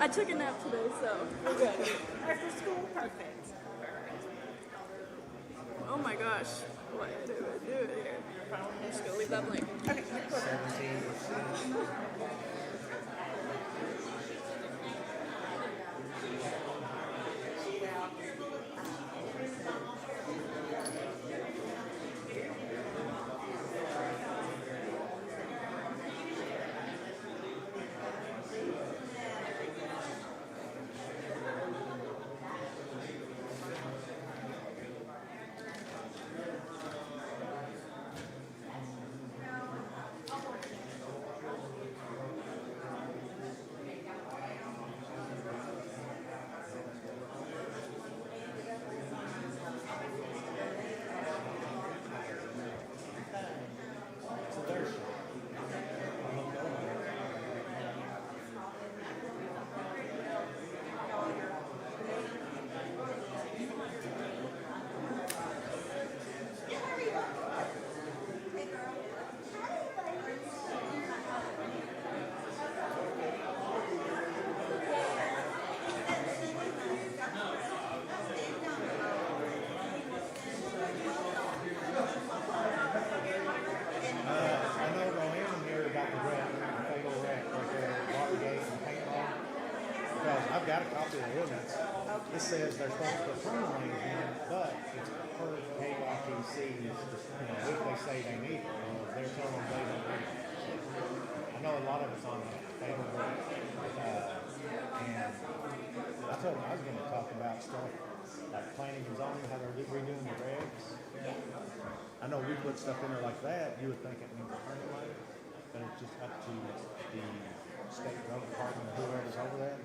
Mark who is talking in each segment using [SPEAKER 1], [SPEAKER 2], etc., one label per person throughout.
[SPEAKER 1] I took a nap today, so we're good.
[SPEAKER 2] After school, perfect.
[SPEAKER 1] Oh my gosh. What do I do here? I'm just gonna leave that blank.
[SPEAKER 2] Okay,
[SPEAKER 3] 17%. So there's I know Rowan here about the wreck, the fatal wreck right there at Watergate and Paintball. Because I've got a copy of the ordinance. It says they're supposed to put turn lanes in, but it's per KYTC. If they say they need it, they're telling them they don't need it. I know a lot of it's on the fatal wreck. And I told them I was going to talk about stuff like planning and zoning, how they're redoing the regs. I know we put stuff in there like that, you would think it means a turning lane, but it's just up to the state road department, whoever's over that.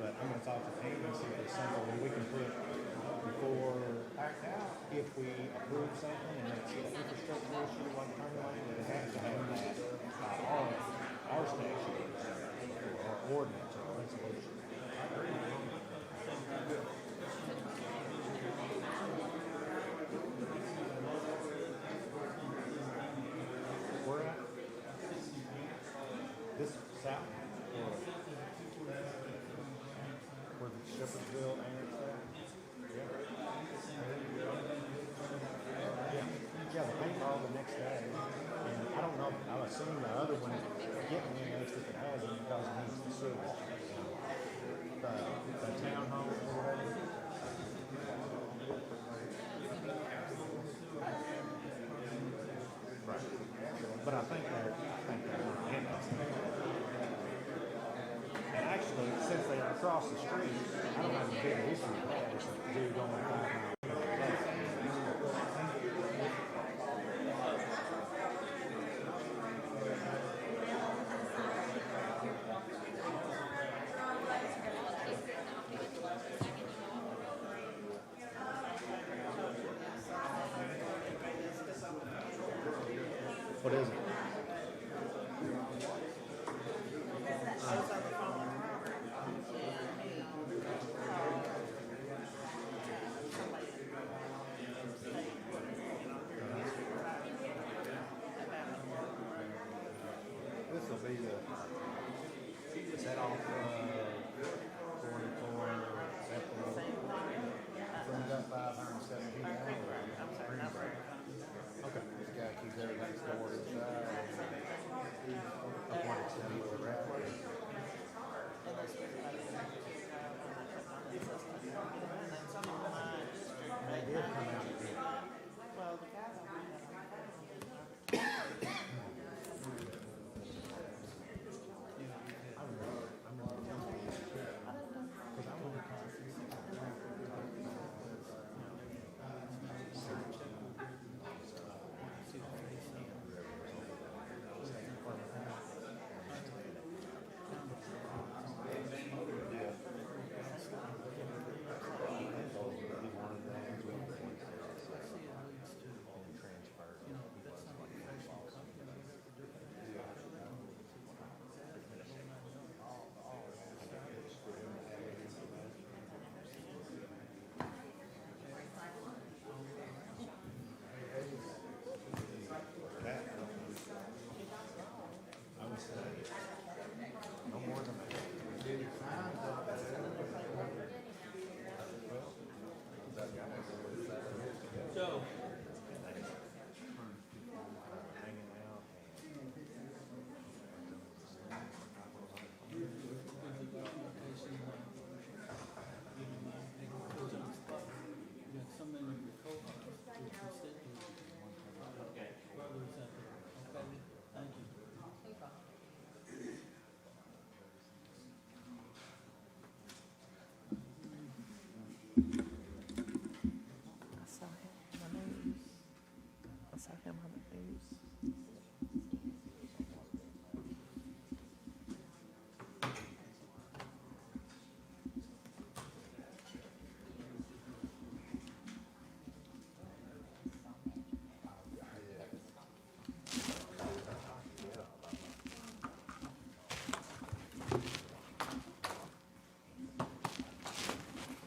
[SPEAKER 3] But I'm gonna talk to Pam and see if there's something that we can put before, if we approve something and it's an infrastructure issue like turning lane, that it has to have that, our statute, or ordinance, or resolution. Where at? This south? Or where the Shepherdsville annex at? Yeah. Yeah, the paintball the next day. And I don't know, I assume the other one getting annexed if it hasn't because it needs the sewage. The townhome or whatever. Right. But I think they're annexed. And actually, since they are across the street, I don't have a big issue with that. It's a dude going 500. What is it? This will be the, is that off 44 from that 517
[SPEAKER 2] I'm sorry, not right.
[SPEAKER 3] Okay. This guy keeps everything stored inside. I wanted to see where we're at. They did come out and do it.
[SPEAKER 2] Well, the guys
[SPEAKER 3] I'm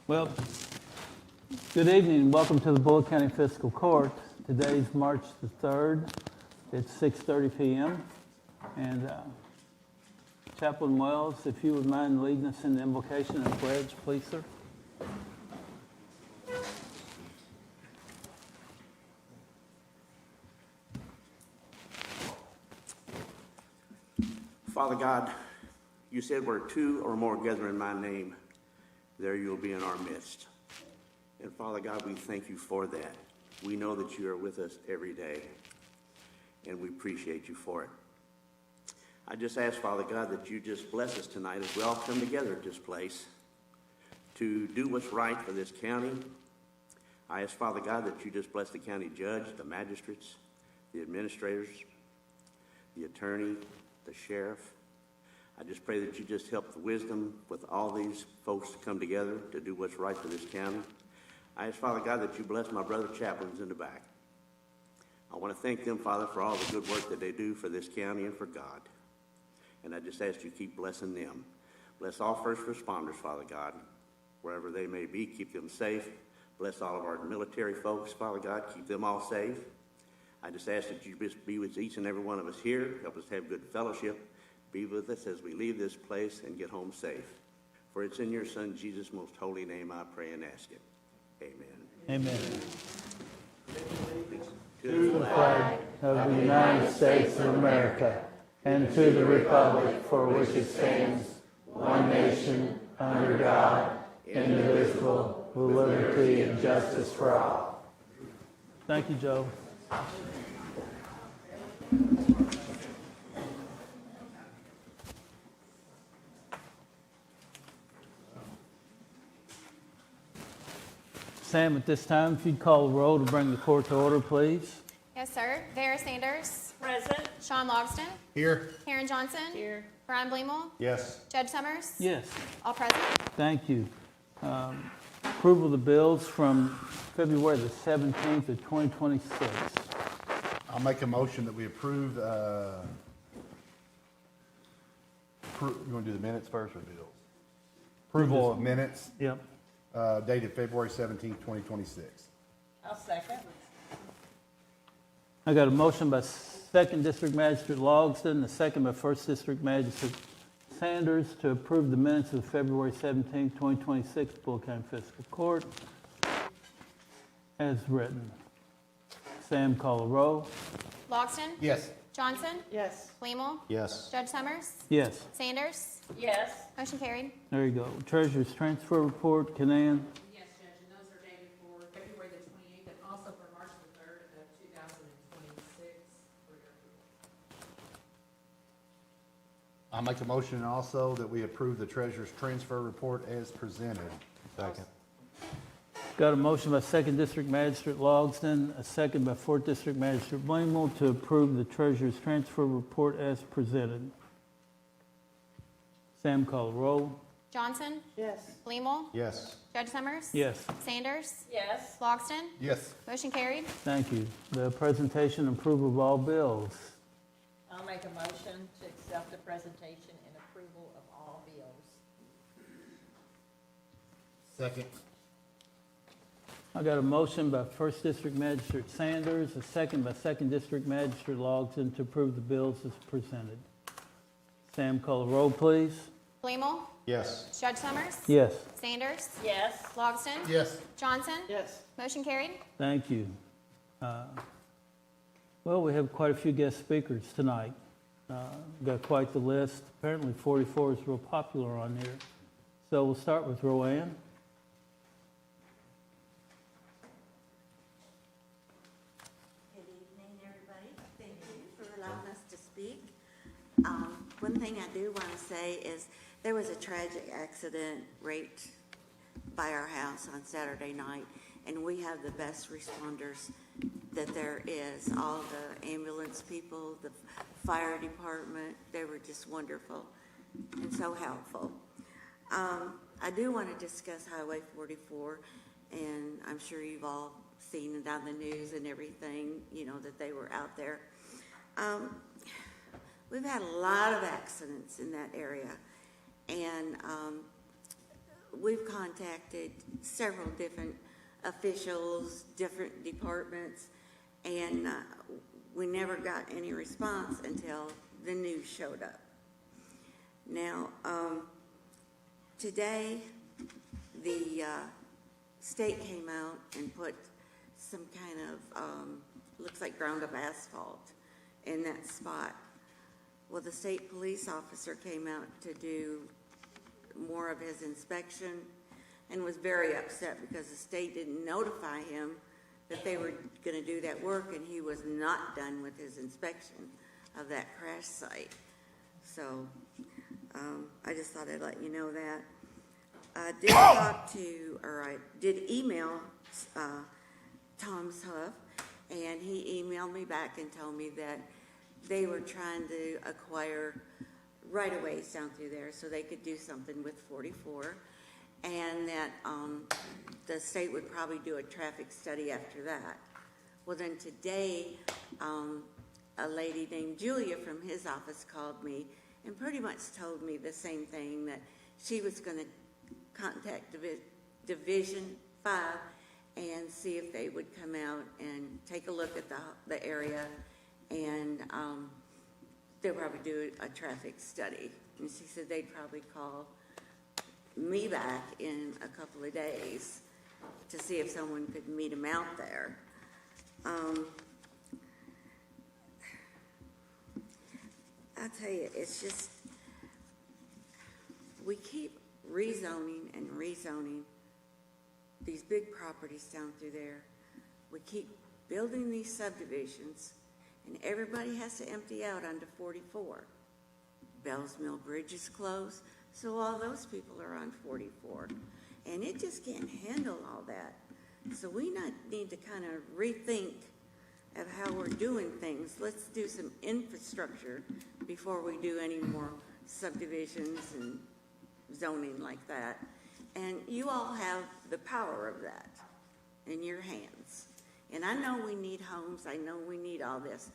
[SPEAKER 4] Well, good evening and welcome to the Bullitt County Fiscal Court. Today's March the 3rd. It's 6:30 p.m. And Chaplain Wells, if you would mind leading us in the invocation and pledge, please, sir.
[SPEAKER 5] Father God, you said where two or more gather in my name, there you'll be in our midst. And Father God, we thank you for that. We know that you are with us every day, and we appreciate you for it. I just ask, Father God, that you just bless us tonight as we all come together at this place to do what's right for this county. I ask, Father God, that you just bless the county judge, the magistrates, the administrators, the attorney, the sheriff. I just pray that you just help the wisdom with all these folks to come together to do what's right for this county. I ask, Father God, that you bless my brother chaplains in the back. I want to thank them, Father, for all the good work that they do for this county and for God. And I just ask you to keep blessing them. Bless all first responders, Father God, wherever they may be. Keep them safe. Bless all of our military folks, Father God. Keep them all safe. I just ask that you just be with each and every one of us here. Help us have good fellowship. Be with us as we leave this place and get home safe. For it's in your Son, Jesus' most holy name, I pray and ask it. Amen.
[SPEAKER 4] Amen.
[SPEAKER 5] To the
[SPEAKER 4] Flag of the United States of America and to the republic for which it stands, one nation, under God, indivisible, with liberty and justice for all. Thank you, Joe. Sam, at this time, if you'd call the roll to bring the court to order, please.
[SPEAKER 6] Yes, sir. Vera Sanders.
[SPEAKER 2] Present.
[SPEAKER 6] Sean Logston.
[SPEAKER 3] Here.
[SPEAKER 6] Karen Johnson.
[SPEAKER 2] Here.
[SPEAKER 6] Brian Bleemel.
[SPEAKER 3] Yes.
[SPEAKER 6] Judge Summers.
[SPEAKER 4] Yes.
[SPEAKER 6] All present.
[SPEAKER 4] Thank you. Approval of the bills from February the 17th of 2026.
[SPEAKER 7] I'll make a motion that we approve, you want to do the minutes first or bills? Approval of minutes
[SPEAKER 4] Yep.
[SPEAKER 7] dated February 17th, 2026.
[SPEAKER 2] I'll second.
[SPEAKER 4] I got a motion by 2nd District Magistrate Logston, a second by 1st District Magistrate Sanders to approve the minutes of February 17th, 2026 Bullitt County Fiscal Court as written. Sam, call the roll.
[SPEAKER 6] Logston.
[SPEAKER 7] Yes.
[SPEAKER 6] Johnson.
[SPEAKER 2] Yes.
[SPEAKER 6] Bleemel.
[SPEAKER 7] Yes.
[SPEAKER 6] Judge Summers.
[SPEAKER 4] Yes.
[SPEAKER 6] Sanders.
[SPEAKER 2] Yes.
[SPEAKER 6] Motion carried.
[SPEAKER 4] There you go. Treasurer's transfer report. Canan.
[SPEAKER 8] Yes, Judge, and those are dated for February the 28th and also for March the 3rd of 2026 for your approval.
[SPEAKER 7] I'll make a motion also that we approve the treasurer's transfer report as presented. Second.
[SPEAKER 4] Got a motion by 2nd District Magistrate Logston, a second by 4th District Magistrate Bleemel to approve the Treasurer's transfer report as presented. Sam, call the roll.
[SPEAKER 6] Johnson.
[SPEAKER 2] Yes.
[SPEAKER 6] Bleemel.
[SPEAKER 7] Yes.
[SPEAKER 6] Judge Summers.
[SPEAKER 4] Yes.
[SPEAKER 6] Sanders.
[SPEAKER 2] Yes.
[SPEAKER 6] Logston.
[SPEAKER 7] Yes.
[SPEAKER 6] Motion carried.
[SPEAKER 4] Thank you. The presentation and approval of all bills.
[SPEAKER 2] I'll make a motion to accept the presentation and approval of all bills.
[SPEAKER 7] Second.
[SPEAKER 4] I got a motion by 1st District Magistrate Sanders, a second by 2nd District Magistrate Logston to approve the bills as presented. Sam, call the roll, please.
[SPEAKER 6] Bleemel.
[SPEAKER 7] Yes.
[SPEAKER 6] Judge Summers.
[SPEAKER 4] Yes.
[SPEAKER 6] Sanders.
[SPEAKER 2] Yes.
[SPEAKER 6] Logston.
[SPEAKER 7] Yes.
[SPEAKER 6] Johnson.
[SPEAKER 2] Yes.
[SPEAKER 6] Motion carried.
[SPEAKER 4] Thank you. Well, we have quite a few guest speakers tonight. Got quite the list. Apparently 44 is real popular on there. So we'll start with Roanne.
[SPEAKER 9] Good evening, everybody. Thank you for allowing us to speak. One thing I do want to say is there was a tragic accident right by our house on Saturday night, and we have the best responders that there is. All the ambulance people, the fire department, they were just wonderful and so helpful. I do want to discuss Highway 44, and I'm sure you've all seen it on the news and everything, you know, that they were out there. We've had a lot of accidents in that area, and we've contacted several different officials, different departments, and we never got any response until the news showed up. Now, today, the state came out and put some kind of, looks like ground up asphalt in that spot. Well, the state police officer came out to do more of his inspection and was very upset because the state didn't notify him that they were going to do that work, and he was not done with his inspection of that crash site. So I just thought I'd let you know that. I did talk to, or I did email Tom's Huff, and he emailed me back and told me that they were trying to acquire right-of-ways down through there so they could do something with 44, and that the state would probably do a traffic study after that. Well, then today, a lady named Julia from his office called me and pretty much told me the same thing, that she was going to contact Division 5 and see if they would come out and take a look at the area, and they'll probably do a traffic study. And she said they'd probably call me back in a couple of days to see if someone could meet them out there. I'll tell you, it's just, we keep rezoning and rezoning these big properties down through there. We keep building these subdivisions, and everybody has to empty out onto 44. Bells Mill Bridge is closed, so all those people are on 44. And it just can't handle all that. So we need to kind of rethink of how we're doing things. Let's do some infrastructure before we do any more subdivisions and zoning like that. And you all have the power of that in your hands. And I know we need homes, I know we need all this,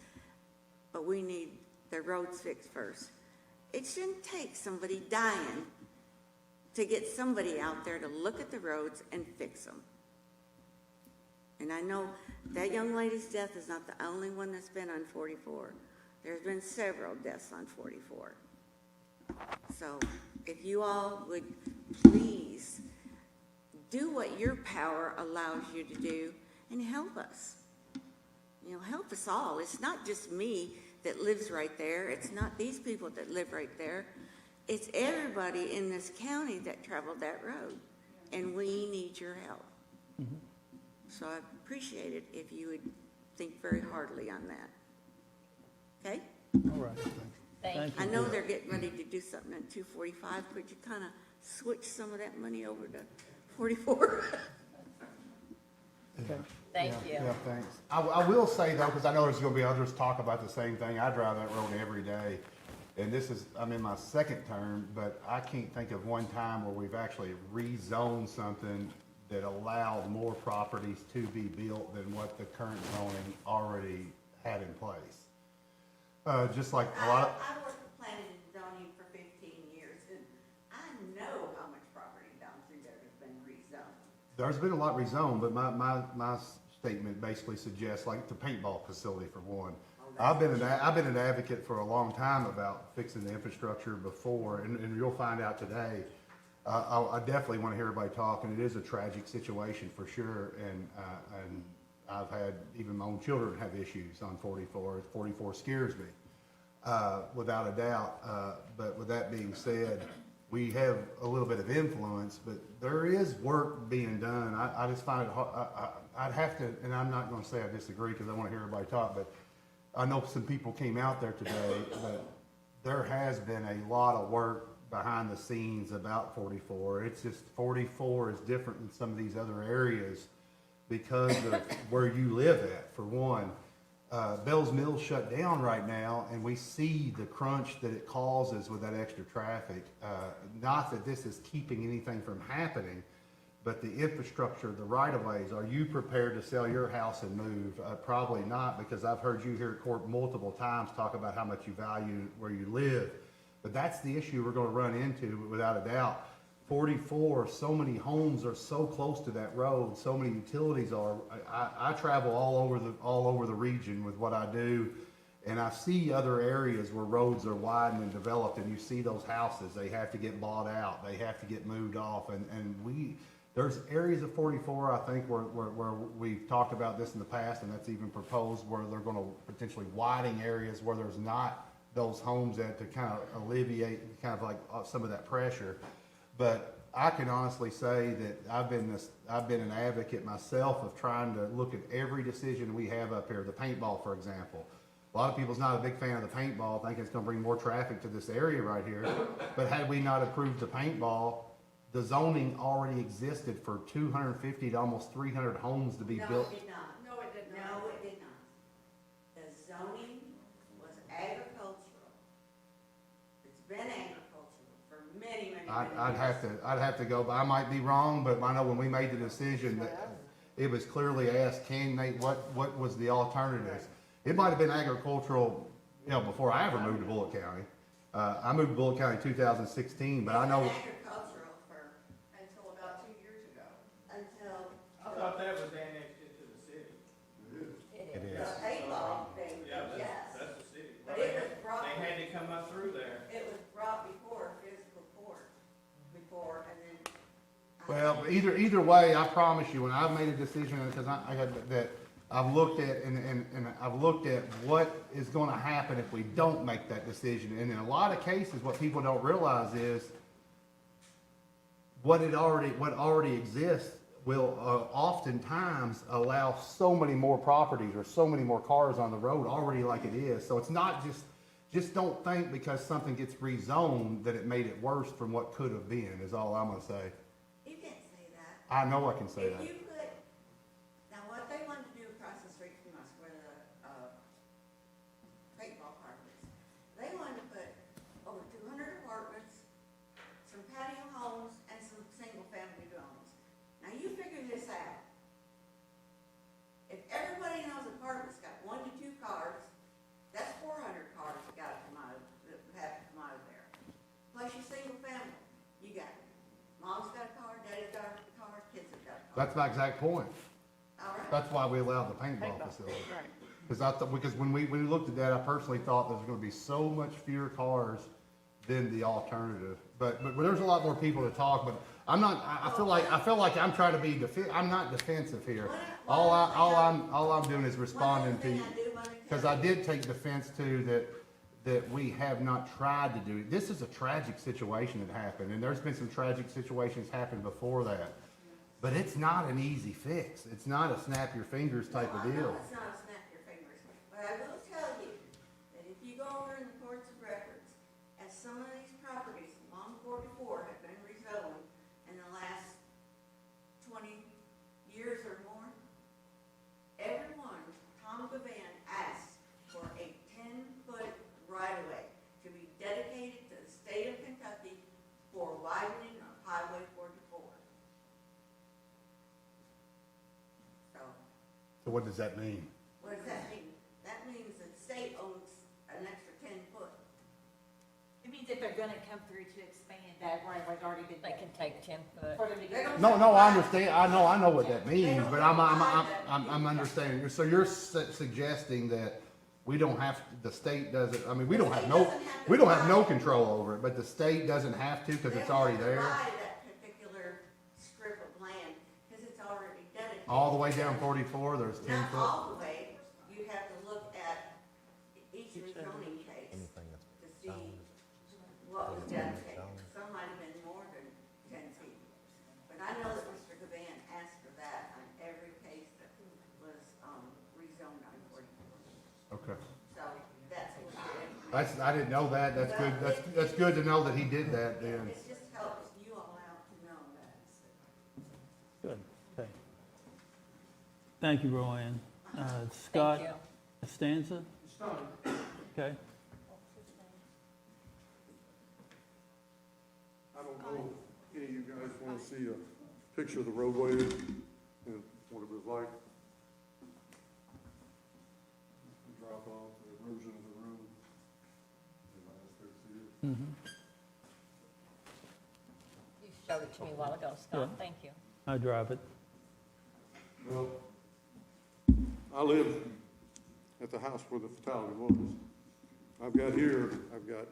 [SPEAKER 9] but we need the roads fixed first. It shouldn't take somebody dying to get somebody out there to look at the roads and fix them. And I know that young lady's death is not the only one that's been on 44. There's been several deaths on 44. So if you all would please do what your power allows you to do and help us. You know, help us all. It's not just me that lives right there. It's not these people that live right there. It's everybody in this county that traveled that road, and we need your help. Mm-hmm. So I appreciate it if you would think very hardly on that. Okay?
[SPEAKER 7] All right,
[SPEAKER 2] Thank you.
[SPEAKER 9] I know they're getting ready to do something at 245. Could you kind of switch some of that money over to 44?
[SPEAKER 2] Thank you.
[SPEAKER 7] Yeah, thanks. I will say though, because I know there's going to be others talk about the same thing. I drive that road every day, and I'm in my second term, but I can't think of one time where we've actually rezoned something that allowed more properties to be built than what the current zoning already had in place. Just like a lot of.
[SPEAKER 9] I worked with planning and zoning for 15 years, and I know how much property down through there has been rezoned.
[SPEAKER 7] There's been a lot rezoned, but my statement basically suggests, like the paintball facility for one. I've been an advocate for a long time about fixing the infrastructure before, and you'll find out today. I definitely want to hear everybody talk, and it is a tragic situation for sure. And I've had even my own children have issues on 44. 44 scares me, without a doubt. But with that being said, we have a little bit of influence, but there is work being done. I just find it hard. I'd have to, and I'm not going to say I disagree because I want to hear everybody talk, but I know some people came out there today, but there has been a lot of work behind the scenes about 44. It's just 44 is different than some of these other areas because of where you live at, for one. Bells Mill shut down right now, and we see the crunch that it causes with that extra traffic. Not that this is keeping anything from happening, but the infrastructure, the right-of-ways, are you prepared to sell your house and move? Probably not, because I've heard you here at court multiple times talk about how much you value where you live. But that's the issue we're going to run into without a doubt. 44, so many homes are so close to that road, so many utilities are. I travel all over the region with what I do, and I see other areas where roads are widened and developed, and you see those houses, they have to get bought out, they have to get moved off, and there's areas of 44, I think, where we've talked about this in the past, and that's even proposed, where they're gonna potentially widen areas where there's not those homes that to kind of alleviate kind of like some of that pressure. But I can honestly say that I've been an advocate myself of trying to look at every decision we have up here. The paintball, for example. A lot of people's not a big fan of the paintball, thinking it's gonna bring more traffic to this area right here. But had we not approved the paintball, the zoning already existed for 250 to almost 300 homes to be
[SPEAKER 9] No,
[SPEAKER 7] built.
[SPEAKER 9] it did not.
[SPEAKER 1] No, it did not.
[SPEAKER 9] No, it did not. The zoning was agricultural. It's been agricultural for many, many, many years.
[SPEAKER 7] I'd have to go, but I might be wrong, but I know when we made the decision that it was clearly asked, what was the alternatives? It might have been agricultural, before I ever moved to Bullitt County. I moved to Bullitt County in 2016, but I know.
[SPEAKER 9] It's been agricultural for,
[SPEAKER 1] Until about 2 years ago.
[SPEAKER 9] until
[SPEAKER 10] I thought that was annexed into the city.
[SPEAKER 7] It
[SPEAKER 9] the
[SPEAKER 7] is.
[SPEAKER 9] paintball thing,
[SPEAKER 10] Yeah,
[SPEAKER 9] yes.
[SPEAKER 10] that's the city.
[SPEAKER 9] But it was brought,
[SPEAKER 10] They had to come up through there.
[SPEAKER 9] it was brought before fiscal court, and then.
[SPEAKER 7] Well, either way, I promise you, when I've made a decision, because I had that, I've looked at and I've looked at what is going to happen if we don't make that decision. And in a lot of cases, what people don't realize is what already exists will oftentimes allow so many more properties or so many more cars on the road already like it is. So it's not just don't think because something gets rezoned that it made it worse from what could have been, is all I'm going to say.
[SPEAKER 9] You can't say that.
[SPEAKER 7] I know I can say
[SPEAKER 9] If
[SPEAKER 7] that.
[SPEAKER 9] you put, now what they wanted to do across the street from us where the, paintball park is, they wanted to put over 200 apartments, some patio homes, and some single-family dwellings. Now you figure this out. If everybody in those apartments got 1 to 2 cars, that's 400 cars that gotta come out of, that have to come out of there. Plus your single family, you got, mom's got a car, daddy's got a car, kids have got a car.
[SPEAKER 7] That's my exact point.
[SPEAKER 9] All right.
[SPEAKER 7] That's why we allowed the paintball facility. Because when we looked at that, I personally thought there was gonna be so much fewer cars than the alternative. But there's a lot more people to talk, but I feel like I'm trying to be I'm not defensive here. All I'm doing is responding to you. Because I did take defense to that we have not tried to do. This is a tragic situation that happened, and there's been some tragic situations happen before that. But it's not an easy fix. It's not a snap your fingers type of
[SPEAKER 9] No, I know
[SPEAKER 7] deal.
[SPEAKER 9] it's not a snap your fingers, but I will tell you that if you go over in the courts of records, as some of these properties along 44 have been rezoned in the last 20 years or more, everyone, Tom Gavan asked for a 10-foot right-of-way to be dedicated to the state of Kentucky for widening of Highway 44.
[SPEAKER 7] So what does that mean?
[SPEAKER 9] What does that mean? That means that the state owns an extra 10 foot.
[SPEAKER 2] It means if they're gonna come through to expand that right away's already been. They can take 10 foot. For them to
[SPEAKER 9] They're
[SPEAKER 2] get.
[SPEAKER 9] gonna-
[SPEAKER 7] No, I understand. I know what that means, but I'm understanding. So you're suggesting that we don't have, the state doesn't, I mean, we don't have no control over it, but the state doesn't have to because it's already there?
[SPEAKER 9] They don't have to buy that particular strip of land because it's already dedicated.
[SPEAKER 7] All the way down 44, there's 10
[SPEAKER 9] Not
[SPEAKER 7] foot?
[SPEAKER 9] all the way. You have to look at each rezoning case to see what was dedicated. Some might have been more than 10 feet. But I know that Mr. Gavan asked for that on every case that was rezoned on 44.
[SPEAKER 7] Okay.
[SPEAKER 9] So that's what it is.
[SPEAKER 7] I didn't know that. That's good. That's good to know that he did that then.
[SPEAKER 9] It just helps you all out to know that.
[SPEAKER 4] Good, okay. Thank you, Roanne. Scott
[SPEAKER 2] you.
[SPEAKER 4] Stanza? Okay.
[SPEAKER 11] I don't know if any of you guys want to see a picture of the roadway and what it was like. Drop off, the erosion of the road. See it?
[SPEAKER 4] Mhm.
[SPEAKER 2] You showed it to me a while ago, Scott,
[SPEAKER 4] Yeah.
[SPEAKER 2] thank you.
[SPEAKER 4] I drive it.
[SPEAKER 11] Well, I live at the house where the fatality was. I've got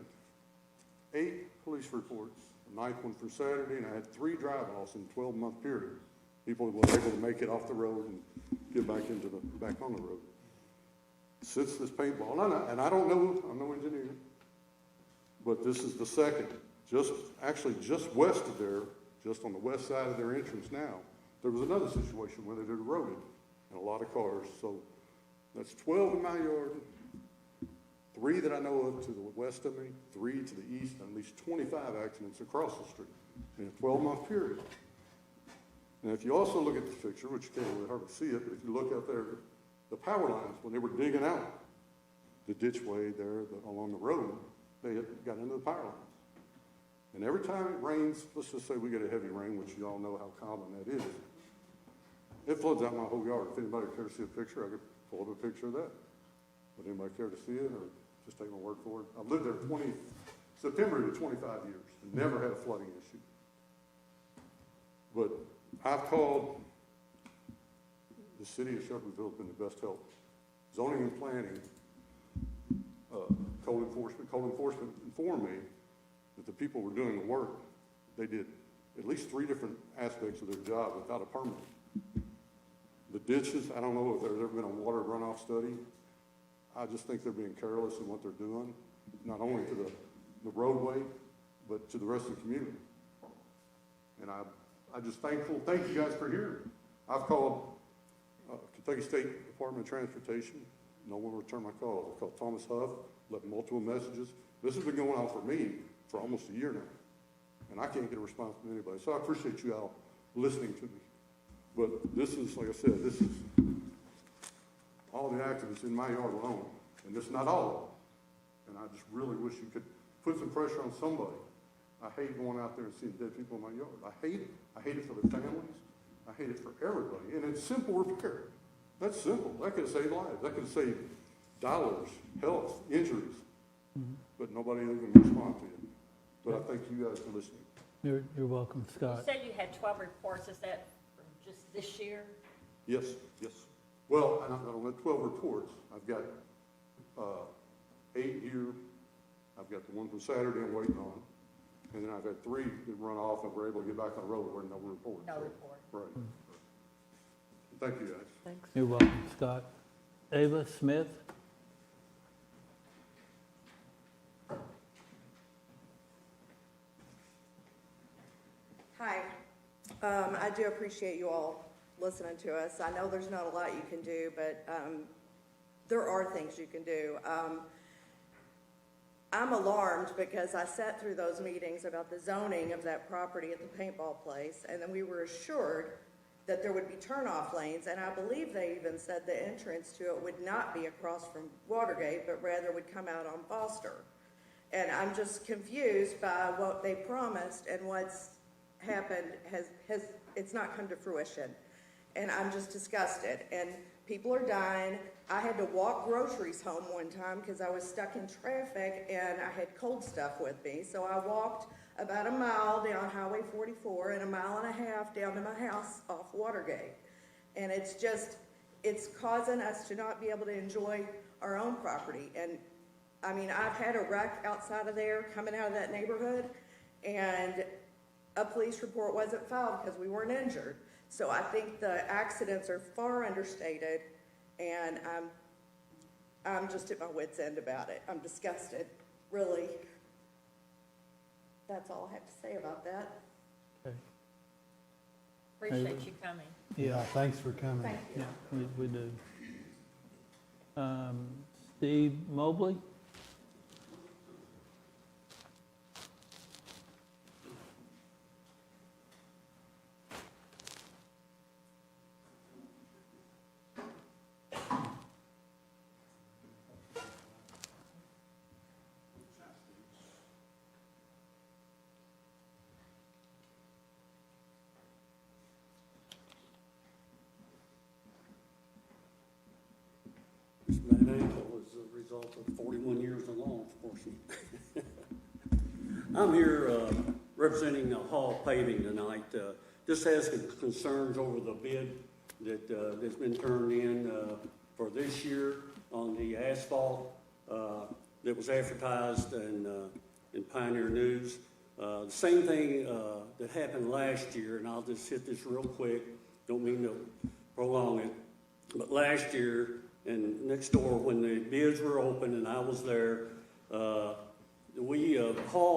[SPEAKER 11] 8 police reports, a 9th one for Saturday, and I had 3 drive-offs in a 12-month period. People were able to make it off the road and get back back on the road. Since this paintball, and I don't know, I'm no engineer, but this is the second, just west of there, just on the west side of their entrance now, there was another situation where they did eroded and a lot of cars. So that's 12 in my yard, 3 that I know of to the west of me, 3 to the east, and at least 25 accidents across the street in a 12-month period. And if you also look at this picture, which you can't really hardly see it, but if you look out there, the power lines, when they were digging out the ditchway there along the road, they had got into the power lines. And every time it rains, let's just say we get a heavy rain, which you all know how common that is, it floods out my whole yard. If anybody care to see a picture, I could pull up a picture of that. Would anybody care to see it, or just take my word for it? I've lived there September to 25 years, and never had a flooding issue. But I've called the city of Shepherdville, has been the best help. Zoning and planning, code enforcement informed me that the people were doing the work. They did at least 3 different aspects of their job without a permit. The ditches, I don't know if there's ever been a water runoff study. I just think they're being careless in what they're doing, not only to the roadway, but to the rest of the community. And I'm just thankful. Thank you guys for hearing. I've called Kentucky State Department of Transportation. No one returned my calls. I called Thomas Huff, left multiple messages. This has been going on for me for almost a year now, and I can't get a response from anybody. So I appreciate you all listening to me. But this is, like I said, this is all the accidents in my yard alone, and it's not all of them. And I just really wish you could put some pressure on somebody. I hate going out there and seeing dead people in my yard. I hate it. I hate it for the families. I hate it for everybody. And it's simple repair. That's simple. That could save lives. That could save dollars, health, injuries. But nobody even responds to you. But I thank you guys for listening.
[SPEAKER 4] You're welcome,
[SPEAKER 2] You
[SPEAKER 4] Scott.
[SPEAKER 2] said you had 12 reports, is that from just this year?
[SPEAKER 11] Yes, yes. Well, I don't have 12 reports. I've got 8 here. I've got the one from Saturday I'm waiting on. And then I've had 3 that run off and were able to get back on the road where no report.
[SPEAKER 2] No report.
[SPEAKER 11] Right. Thank you, guys.
[SPEAKER 2] Thanks.
[SPEAKER 4] You're welcome, Scott. Ava Smith?
[SPEAKER 1] Hi. I do appreciate you all listening to us. I know there's not a lot you can do, but there are things you can do. I'm alarmed because I sat through those meetings about the zoning of that property at the paintball place, and then we were assured that there would be turnoff lanes, and I believe they even said the entrance to it would not be across from Watergate, but rather would come out on Foster. And I'm just confused by what they promised, and what's happened it's not come to fruition. And I'm just disgusted. And people are dying. I had to walk groceries home one time because I was stuck in traffic and I had cold stuff with me. So I walked about a mile down Highway 44 and a mile and a half down to my house off Watergate. And it's causing us to not be able to enjoy our own property. And I mean, I've had a wreck outside of there coming out of that neighborhood, and a police report wasn't filed because we weren't injured. So I think the accidents are far understated, and I'm just at my wit's end about it. I'm disgusted, really. That's all I have to say about that.
[SPEAKER 4] Okay.
[SPEAKER 2] Appreciate you coming.
[SPEAKER 3] Yeah, thanks for coming.
[SPEAKER 1] Thank you.
[SPEAKER 4] Yeah, we do. Steve Mobley?
[SPEAKER 12] This bad ankle is a result of 41 years of law enforcement. I'm here representing Hall Paving tonight. This has concerns over the bid that's been turned in for this year on the asphalt that was advertised in Pioneer News. The same thing that happened last year, and I'll just hit this real quick, don't mean to prolong it, but last year, and next door, when the bids were open and I was there, Hall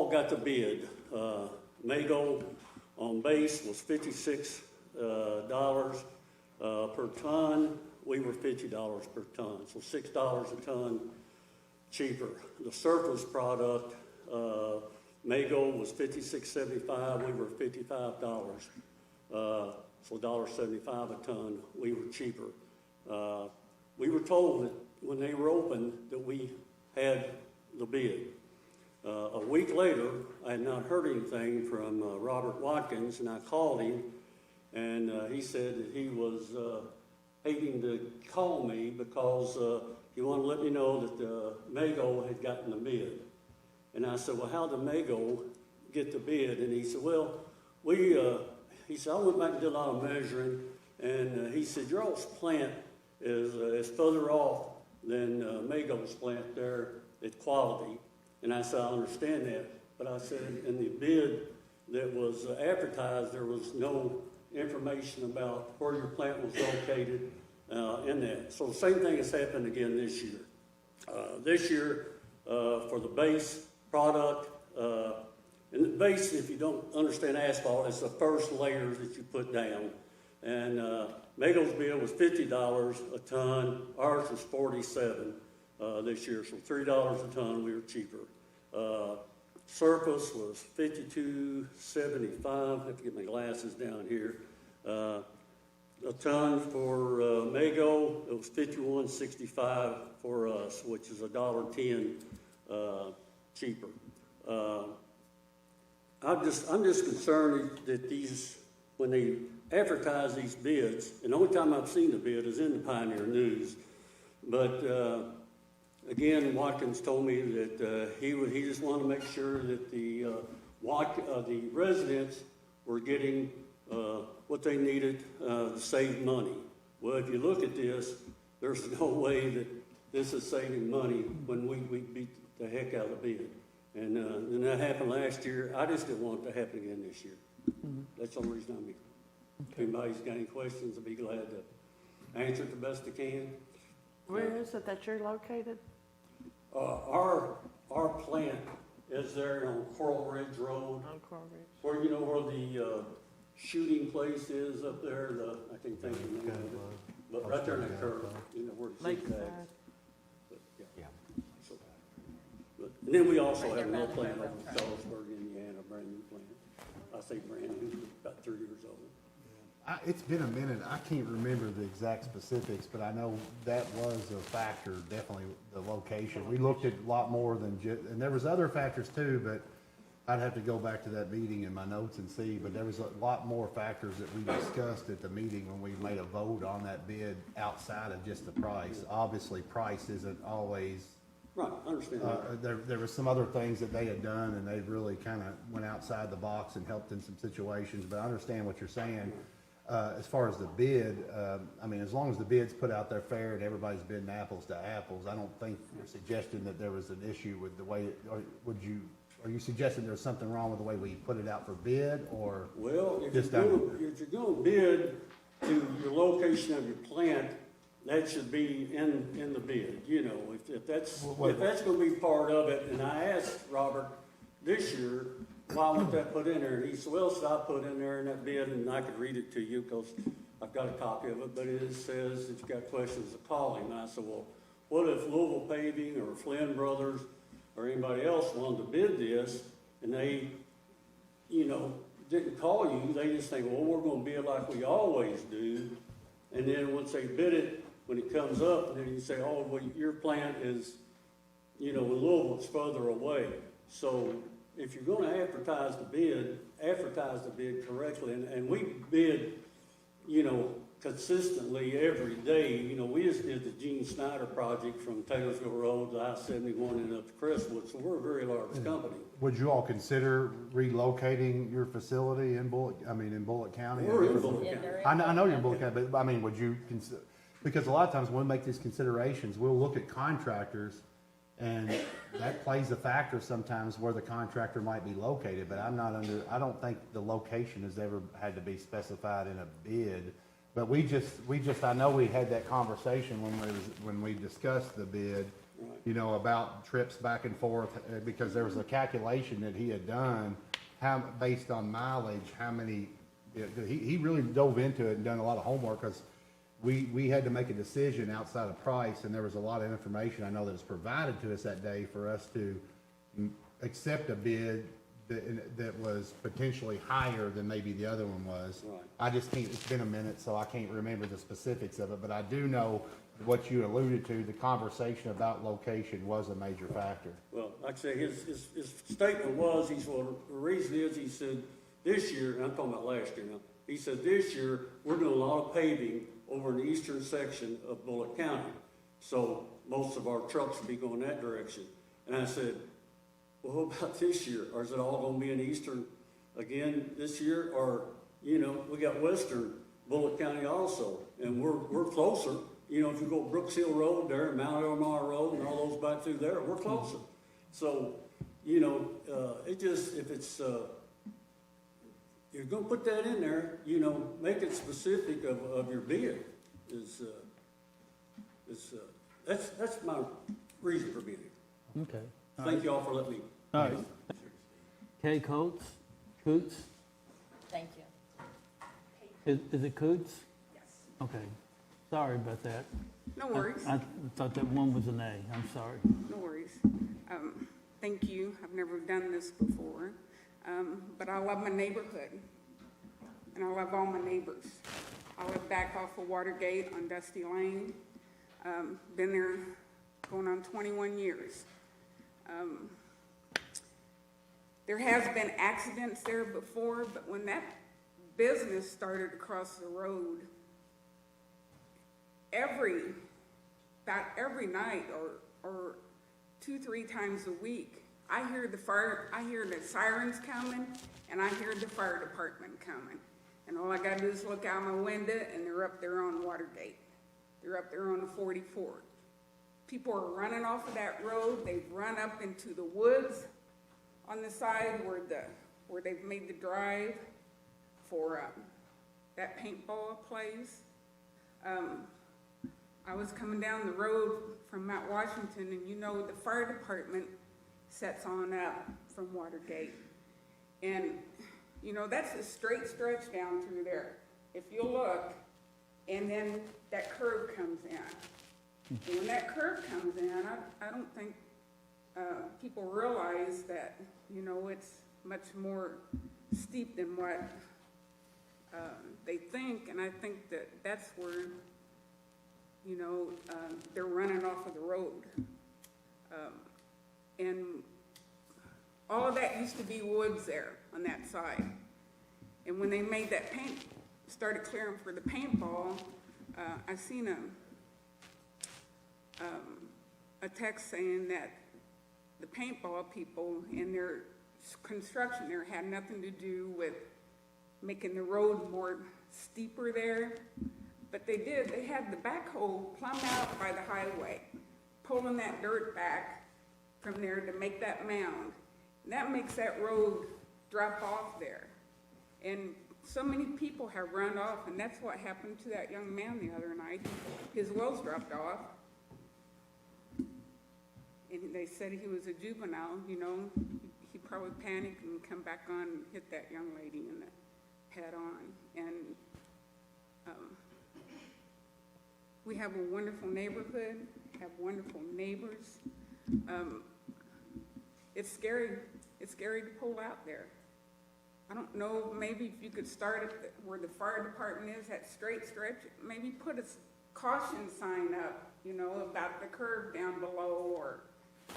[SPEAKER 12] got the bid. Mago on base was $56 per ton. We were $50 per ton, so $6 a ton cheaper. The surface product, Mago was $56.75. We were $55. So $1.75 a ton. We were cheaper. We were told that when they were open that we had the bid. A week later, I had not heard anything from Robert Watkins, and I called him, and he said that he was hating to call me because he wanted to let me know that Mago had gotten the bid. And I said, well, how did Mago get the bid? And he said, well, he said, I went back and did a lot of measuring, and he said, your all's plant is further off than Mago's plant there at Quality. And I said, I understand that. But I said, in the bid that was advertised, there was no information about where your plant was located in that. So the same thing has happened again this year. This year, for the base product, and the base, if you don't understand asphalt, is the first layer that you put down. And Mago's bid was $50 a ton. Ours was $47 this year, so $3 a ton. We were cheaper. Surface was $52.75. I have to get my glasses down here. A ton for Mago, it was $51.65 for us, which is $1.10 cheaper. I'm just concerned that when they advertise these bids, and the only time I've seen the bid is in the Pioneer News, but again, Watkins told me that he just wanted to make sure that the residents were getting what they needed to save money. Well, if you look at this, there's no way that this is saving money when we beat the heck out of the bid. And that happened last year. I just didn't want it to happen again this year. That's the only reason I'm here. If anybody's got any questions, I'll be glad to answer it the best I can.
[SPEAKER 13] Where is it that you're located?
[SPEAKER 12] Our plant is there on Coral Ridge Road.
[SPEAKER 13] On Coral Ridge.
[SPEAKER 12] Where you know where the shooting place is up there. I can't think of the name of it, but right there in that curve, you know where the
[SPEAKER 13] Lakeside.
[SPEAKER 12] yeah. So, and then we also have another plant over in Charlottesburg, Indiana, brand new plant. I say brand new, about 3 years old.
[SPEAKER 7] It's been a minute. I can't remember the exact specifics, but I know that was a factor, definitely the location. We looked at a lot more than just, and there was other factors too, but I'd have to go back to that meeting in my notes and see, but there was a lot more factors that we discussed at the meeting when we made a vote on that bid outside of just the price. Obviously, price isn't always.
[SPEAKER 12] Right, I understand that.
[SPEAKER 7] There were some other things that they had done, and they really kind of went outside the box and helped in some situations, but I understand what you're saying. As far as the bid, I mean, as long as the bid's put out there fair and everybody's bidding apples to apples, I don't think you're suggesting that there was an issue with the way, or are you suggesting there's something wrong with the way we put it out for bid, or?
[SPEAKER 12] Well, if
[SPEAKER 7] just
[SPEAKER 12] you're going to bid to your location of your plant, that should be in the bid, you know, if that's going to be part of it. And I asked Robert this year, why wasn't that put in there? And he said, well, I put in there in that bid, and I could read it to you because I've got a copy of it, but it says if you've got questions to call him. And I said, well, what if Louisville Paving or Flynn Brothers or anybody else wanted to bid this, and they, you know, didn't call you? They just think, well, we're going to bid like we always do. And then once they bid it, when it comes up, then you say, oh, well, your plant is, you know, in Louisville, it's further away. So if you're going to advertise the bid correctly. And we bid, you know, consistently every day. You know, we just did the Gene Snyder project from Taylorsville Road to I-71 and up to Crestwood, so we're a very large company.
[SPEAKER 7] Would you all consider relocating your facility in Bullitt County?
[SPEAKER 12] We're in Bullitt
[SPEAKER 2] Yeah,
[SPEAKER 12] County.
[SPEAKER 2] they're in
[SPEAKER 7] I know you're in
[SPEAKER 2] Bullitt.
[SPEAKER 7] Bullitt County, but I mean, would you consider, because a lot of times when we make these considerations, we'll look at contractors, and that plays a factor sometimes where the contractor might be located, but I don't think the location has ever had to be specified in a bid. But I know we had that conversation when we discussed the bid, you know, about trips back and forth, because there was a calculation that he had done, based on mileage, how many, he really dove into it and done a lot of homework, because we had to make a decision outside of price, and there was a lot of information I know that was provided to us that day for us to accept a bid that was potentially higher than maybe the other one was.
[SPEAKER 12] Right.
[SPEAKER 7] I just can't, it's been a minute, so I can't remember the specifics of it, but I do know what you alluded to, the conversation about location was a major factor.
[SPEAKER 12] Well, like I say, his statement was, the reason is, he said, this year, and I'm talking about last year now, he said, this year, we're doing a lot of paving over in the eastern section of Bullitt County. So most of our trucks will be going that direction. And I said, well, what about this year? Or is it all gonna be in eastern again this year? Or, you know, we got western Bullitt County also, and we're closer. You know, if you go Brooks Hill Road there, Mount Elmore Road, and all those back through there, we're closer. So, you know, if it's, you're gonna put that in there, you know, make it specific of your bid. That's my reason for being here.
[SPEAKER 4] Okay.
[SPEAKER 12] Thank you all for letting me.
[SPEAKER 4] All right. Kay Coates?
[SPEAKER 2] Thank you.
[SPEAKER 4] Is it Coots? Yes. Okay. Sorry about that.
[SPEAKER 14] No worries.
[SPEAKER 4] I thought that one was an A. I'm sorry.
[SPEAKER 14] No worries. Thank you. I've never done this before. But I love my neighborhood. And I love all my neighbors. I live back off of Watergate on Dusty Lane. Been there going on 21 years. There has been accidents there before, but when that business started across the road, about every night or 2-3 times a week, I hear the sirens coming, and I hear the fire department coming. And all I gotta do is look out my window, and they're up there on Watergate. They're up there on the 44. People are running off of that road. They've run up into the woods on the side where they've made the drive for that paintball place. I was coming down the road from Mount Washington, and you know the fire department sets on up from Watergate. And, you know, that's a straight stretch down through there. If you look, and then that curve comes in. And when that curve comes in, I don't think people realize that, you know, it's much more steep than what they think. And I think that that's where, you know, they're running off of the road. And all of that used to be woods there on that side. And when they made that started clearing for the paintball, I seen a text saying that the paintball people and their construction there had nothing to do with making the road more steeper there. But they did. They had the backhoe plumb out by the highway, pulling that dirt back from there to make that mound. And that makes that road drop off there. And so many people have run off, and that's what happened to that young man the other night. His wheels dropped off. And they said he was a juvenile, you know. He probably panicked and come back on and hit that young lady in the head on. And we have a wonderful neighborhood, have wonderful neighbors. It's scary. It's scary to pull out there. I don't know, maybe if you could start at where the fire department is, that straight stretch, maybe put a caution sign up, you know, about the curve down below. Or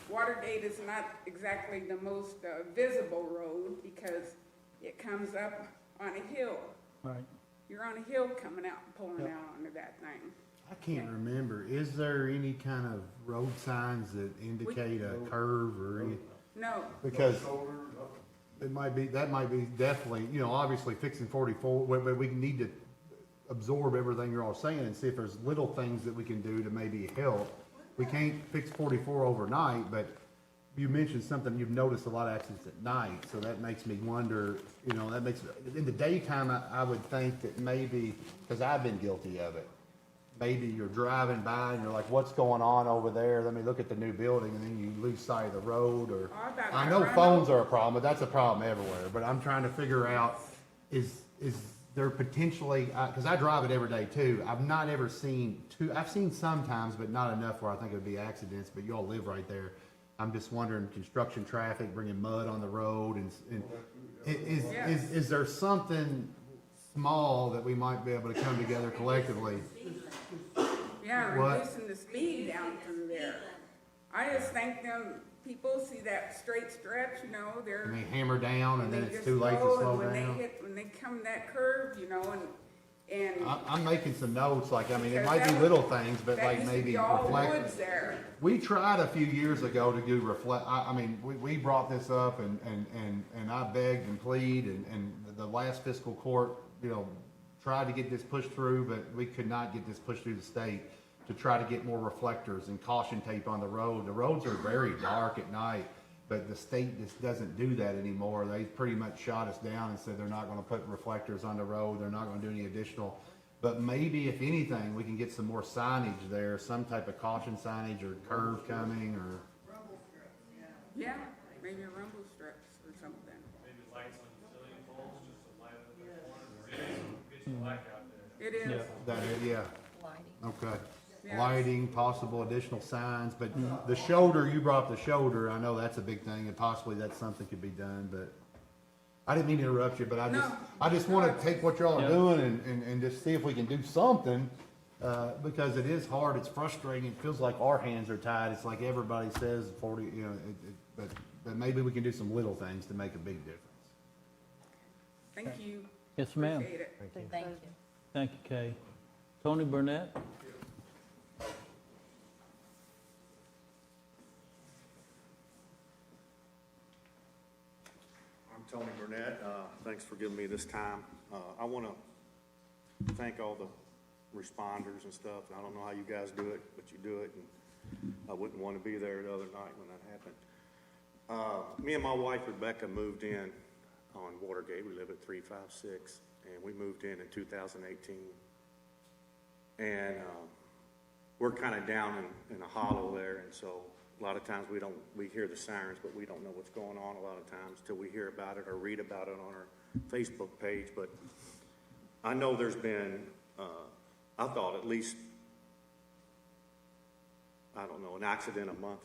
[SPEAKER 14] Watergate is not exactly the most visible road because it comes up on a hill.
[SPEAKER 4] Right.
[SPEAKER 14] you're on a hill coming out, pulling out onto that thing.
[SPEAKER 7] I can't remember, is there any kind of road signs that indicate a curve or any?
[SPEAKER 14] No,
[SPEAKER 7] Because that might be definitely, you know, obviously fixing 44, but we need to absorb everything you're all saying and see if there's little things that we can do to maybe help. We can't fix 44 overnight, but you mentioned something, you've noticed a lot of accidents at night, so that makes me wonder, you know, in the daytime, I would think that maybe, because I've been guilty of it, maybe you're driving by and you're like, what's going on over there? Let me look at the new building, and then you lose sight of the road, or, I know phones are a problem, but that's a problem everywhere, but I'm trying to figure out, is there potentially, because I drive it every day too, I've not ever seen I've seen sometimes, but not enough where I think it would be accidents, but you all live right there. I'm just wondering, construction traffic, bringing mud on the road, and is there something small that we might be able to come together collectively?
[SPEAKER 14] yeah,
[SPEAKER 7] What?
[SPEAKER 14] reducing the speed down through there. I just think them people see that straight stretch, you know, they're.
[SPEAKER 7] And they hammer down, and then
[SPEAKER 14] they
[SPEAKER 7] it's
[SPEAKER 14] just
[SPEAKER 7] too late to
[SPEAKER 14] go,
[SPEAKER 7] slow
[SPEAKER 14] and
[SPEAKER 7] down?
[SPEAKER 14] when they come that curve, you know, and
[SPEAKER 7] I'm making some notes, like, I mean, it
[SPEAKER 14] Because
[SPEAKER 7] might be
[SPEAKER 14] that
[SPEAKER 7] little things, but
[SPEAKER 14] that
[SPEAKER 7] like
[SPEAKER 14] used to
[SPEAKER 7] maybe
[SPEAKER 14] be all
[SPEAKER 7] reflect.
[SPEAKER 14] woods there.
[SPEAKER 7] We tried a few years ago to do reflect, I mean, we brought this up, and I begged and pleaded, and the last fiscal court, you know, tried to get this pushed through, but we could not get this pushed through the state to try to get more reflectors and caution tape on the road. The roads are very dark at night, but the state just doesn't do that anymore. They pretty much shot us down and said they're not gonna put reflectors on the road, they're not gonna do any additional. But maybe if anything, we can get some more signage there, some type of caution signage or curve coming, or.
[SPEAKER 14] Yeah, maybe rumble strips or something.
[SPEAKER 10] Maybe lights on utility poles, just to light up the corner. Get your light out there.
[SPEAKER 14] It is.
[SPEAKER 7] Yeah,
[SPEAKER 2] Lighting.
[SPEAKER 7] okay.
[SPEAKER 14] Yeah.
[SPEAKER 7] Lighting, possible additional signs, but the shoulder, you brought up the shoulder, I know that's a big thing, and possibly that's something could be done, but I didn't mean to interrupt you, but I just wanna take what y'all are doing and just see if we can do something, because it is hard, it's frustrating, it feels like our hands are tied, it's like everybody says 40, you know, but maybe we can do some little things to make a big difference.
[SPEAKER 14] Thank you.
[SPEAKER 4] Yes, ma'am.
[SPEAKER 14] Appreciate it.
[SPEAKER 2] Thank you.
[SPEAKER 4] Thank you, Kay. Tony Burnett?
[SPEAKER 11] I'm Tony Burnett. Thanks for giving me this time. I want to thank all the responders and stuff. I don't know how you guys do it, but you do it, and I wouldn't want to be there the other night when that happened. Me and my wife Rebecca moved in on Watergate. We live at 356, and we moved in 2018. And we're kind of down in a hollow there, and so a lot of times we hear the sirens, but we don't know what's going on a lot of times till we hear about it or read about it on our Facebook page. But I know there's been, I thought at least, I don't know, an accident a month.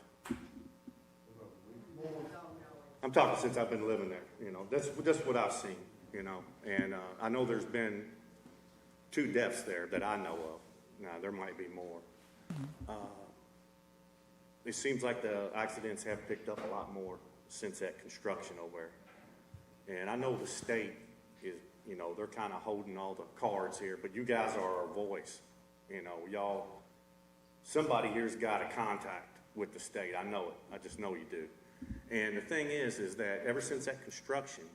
[SPEAKER 11] I'm talking since I've been living there, you know, that's what I've seen, you know, and I know there's been 2 deaths there that I know of. Now, there might be more. It seems like the accidents have picked up a lot more since that construction over there. And I know the state is, you know, they're kind of holding all the cards here, but you guys are our voice. You know, y'all, somebody here's got a contact with the state. I know it. I just know you do. And the thing is that ever since that construction,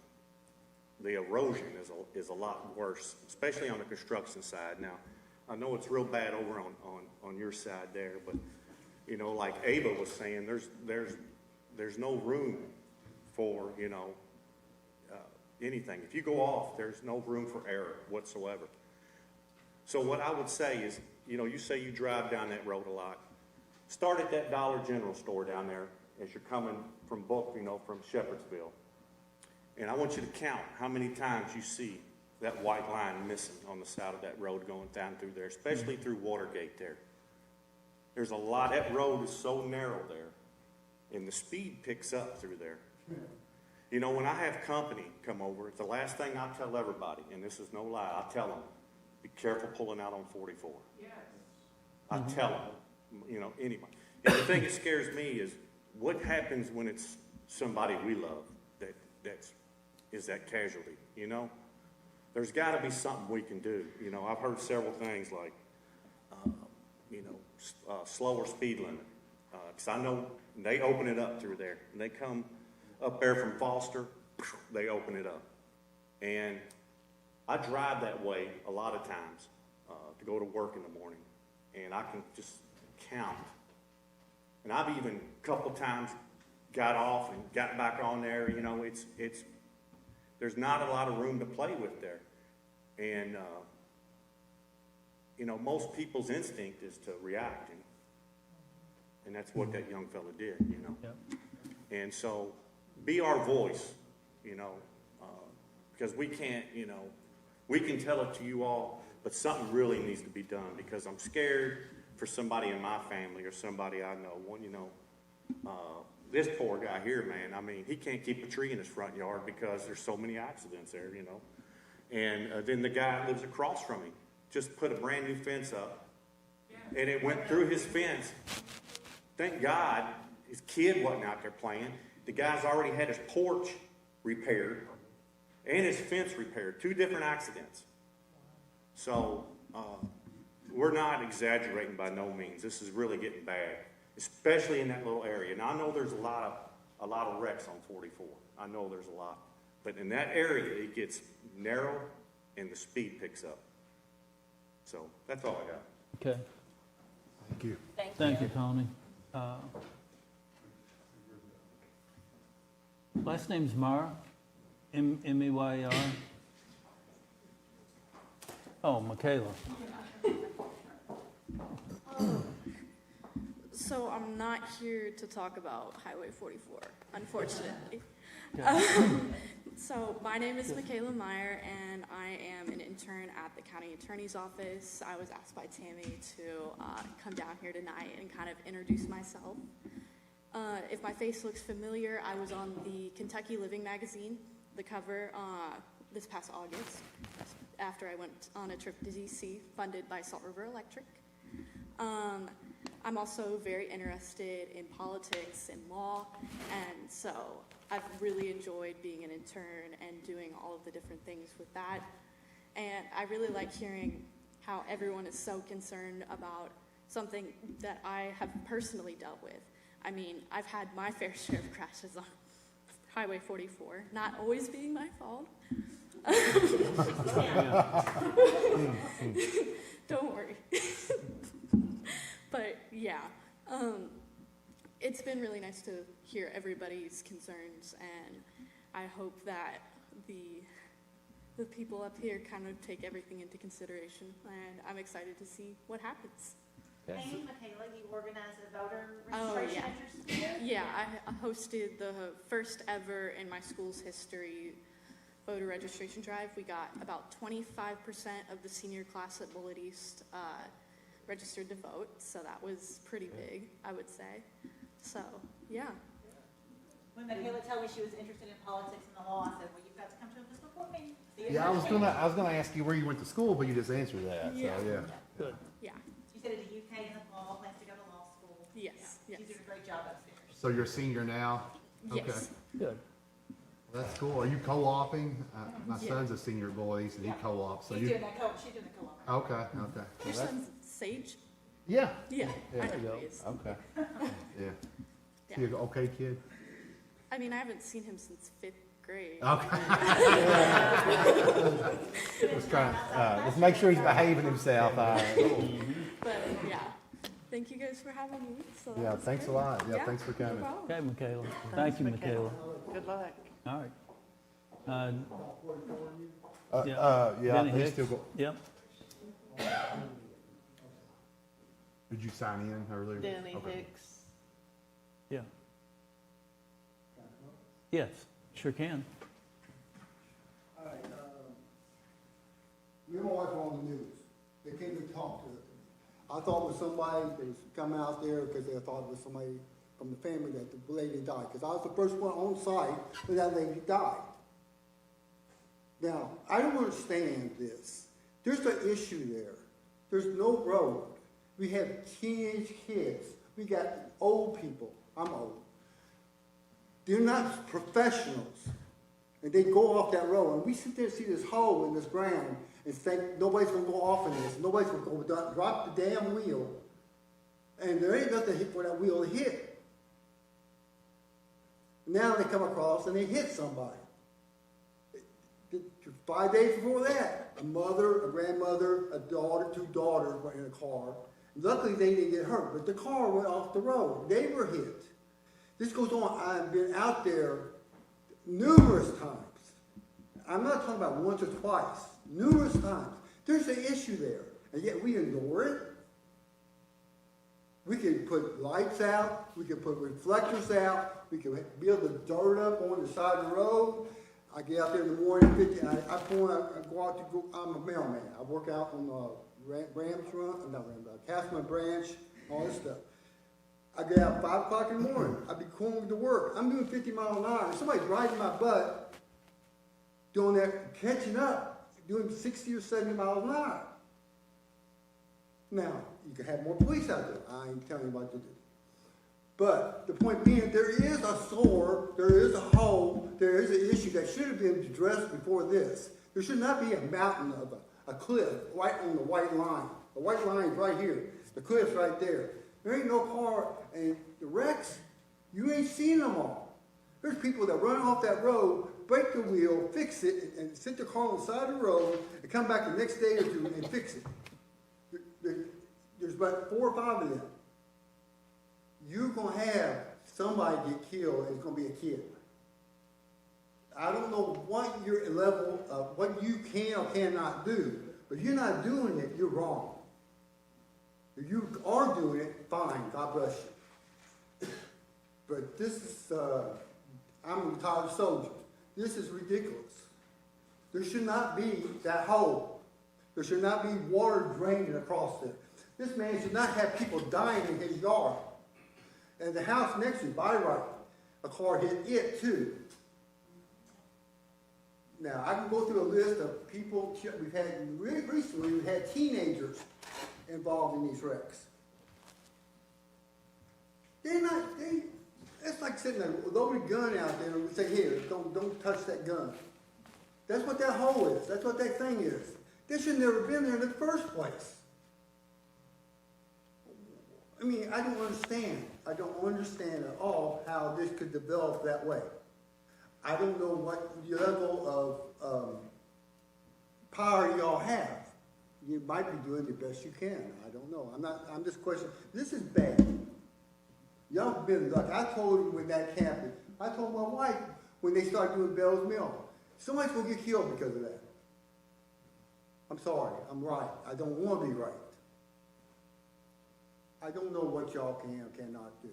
[SPEAKER 11] the erosion is a lot worse, especially on the construction side. Now, I know it's real bad over on your side there, but you know, like Ava was saying, there's no room for, you know, anything. If you go off, there's no room for error whatsoever. So what I would say is, you know, you say you drive down that road a lot. Start at that Dollar General store down there as you're coming from you know, from Shepherdsville. And I want you to count how many times you see that white line missing on the side of that road going down through there, especially through Watergate there. There's a lot, that road is so narrow there, and the speed picks up through there. You know, when I have company come over, it's the last thing I tell everybody, and this is no lie, I tell them, be careful pulling out on 44.
[SPEAKER 8] Yes.
[SPEAKER 11] I tell them, you know, anybody. And the thing that scares me is what happens when it's somebody we love that is that casualty, you know?
[SPEAKER 10] there's gotta be something we can do. You know, I've heard several things like, slower speed limit. 'Cause I know they open it up through there. And they come up there from Foster, they open it up. And I drive that way a lot of times, to go to work in the morning. And I can just count. And I've even a couple times got off and got back on there. You know, there's not a lot of room to play with there. And, most people's instinct is to react. And that's what that young fella did, you know.
[SPEAKER 4] Yep.
[SPEAKER 10] And so, be our voice, because we can't, we can tell it to you all, but something really needs to be done, because I'm scared for somebody in my family or somebody I know. This poor guy here, man, I mean, he can't keep a tree in his front yard because there's so many accidents there, And then the guy lives across from him just put a brand new fence up, and it went through his fence. Thank God his kid wasn't out there playing. The guy's already had his porch repaired and his fence repaired. 2 different accidents. So we're not exaggerating by no means. This is really getting bad, especially in that little area. And I know there's a lot of wrecks on 44. I know there's a lot, but in that area it gets narrow and the speed picks up. So that's all I got.
[SPEAKER 4] Okay.
[SPEAKER 7] Thank you.
[SPEAKER 4] Thank you, Tony. Last name's Meyer, M-E-Y-E-R. Oh, Michaela.
[SPEAKER 15] So I'm not here to talk about Highway 44, unfortunately. So my name is Michaela Meyer, and I am an intern at the county attorney's office. I was asked by Tammy to come down here tonight and kind of introduce myself. If my face looks familiar, I was on the Kentucky Living magazine, the cover, this past August, after I went on a trip to DC, funded by Salt River Electric. I'm also very interested in politics and law, and so I've really enjoyed being an intern and doing all of the different things with that. And I really like hearing how everyone is so concerned about something that I have personally dealt with. I mean, I've had my fair share of crashes on Highway 44, not always being my fault. Don't worry. But yeah, it's been really nice to hear everybody's concerns, and I hope that the people up here kind of take everything into consideration, and I'm excited to see what happens.
[SPEAKER 2] Hey, Michaela, you organized a voter registration at your school?
[SPEAKER 15] Yeah, I hosted the first ever in my school's history voter registration drive. We got about 25% of the senior class at Bullitt East registered to vote, so that was pretty big, I would say. So, yeah.
[SPEAKER 2] When Michaela told me she was interested in politics and the law, I said, well, you've got to come to a fiscal court meeting.
[SPEAKER 7] Yeah, I was gonna ask you where you went to school, but you just answered that, so, yeah.
[SPEAKER 4] Good.
[SPEAKER 15] Yeah.
[SPEAKER 2] She said at the UK in the fall, plans to go to law school.
[SPEAKER 15] Yes,
[SPEAKER 2] Yeah.
[SPEAKER 15] yes.
[SPEAKER 2] She's doing a great job upstairs.
[SPEAKER 7] So you're a senior now? Okay.
[SPEAKER 15] Yes.
[SPEAKER 4] Good.
[SPEAKER 7] Well, that's cool. Are you co-oping? My
[SPEAKER 15] Yeah.
[SPEAKER 7] son's a senior at Bullitt East, and he co-ops, so
[SPEAKER 2] She's
[SPEAKER 7] you.
[SPEAKER 2] doing that she's doing the co-op.
[SPEAKER 7] Okay, okay.
[SPEAKER 15] Your son's Sage?
[SPEAKER 7] Yeah.
[SPEAKER 15] Yeah,
[SPEAKER 7] Yeah.
[SPEAKER 15] I know who he is.
[SPEAKER 7] Okay. Yeah.
[SPEAKER 15] Yeah.
[SPEAKER 7] He an okay kid?
[SPEAKER 15] I mean, I haven't seen him since 5th grade.
[SPEAKER 7] Okay. Let's try, let's make sure he's behaving himself.
[SPEAKER 15] But yeah, thank you guys for having me. So that
[SPEAKER 7] Yeah,
[SPEAKER 15] was
[SPEAKER 7] thanks a
[SPEAKER 15] great.
[SPEAKER 7] lot. Yeah, thanks for
[SPEAKER 15] no
[SPEAKER 7] coming.
[SPEAKER 15] problem.
[SPEAKER 4] Okay, Michaela. Thank you, Michaela.
[SPEAKER 13] Good luck.
[SPEAKER 4] All right.
[SPEAKER 7] Yeah,
[SPEAKER 4] Danny
[SPEAKER 7] he's
[SPEAKER 4] Hicks?
[SPEAKER 7] still go.
[SPEAKER 4] Yep.
[SPEAKER 7] Did you sign in earlier?
[SPEAKER 13] Danny
[SPEAKER 7] Okay.
[SPEAKER 13] Hicks.
[SPEAKER 4] Yeah. Yes, sure can.
[SPEAKER 16] All right, me and my wife were on the news. They came to talk to us. I thought it was somebody that was coming out there because they thought it was somebody from the family that the lady died. Because I was the first one on site when that lady died. Now, I don't understand this. There's an issue there. There's no road. We have teenage kids. We got old people. I'm old. They're not professionals. and they go off that road, and we sit there and see this hole in this ground, and think nobody's gonna go off in this, nobody's gonna go drop the damn wheel, and there ain't nothing for that wheel to hit. Now they come across and they hit somebody. 5 days before that, a mother, a grandmother, a daughter, 2 daughters were in a car. Luckily, they didn't get hurt, but the car went off the road. They were hit. This goes on. I've been out there numerous times. I'm not talking about once or twice. Numerous times. There's an issue there, and yet we ignore it. We can put lights out. We can put reflectors out. We can build the dirt up on the side of the road. I get out there in the morning, I go out to go, I'm a mailman. I work out on Castleman Branch, all this stuff. I get out 5 o'clock in the morning. I be going to work. I'm doing 50 miles an hour. Somebody's riding my butt, doing that, catching up, doing 60 or 70 miles an hour. Now, you can have more police out there. I ain't telling you what to do. But the point being, there is a sore, there is a hole, there is an issue that should have been addressed before this. There should not be a mountain of a cliff right on the white line. The white line is right here. The cliff's right there. There ain't no car, and the wrecks, you ain't seen them all. There's people that run off that road, break the wheel, fix it, and sit their car on the side of the road, and come back the next day or two and fix it. There's about 4 or 5 of them. You're going to have somebody get killed, and it's going to be a kid. I don't know what your level of what you can or cannot do, but if you're not doing it, you're wrong. If you are doing it, fine, God bless you. But this is, I'm a retired soldier. This is ridiculous. There should not be that hole. There should not be water draining across there. This man should not have people dying in his yard. And the house next to you, by right, a car hit it too. Now, I can go through a list of people we've had, really recently, we've had teenagers involved in these wrecks. It's like sitting a loaded gun out there and say, here, don't touch that gun. That's what that hole is. That's what that thing is. They should never been there in the first place. I mean, I don't understand. I don't understand at all how this could develop that way. I don't know what level of power y'all have. You might be doing the best you can. I don't know. I'm just questioning. This is bad. Y'all been lucky. I told you when that happened. I told my wife when they started doing Bell's Mill, somebody's going to get killed because of that. I'm sorry. I'm right. I don't want to be right. I don't know what y'all can or cannot do.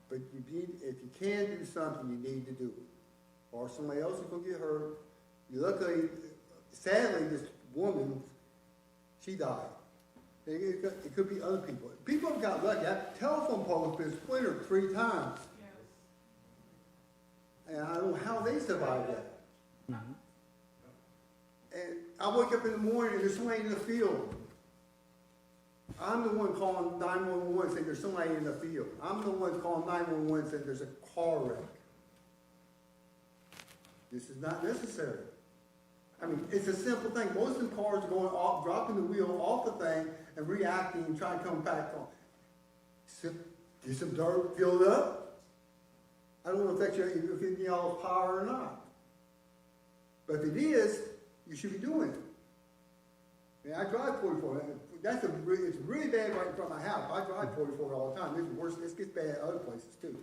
[SPEAKER 16] But if you can do something, you need to do it. Or somebody else is going to get hurt. Luckily, sadly, this woman, she died. It could be other people. People have got lucky. That telephone pole has been splintered 3 times. And I don't know how they survived that. Mm-hmm. And I wake up in the morning and there's somebody in the field. I'm the one calling 911 saying there's somebody in the field. I'm the one calling 911 saying there's a car wreck. This is not necessary. I mean, it's a simple thing. Most of the cars are going off, dropping the wheel off the thing and reacting and trying to come back on. Get some dirt filled up. I don't know if that's y'all's power or not. But if it is, you should be doing it. And I drive 44. It's really bad right in front of my house. I drive 44 all the time. It's worse. This gets bad at other places too,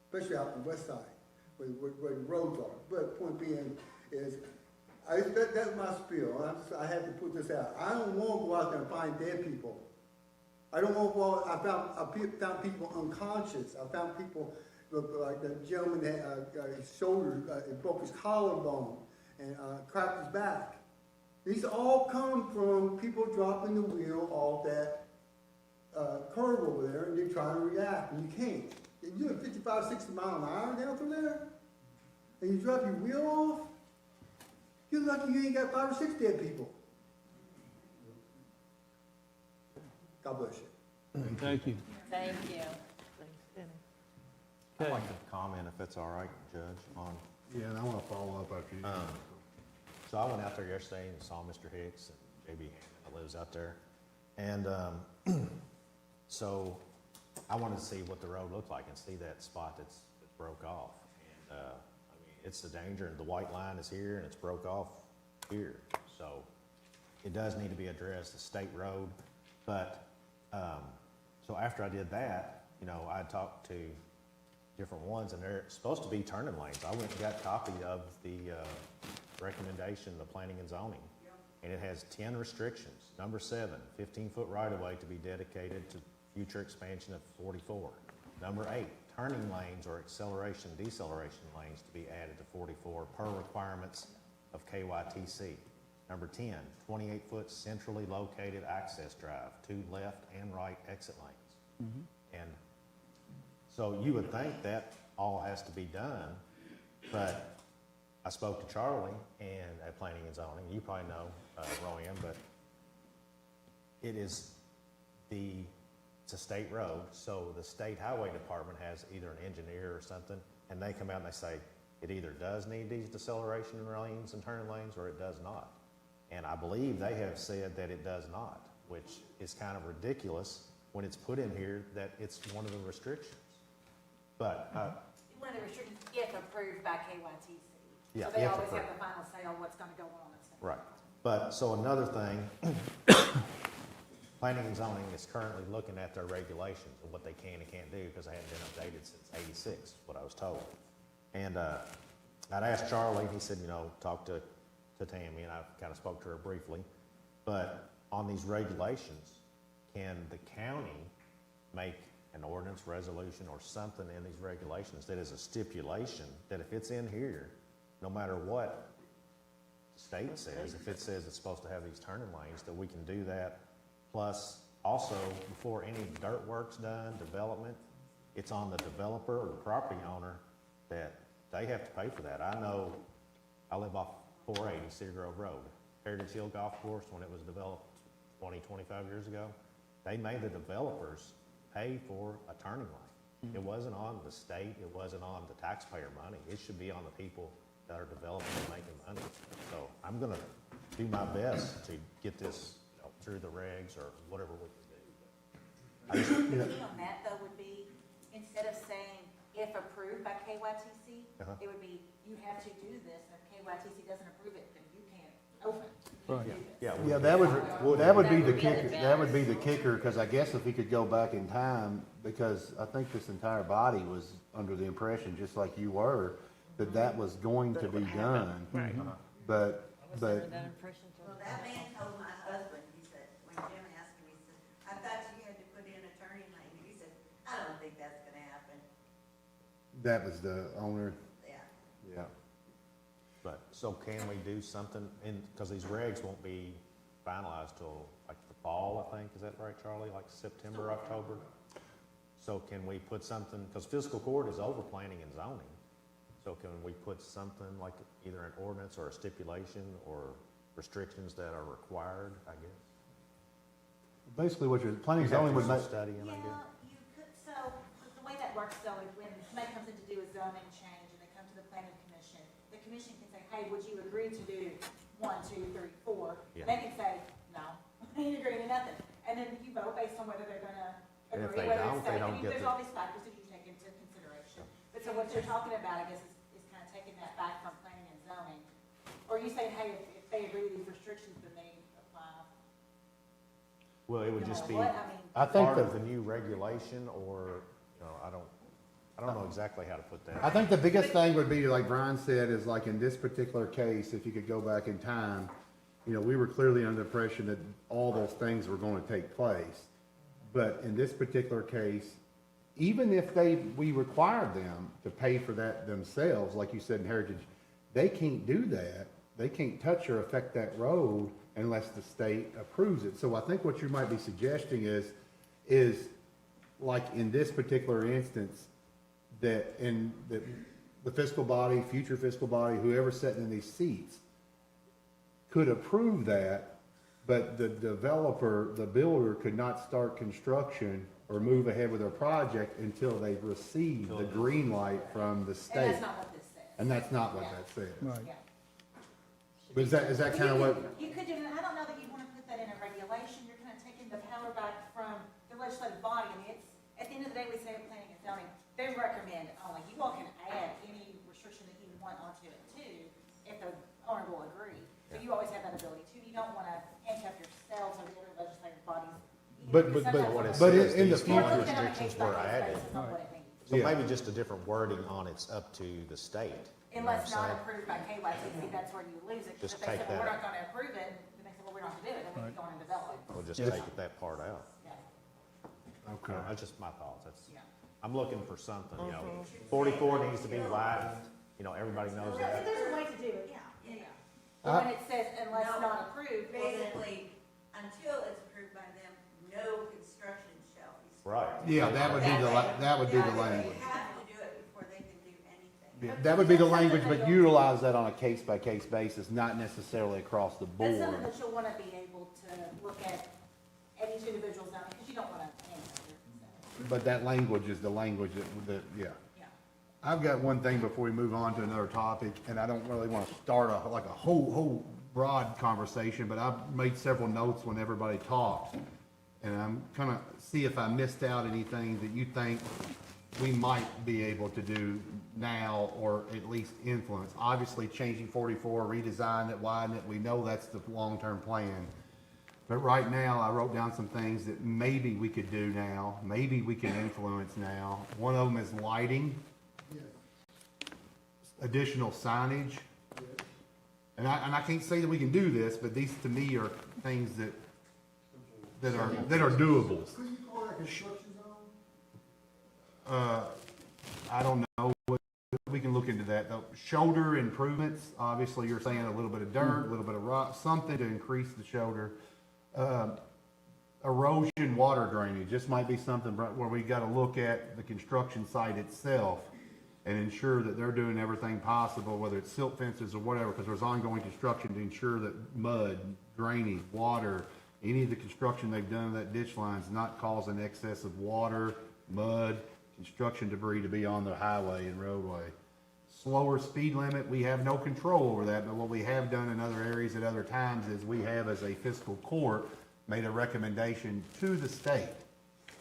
[SPEAKER 16] especially out on the west side where the roads are. But point being is, that's my spiel. I have to put this out. I don't want to go out there and find dead people. I don't want to go out. I found people unconscious. I found people like the gentleman that his shoulder, broke his collarbone and cracked his back. These all come from people dropping the wheel off that curve over there, and they're trying to react, and you can't. You're doing 55, 60 miles an hour down through there, and you drop your wheel off. You're lucky you ain't got 5 or 6 dead people. God bless you.
[SPEAKER 4] Thank you.
[SPEAKER 2] Thank you.
[SPEAKER 3] I'd like to comment, if that's all right, Judge, on
[SPEAKER 7] Yeah, and I wanna follow up after you.
[SPEAKER 3] So I went out there yesterday and saw Mr. Hicks and JB that lives out there. And, so I wanted to see what the road looked like and see that spot that's broke off. And, I mean, it's the danger, and the white line is here and it's broke off here. So it does need to be addressed, the state road. But, so after I did that, you know, I talked to different ones, and they're supposed to be turning lanes. I went and got a copy of the recommendation, the planning and zoning, and it has 10 restrictions. Number 7, 15-foot right-of-way to be dedicated to future expansion of 44. Number 8, turning lanes or acceleration, deceleration lanes to be added to 44 per requirements of KYTC. Number 10, 28-foot centrally located access drive, 2 left and right exit lanes. And so you would think that all has to be done, but I spoke to Charlie and at Planning and Zoning. You probably know Rowan, but it's a state road, so the state highway department has either an engineer or something, and they come out and they say it either does need these deceleration lanes and turning lanes or it does not. And I believe they have said that it does not, which is kind of ridiculous when it's put in here that it's one of the restrictions. But,
[SPEAKER 2] One of the restrictions, if approved by KYTC.
[SPEAKER 3] Yeah,
[SPEAKER 2] So they
[SPEAKER 3] if
[SPEAKER 2] always have
[SPEAKER 3] approved.
[SPEAKER 2] the final say on what's gonna go on and stuff.
[SPEAKER 3] right. But, so another thing, Planning and Zoning is currently looking at their regulations and what they can and can't do because they haven't been updated since '86, what I was told. And I'd asked Charlie, he said, you know, talk to Tammy, and I kind of spoke to her briefly. But on these regulations, can the county make an ordinance resolution or something in these regulations that is a stipulation that if it's in here, no matter what the state says, if it says it's supposed to have these turning lanes, that we can do that? Plus, also, before any dirt work's done, development, it's on the developer or the property owner that they have to pay for that. I know, I live off 480 Cedar Grove Road. Heritage Hill Golf Course, when it was developed 20, 25 years ago, they made the developers pay for a turning lane. It wasn't on the state, it wasn't on the taxpayer money. It should be on the people that are developing and making money. So I'm gonna do my best to get this, you know, through the regs or whatever we can do. I just,
[SPEAKER 2] The key on that though would be, instead of saying if approved by KYTC, it would be, you have to do this, and if KYTC doesn't approve it, then you can't open.
[SPEAKER 4] Right.
[SPEAKER 7] Yeah, that would be the kicker, that would be the kicker, because I guess if he could go back in time, because I think this entire body was under the impression, just like you were, that that was going to be done.
[SPEAKER 13] Right.
[SPEAKER 7] But,
[SPEAKER 9] Well, that man told my husband, he said, when Jim asked him, he said, I thought you had to put in a turning lane. He said, I don't think that's gonna happen.
[SPEAKER 7] that was the owner,
[SPEAKER 9] Yeah.
[SPEAKER 7] yeah.
[SPEAKER 3] but, so can we do something in, because these regs won't be finalized till like the fall, I think, is that right, Charlie? Like September, October? So can we put something, because fiscal court is over planning and zoning, so can we put something like either an ordinance or a stipulation or restrictions that are required, I guess?
[SPEAKER 7] Basically, what you're, planning and zoning would make,
[SPEAKER 3] Studying, I guess?
[SPEAKER 2] You could, so, the way that works though, is when somebody comes in to do a zoning change and they come to the planning commission, the commission can say, hey, would you agree to do 1, 2, 3, 4?
[SPEAKER 3] Yeah.
[SPEAKER 2] And they can say, no, I ain't agreeing to nothing. And then you vote based on whether they're gonna
[SPEAKER 3] And if
[SPEAKER 2] agree,
[SPEAKER 3] they
[SPEAKER 2] whether
[SPEAKER 3] don't,
[SPEAKER 2] it's safe.
[SPEAKER 3] they don't
[SPEAKER 2] I mean,
[SPEAKER 3] get
[SPEAKER 2] there's
[SPEAKER 3] the-
[SPEAKER 2] all these factors that you take into consideration. But so what you're talking about, I guess, is kind of taking that back from planning and zoning. Or you saying, hey, if they agree to these restrictions, then they apply.
[SPEAKER 3] Well, it would
[SPEAKER 2] No
[SPEAKER 3] just
[SPEAKER 2] matter
[SPEAKER 3] be
[SPEAKER 2] what, I mean,
[SPEAKER 7] I think
[SPEAKER 3] part
[SPEAKER 7] that-
[SPEAKER 3] of the new regulation, or, you know, I don't know exactly how to put that.
[SPEAKER 7] I think the biggest thing would be, like Brian said, is like in this particular case, if you could go back in time, you know, we were clearly under the impression that all those things were going to take place. But in this particular case, even if we required them to pay for that themselves, like you said in Heritage, they can't do that. They can't touch or affect that road unless the state approves it. So I think what you might be suggesting is like in this particular instance, that in the fiscal body, future fiscal body, whoever's sitting in these seats could approve that, but the developer, the builder could not start construction or move ahead with their project until they've received the green light from the
[SPEAKER 2] and
[SPEAKER 7] state.
[SPEAKER 2] that's not what this says.
[SPEAKER 7] And that's not what that says.
[SPEAKER 4] Right.
[SPEAKER 2] Yeah.
[SPEAKER 7] But is that kind of what,
[SPEAKER 2] You could do, I don't know that you want to put that in a regulation, you're kind of taking the power back from the legislative body, I mean, it's, at the end of the day, we say planning and zoning, they recommend only, you all can add any restriction that you want onto it too, if the owner will agree. So you always have that ability too, you don't want to handcuff yourselves or the other legislative bodies.
[SPEAKER 7] But in the
[SPEAKER 2] We're
[SPEAKER 7] future,
[SPEAKER 2] looking at a case-by-case basis on what it means.
[SPEAKER 3] So
[SPEAKER 7] Yeah.
[SPEAKER 3] maybe just a different wording on it's up to the state. You know what
[SPEAKER 2] Unless
[SPEAKER 3] I'm
[SPEAKER 2] not
[SPEAKER 3] saying?
[SPEAKER 2] approved by KYCC, that's where you lose it. 'Cause
[SPEAKER 3] Just
[SPEAKER 2] if they
[SPEAKER 3] take
[SPEAKER 2] said, well, we're
[SPEAKER 3] that
[SPEAKER 2] not gonna approve it, then they said, well, we don't have to do it, then we can go on and develop.
[SPEAKER 3] We'll just
[SPEAKER 4] Yes.
[SPEAKER 3] take that part out.
[SPEAKER 2] Yeah.
[SPEAKER 7] okay.
[SPEAKER 3] That's just my thoughts. That's,
[SPEAKER 2] Yeah.
[SPEAKER 3] I'm looking for something, you know, 44 needs to be widened, you know, everybody knows that.
[SPEAKER 2] There's a way to do it, yeah. But when it says unless not approved, well, then,
[SPEAKER 9] Basically, until it's approved by them, no construction shall be started.
[SPEAKER 3] Right.
[SPEAKER 7] Yeah, that would be that would be the language.
[SPEAKER 9] They have to do it before they can do anything.
[SPEAKER 7] Yeah, that would be the language, but utilize that on a case-by-case basis, not necessarily across the
[SPEAKER 2] that's something
[SPEAKER 7] board.
[SPEAKER 2] that you'll wanna be able to look at each individual zone, because you don't wanna handcuff it, so,
[SPEAKER 7] But that language is the language that, yeah.
[SPEAKER 2] yeah.
[SPEAKER 7] I've got one thing before we move on to another topic, and I don't really want to start a whole broad conversation, but I've made several notes when everybody talked. And I'm gonna see if I missed out anything that you think we might be able to do now, or at least influence. Obviously, changing 44, redesign it, widen it, we know that's the long-term plan. But right now, I wrote down some things that maybe we could do now, maybe we can influence now. One of them is lighting, additional signage. And I can't say that we can do this, but these to me are things that are doable.
[SPEAKER 16] Could you call that construction zone?
[SPEAKER 7] I don't know, we can look into that though. Shoulder improvements, obviously you're saying a little bit of dirt, a little bit of rock, something to increase the shoulder. Erosion, water drainage, this might be something where we gotta look at the construction site itself and ensure that they're doing everything possible, whether it's silt fences or whatever, because there's ongoing construction to ensure that mud, drainage, water, any of the construction they've done, that ditch line's not causing excess of water, mud, construction debris to be on the highway and roadway. Slower speed limit, we have no control over that, but what we have done in other areas at other times is we have, as a fiscal court, made a recommendation to the state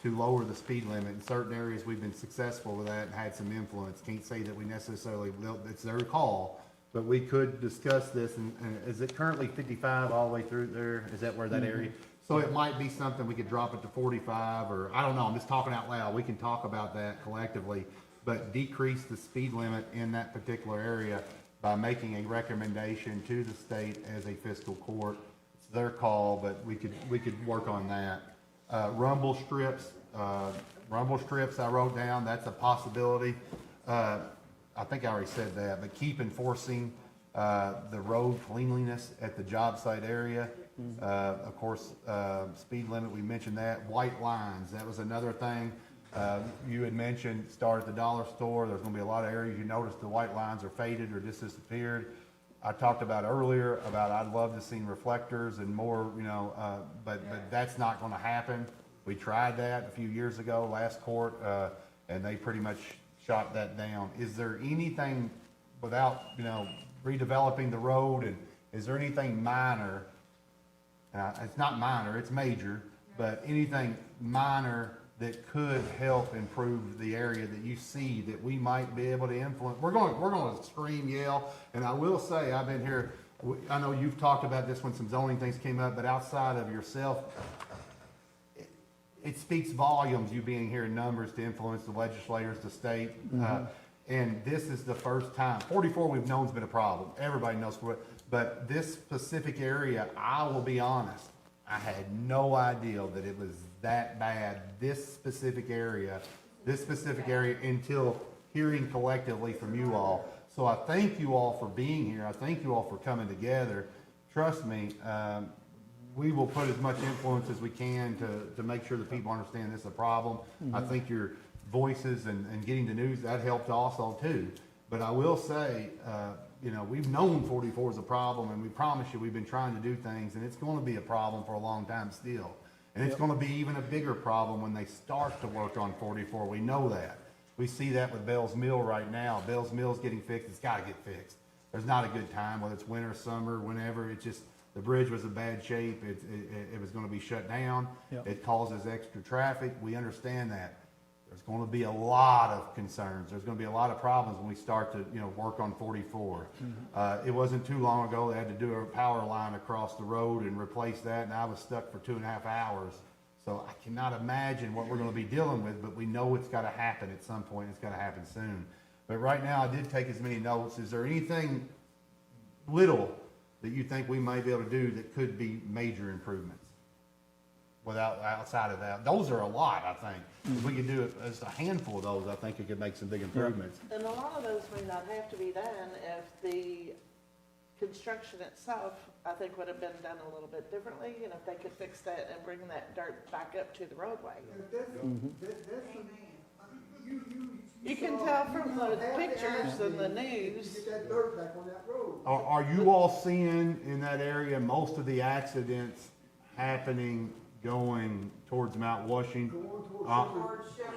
[SPEAKER 7] to lower the speed limit. In certain areas, we've been successful with that and had some influence. Can't say that we necessarily, it's their call, but we could discuss this. And is it currently 55 all the way through there? Is that where that area? So it might be something we could drop it to 45, or I don't know, I'm just talking out loud. We can talk about that collectively, but decrease the speed limit in that particular area by making a recommendation to the state as a fiscal court. It's their call, but we could work on that. Rumble strips, I wrote down, that's a possibility. I think I already said that, but keep enforcing the road cleanliness at the job site area. Of course, speed limit, we mentioned that. White lines, that was another thing. You had mentioned start at the dollar store. There's gonna be a lot of areas you notice the white lines are faded or just disappeared. I talked about earlier about I'd love to see reflectors and more, but that's not gonna happen. We tried that a few years ago, last court, and they pretty much shot that down. Is there anything without, redeveloping the road, and is there anything minor? It's not minor, it's major, but anything minor that could help improve the area that you see that we might be able to influence? We're going to scream, yell, and I will say, I've been here, I know you've talked about this when some zoning things came up, but outside of yourself, it speaks volumes, you being here in numbers to influence the legislators, the state. And this is the first time. 44 we've known has been a problem. Everybody knows for it. But this specific area, I will be honest, I had no idea that it was that bad, this specific area, until hearing collectively from you all. So I thank you all for being here. I thank you all for coming together. Trust me, we will put as much influence as we can to make sure that people understand this is a problem. I think your voices and getting the news, that helped also too. But I will say, we've known 44 is a problem, and we promise you we've been trying to do things, and it's going to be a problem for a long time still. And it's going to be even a bigger problem when they start to work on 44. We know that. We see that with Bell's Mill right now. Bell's Mill's getting fixed, it's gotta get fixed. There's not a good time, whether it's winter, summer, whenever, it just, the bridge was in bad shape, it was gonna be shut down.
[SPEAKER 4] Yep.
[SPEAKER 7] It causes extra traffic, we understand that. There's gonna be a lot of concerns, there's gonna be a lot of problems when we start to, work on 44. It wasn't too long ago, they had to do a power line across the road and replace that, and I was stuck for 2.5 hours. So I cannot imagine what we're gonna be dealing with, but we know it's gotta happen at some point, it's gotta happen soon. But right now, I did take as many notes. Is there anything little that you think we might be able to do that could be major improvements? Outside of that, those are a lot, I think. If we could do it as a handful of those, I think it could make some big improvements.
[SPEAKER 13] And a lot of those may not have to be done if the construction itself, I think, would have been done a little bit differently, and if they could fix that and bring that dirt back up to the roadway. You can tell from the pictures and the news.
[SPEAKER 16] Get that dirt back on that road.
[SPEAKER 7] Are you all seeing in that area most of the accidents happening going towards Mount Washington?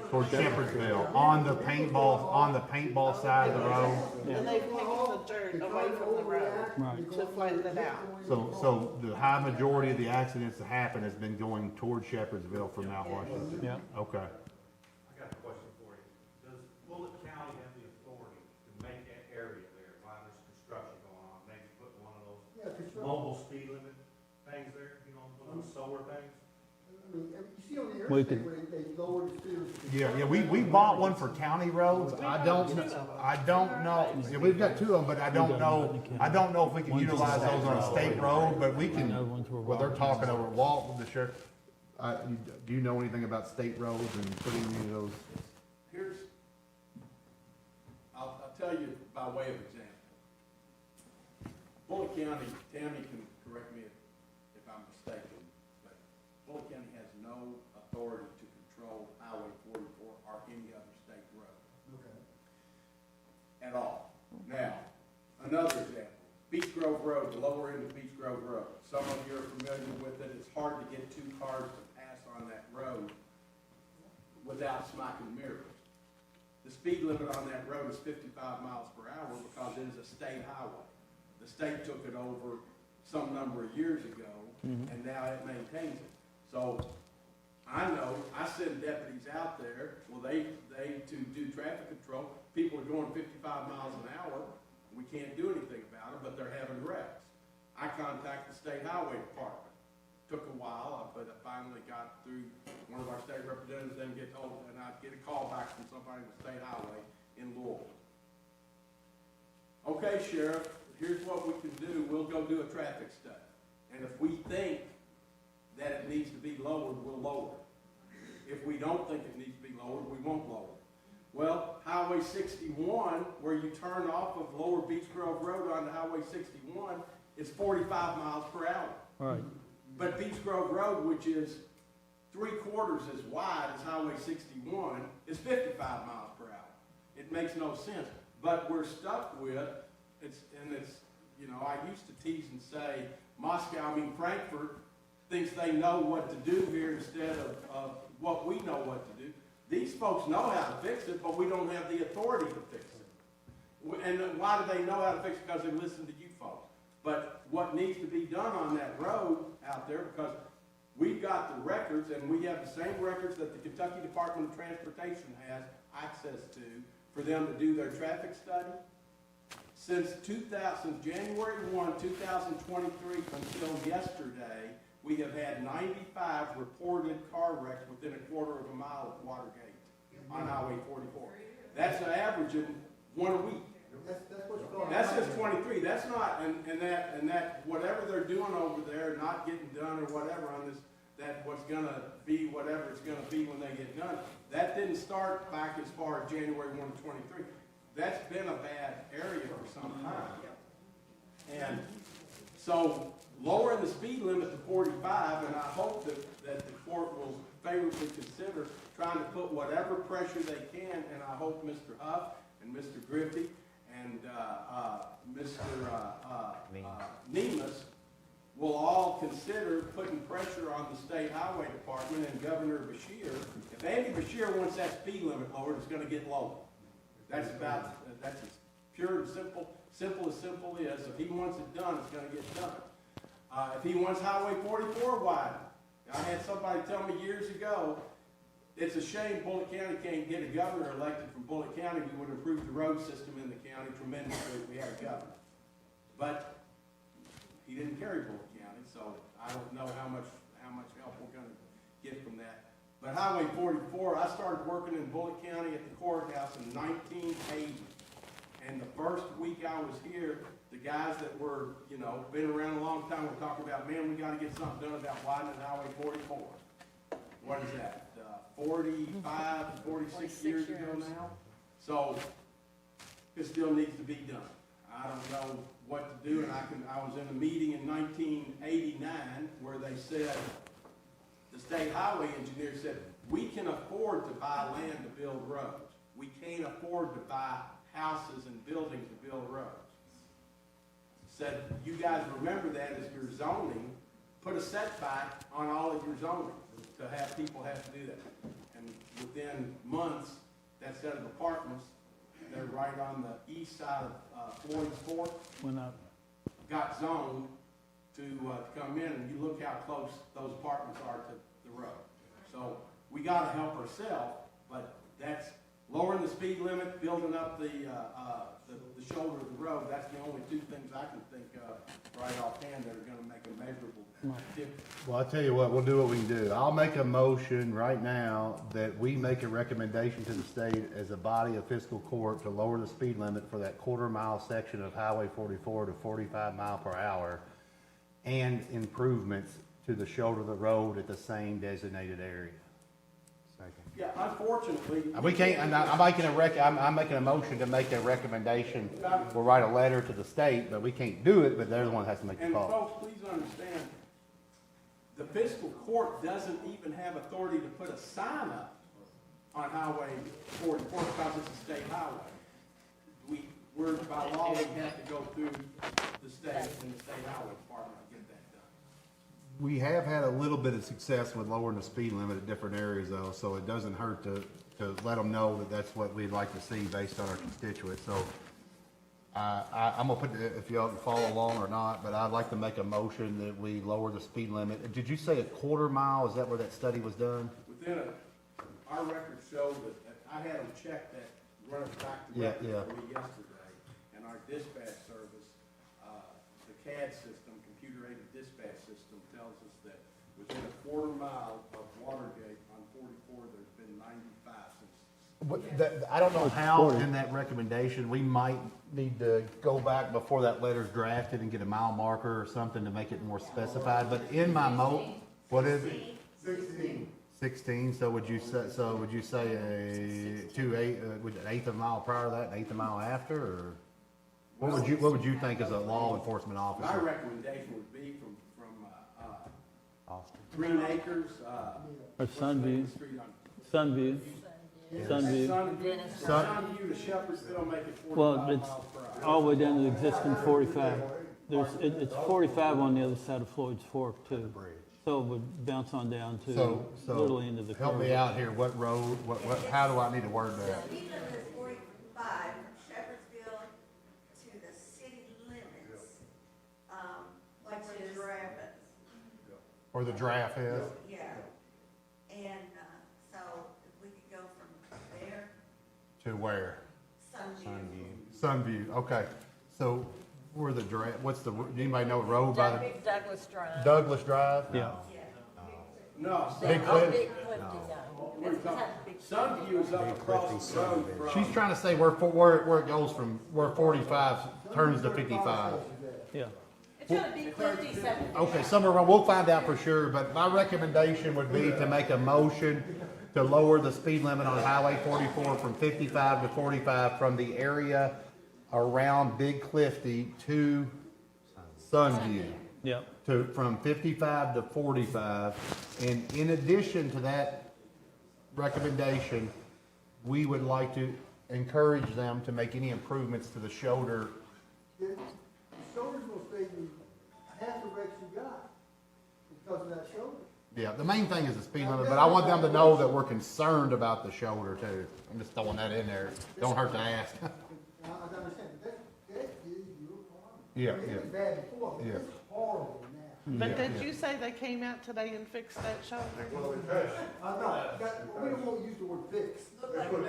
[SPEAKER 7] Towards Shepherdsville, on the paintball side of the road?
[SPEAKER 13] And they've taken the dirt away from the road to flatten it out.
[SPEAKER 7] So the high majority of the accidents that happen has been going towards Shepherdsville from Mount Washington?
[SPEAKER 4] Yeah.
[SPEAKER 7] Okay.
[SPEAKER 3] I got a question for you. Does Bullitt County have the authority to make that area there while there's construction going on? Maybe put one of those mobile speed limit things there, one of those solar things?
[SPEAKER 16] I mean, you see on the
[SPEAKER 4] We
[SPEAKER 16] interstate
[SPEAKER 4] could-
[SPEAKER 16] where they lowered the speed.
[SPEAKER 7] Yeah, we bought one for county roads. I don't know. Yeah, we've got 2 of them, but I don't know if we can utilize those on a state road, but we can, well, they're talking over Walt with the sheriff. Do you know anything about state roads and putting any of those?
[SPEAKER 17] I'll tell you by way of example. Bullitt County, Tammy can correct me if I'm mistaken, but Bullitt County has no authority to control Highway 44 or any other state road.
[SPEAKER 16] Okay.
[SPEAKER 17] At all. Now, another example, Beach Grove Road, the lower end of Beach Grove Road. Some of you are familiar with it. It's hard to get 2 cars to pass on that road without smacking mirrors. The speed limit on that road is 55 miles per hour because it is a state highway. The state took it over some number of years ago, and now it maintains it. So I know, I send deputies out there, well, they to do traffic control, people are going 55 miles an hour, we can't do anything about it, but they're having wrecks. I contact the state highway department. Took a while, but I finally got through one of our state representatives, then get told, and I'd get a call back from somebody in the state highway in Louisville. Okay, Sheriff, here's what we can do, we'll go do a traffic study. And if we think that it needs to be lowered, we'll lower it. If we don't think it needs to be lowered, we won't lower it. Well, Highway 61, where you turn off of Lower Beach Grove Road onto Highway 61, is 45 miles per hour.
[SPEAKER 4] Right.
[SPEAKER 17] But Beach Grove Road, which is 3/4 as wide as Highway 61, is 55 miles per hour. It makes no sense. But we're stuck with, I used to tease and say, Frankfurt thinks they know what to do here instead of what we know what to do. These folks know how to fix it, but we don't have the authority to fix it. And why do they know how to fix it? Because they listen to you folks. But what needs to be done on that road out there, because we've got the records, and we have the same records that the Kentucky Department of Transportation has access to for them to do their traffic study. Since January 1, 2023 until yesterday, we have had 95 reported car wrecks within 1/4 mile of Watergate on Highway 44. That's an average of 1 a week. That's just 23. That's not, and that whatever they're doing over there, not getting done or whatever on this, that what's gonna be whatever it's gonna be when they get done. That didn't start back as far as January 1, 23. That's been a bad area for some time. And so lowering the speed limit to 45, and I hope that the court will favorably consider trying to put whatever pressure they can, and I hope Mr. Huff and Mr. Griffey and Mr. Nemus will all consider putting pressure on the state highway department and Governor Bashir. If Andy Bashir wants that speed limit lowered, it's gonna get lower. That's as pure and simple as simple is. If he wants it done, it's gonna get done. If he wants Highway 44 widened, I had somebody tell me years ago, it's a shame Bullitt County can't get a governor elected from Bullitt County who would improve the road system in the county tremendously if we had a governor. But he didn't carry Bullitt County, so I don't know how much help we're gonna get from that. But Highway 44, I started working in Bullitt County at the courthouse in 1980. And the first week I was here, the guys that were, been around a long time were talking about, man, we gotta get something done about widening Highway 44. What is that? 45, 46 years ago now? So, it still needs to be done. I don't know what to do, and I was in a meeting in 1989 where they said, the state highway engineer said, we can afford to buy land to build roads. We can't afford to buy houses and buildings to build roads. Said, you guys remember that as your zoning, put a setback on all of your zoning to have people have to do that. And within months, that set of apartments, they're right on the east side of Floyd's Fork, got zoned to come in, and you look how close those apartments are to the road. So we got to help ourselves, but that's lowering the speed limit, building up the shoulder of the road. That's the only two things I can think of right offhand that are going to make a measurable difference.
[SPEAKER 7] Well, I'll tell you what, we'll do what we can do. I'll make a motion right now that we make a recommendation to the state as a body of fiscal court to lower the speed limit for that quarter-mile section of Highway 44 to 45 miles per hour and improvements to the shoulder of the road at the same designated area.
[SPEAKER 17] Yeah, unfortunately.
[SPEAKER 7] We can't, I'm making a motion to make a recommendation. We'll write a letter to the state, but we can't do it, but they're the one that has to make the
[SPEAKER 17] And
[SPEAKER 7] call.
[SPEAKER 17] folks, please understand, the fiscal court doesn't even have authority to put a sign up on Highway 44 because it's a state highway. We're, by law, we have to go through the state and the state highway department to get that done.
[SPEAKER 7] We have had a little bit of success with lowering the speed limit at different areas though, so it doesn't hurt to let them know that that's what we'd like to see based on our constituents. So I'm gonna put, if y'all can follow along or not, but I'd like to make a motion that we lower the speed limit. Did you say a quarter mile? Is that where that study was done?
[SPEAKER 17] Our records show that I had them check that running back to record for me yesterday, and our dispatch service, the CAD system, computer-aided dispatch system, tells us that within a quarter mile of Watergate on 44, there's been 95 since.
[SPEAKER 7] I don't know how in that recommendation, we might need to go back before that letter's drafted and get a mile marker or something to make it more specified, but in my what is it? 16, so would you say an eighth of a mile prior to that, an eighth of a mile after, or what would you think as a law enforcement officer?
[SPEAKER 17] My recommendation would be from Green Acres,
[SPEAKER 4] or Sunview, Sunview to
[SPEAKER 17] Shepherdsville, make it 45
[SPEAKER 4] well, it's
[SPEAKER 17] miles per hour.
[SPEAKER 4] all the way down to the existing 45. It's 45 on the other side of Floyd's Fork too. So it would bounce on down to literally into the curve.
[SPEAKER 7] Help me out here, what road, how do I need to word that?
[SPEAKER 9] Speed limit is 45 from Shepherdsville to the city limits, which is Rapids.
[SPEAKER 7] Or the draft is?
[SPEAKER 9] Yeah. And, so if we could go from there.
[SPEAKER 7] To where?
[SPEAKER 9] Sunview.
[SPEAKER 7] Sunview, okay. So where the draft, anybody know what road by the?
[SPEAKER 18] Douglas Drive.
[SPEAKER 7] Douglas Drive?
[SPEAKER 4] Yeah.
[SPEAKER 17] No.
[SPEAKER 7] Big Cliff?
[SPEAKER 17] Sunview is up across the road from.
[SPEAKER 7] She's trying to say where it goes from, where 45 turns to 55.
[SPEAKER 4] Yeah.
[SPEAKER 2] It's gonna be Clifty 7.
[SPEAKER 7] Okay, somewhere around, we'll find out for sure, but my recommendation would be to make a motion to lower the speed limit on Highway 44 from 55 to 45 from the area around Big Clifty to Sunview.
[SPEAKER 4] Yep.
[SPEAKER 7] From 55 to 45. And in addition to that recommendation, we would like to encourage them to make any improvements to the shoulder.
[SPEAKER 16] The shoulder's gonna save you half the wrecks you got. because of that shoulder.
[SPEAKER 7] Yeah, the main thing is the speed limit, but I want them to know that we're concerned about the shoulder too. I'm just throwing that in there. Don't hurt to ask.
[SPEAKER 16] I understand, that is your problem.
[SPEAKER 7] Yeah,
[SPEAKER 16] It was
[SPEAKER 7] yeah.
[SPEAKER 16] bad before, but
[SPEAKER 7] Yeah.
[SPEAKER 16] it's horrible now.
[SPEAKER 13] But
[SPEAKER 7] Yeah,
[SPEAKER 13] did
[SPEAKER 7] yeah.
[SPEAKER 13] you say they came out today and fixed that shoulder?
[SPEAKER 16] I know, we don't want to use the word fix.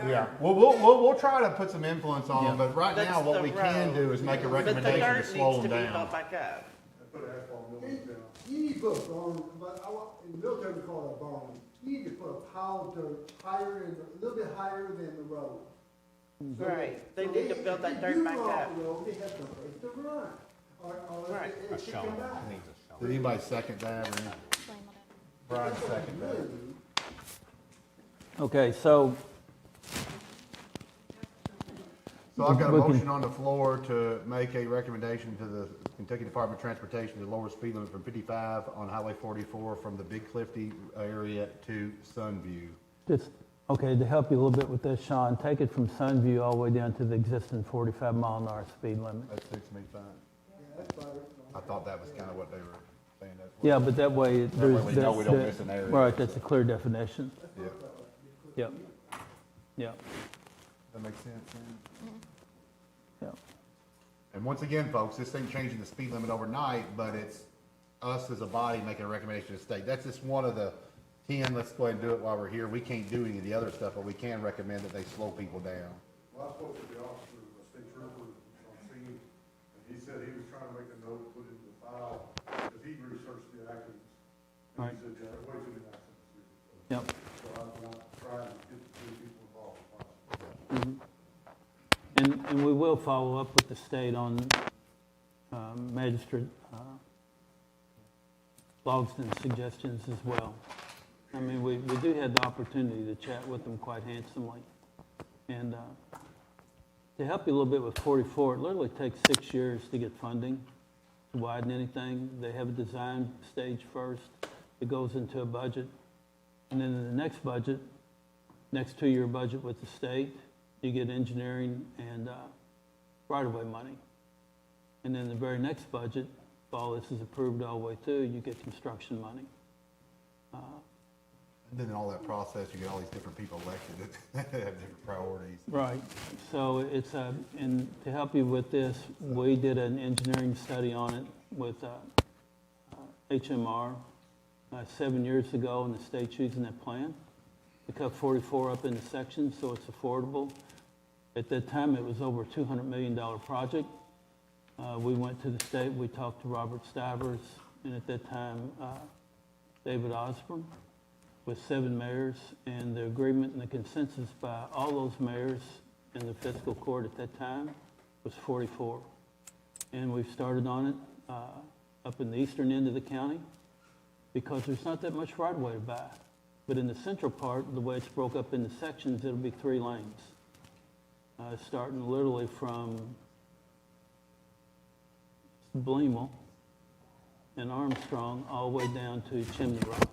[SPEAKER 7] Yeah, we'll try to put some influence on them, but right
[SPEAKER 13] That's
[SPEAKER 7] now, what
[SPEAKER 13] the
[SPEAKER 7] we can
[SPEAKER 13] road.
[SPEAKER 7] do is make a
[SPEAKER 13] But the
[SPEAKER 7] recommendation to
[SPEAKER 13] dirt
[SPEAKER 7] slow
[SPEAKER 13] needs to
[SPEAKER 7] them
[SPEAKER 13] be
[SPEAKER 7] down.
[SPEAKER 13] built back up.
[SPEAKER 11] Put asphalt millings down.
[SPEAKER 16] You need to put a berm, but in the military we call it a berm. You need to put a pile of dirt higher, a little bit higher than the road. So
[SPEAKER 13] Right, they
[SPEAKER 16] so
[SPEAKER 13] need to build that
[SPEAKER 16] if
[SPEAKER 13] dirt
[SPEAKER 16] you
[SPEAKER 13] back
[SPEAKER 16] run off
[SPEAKER 13] up.
[SPEAKER 16] the road, they have to place the run, or
[SPEAKER 13] Right.
[SPEAKER 16] it should come back.
[SPEAKER 7] Did anybody second that, or Brian second that?
[SPEAKER 4] Okay, so
[SPEAKER 7] So I've got a
[SPEAKER 4] We can-
[SPEAKER 7] motion on the floor to make a recommendation to the Kentucky Department of Transportation to lower speed limit from 55 on Highway 44 from the Big Clifty area to Sunview.
[SPEAKER 4] just, okay, to help you a little bit with this, Sean, take it from Sunview all the way down to the existing 45-mile-an-hour speed limit.
[SPEAKER 7] That suits me fine.
[SPEAKER 16] Yeah, that's better.
[SPEAKER 7] I thought that was kind of what they were saying. That was.
[SPEAKER 4] Yeah, but that way, there's,
[SPEAKER 7] we know we don't
[SPEAKER 4] that-
[SPEAKER 7] miss an area.
[SPEAKER 4] right, that's a clear definition.
[SPEAKER 7] Yeah,
[SPEAKER 4] Yep, yep,
[SPEAKER 7] that makes sense, man.
[SPEAKER 4] yep.
[SPEAKER 7] And once again, folks, this ain't changing the speed limit overnight, but it's us as a body making a recommendation to the state. That's just one of the 10, let's go ahead and do it while we're here. We can't do any of the other stuff, but we can recommend that they slow people down.
[SPEAKER 11] Well, I spoke to the officer, the state trooper on scene, and he said he was trying to make a note, put it in the file, because he researched the accidents. And
[SPEAKER 4] Right.
[SPEAKER 11] he said, yeah, way too many accidents here.
[SPEAKER 4] Yep.
[SPEAKER 11] So I want to try to get the three people involved if possible.
[SPEAKER 4] And we will follow up with the state on Magistrate Logsdon's suggestions as well. I mean, we do have the opportunity to chat with them quite handsomely. And to help you a little bit with 44, it literally takes 6 years to get funding to widen anything. They have a design stage first. It goes into a budget. And then in the next budget, next 2-year budget with the state, you get engineering and right-of-way money. And then the very next budget, if all this is approved all the way through, you get construction money.
[SPEAKER 7] And then in all that process, you get all these different people elected that have different priorities.
[SPEAKER 4] Right. So it's and to help you with this, we did an engineering study on it with HMR 7 years ago, and the state's using that plan to cut 44 up into sections so it's affordable. At that time, it was over a $200 million project. We went to the state, we talked to Robert Stivers, and at that time, David Osborne, with 7 mayors, and the agreement and the consensus by all those mayors in the fiscal court at that time was 44. And we've started on it up in the eastern end of the county because there's not that much right-of-way to buy. But in the central part, the way it's broke up into sections, it'll be 3 lanes. Starting literally from Bleemel and Armstrong all the way down to Chimney Rock.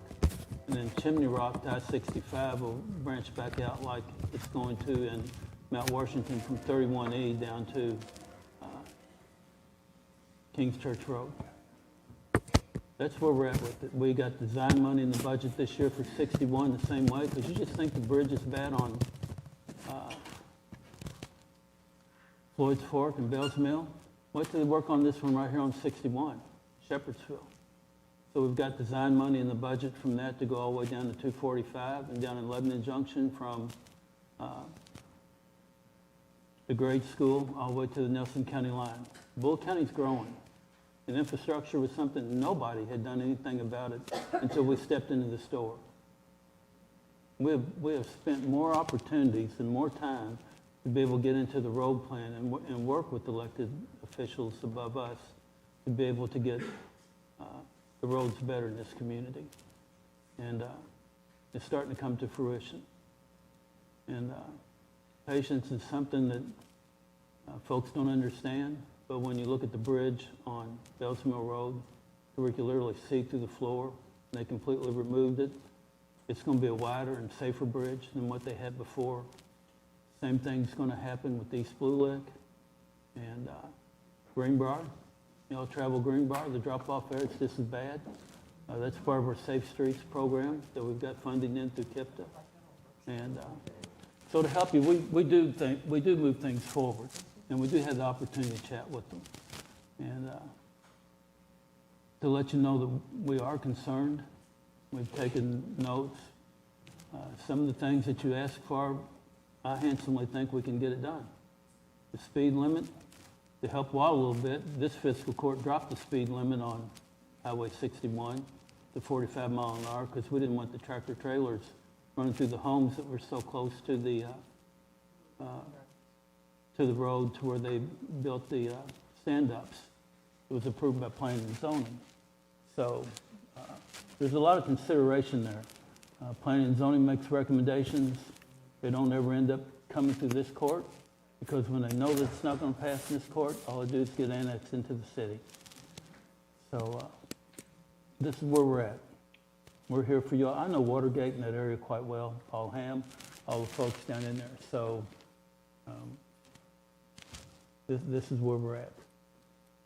[SPEAKER 4] And then Chimney Rock to I-65 will branch back out like it's going to in Mount Washington from 31E down to Kings Church Road. That's where we're at with it. We got design money in the budget this year for 61 the same way, because you just think the bridge is bad on Floyd's Fork and Bell's Mill. Wait till they work on this one right here on 61, Shepherdsville. So we've got design money in the budget from that to go all the way down to 245 and down in Lebanon Junction from the grade school all the way to the Nelson County line. Bullitt County's growing. And infrastructure was something nobody had done anything about it until we stepped into the store. We have spent more opportunities and more time to be able to get into the road plan and work with elected officials above us to be able to get the roads better in this community. And it's starting to come to fruition. And patience is something that folks don't understand, but when you look at the bridge on Bells Mill Road, where you can literally see through the floor, they completely removed it. It's going to be a wider and safer bridge than what they had before. Same thing's going to happen with East Blue Lick and Greenbrier. You know, travel Greenbrier, the drop-off there, it's just as bad. That's part of our Safe Streets program that we've got funding in through KIPTA. And so to help you, we do move things forward, and we do have the opportunity to chat with them. And to let you know that we are concerned, we've taken notes. Some of the things that you asked for, I handsomely think we can get it done. The speed limit, to help you out a little bit, this fiscal court dropped the speed limit on Highway 61 to 45 miles an hour because we didn't want the tractor trailers running through the homes that were so close to the road to where they built the stand-ups. It was approved by planning and zoning. So there's a lot of consideration there. Planning and zoning makes recommendations. They don't ever end up coming through this court because when they know that it's not going to pass in this court, all they do is get annexed into the city. So this is where we're at. We're here for you. I know Watergate and that area quite well, Paul Ham, all the folks down in there. So this is where we're at.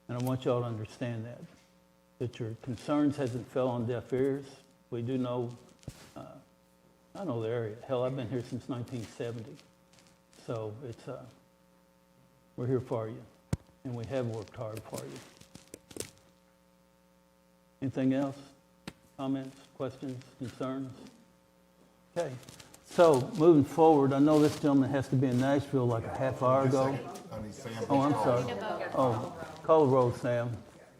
[SPEAKER 4] And I want y'all to understand that your concerns hasn't fell on deaf ears. We do know, I know the area. Hell, I've been here since 1970. So it's, we're here for you. And we have worked hard for you. Anything else? Comments, questions, concerns? Okay. So moving forward, I know this gentleman has to be in Nashville like a half hour ago. Oh, I'm sorry. Oh, call the roll, Sam.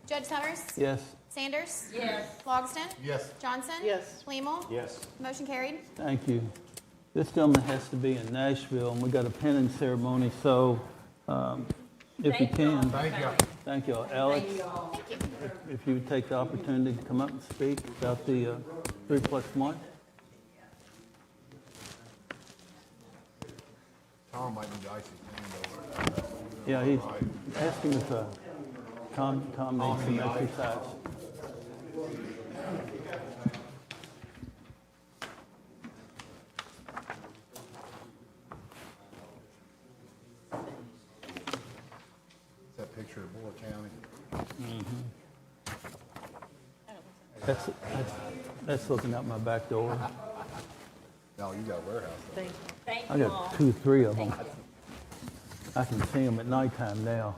[SPEAKER 6] Judge Summers?
[SPEAKER 4] Yes.
[SPEAKER 6] Sanders?
[SPEAKER 2] Yes.
[SPEAKER 6] Logston?
[SPEAKER 7] Yes.
[SPEAKER 6] Johnson?
[SPEAKER 13] Yes.
[SPEAKER 6] Flemel?
[SPEAKER 3] Yes.
[SPEAKER 6] Motion carried.
[SPEAKER 4] Thank you. This gentleman has to be in Nashville, and we got a pinning ceremony, so if you can.
[SPEAKER 7] Thank you.
[SPEAKER 4] Thank you, Alex. If you would take the opportunity to come up and speak about the 3+1.
[SPEAKER 7] Tom might need to ice his hand over.
[SPEAKER 4] Yeah, he's asking if Tom needs some exercise.
[SPEAKER 7] That picture of Bullitt County.
[SPEAKER 4] That's looking out my back door.
[SPEAKER 7] No, you got a warehouse.
[SPEAKER 13] Thank you.
[SPEAKER 2] Thank
[SPEAKER 4] I
[SPEAKER 2] you
[SPEAKER 4] got
[SPEAKER 2] all.
[SPEAKER 4] 2, 3 of them. I can see them at nighttime now.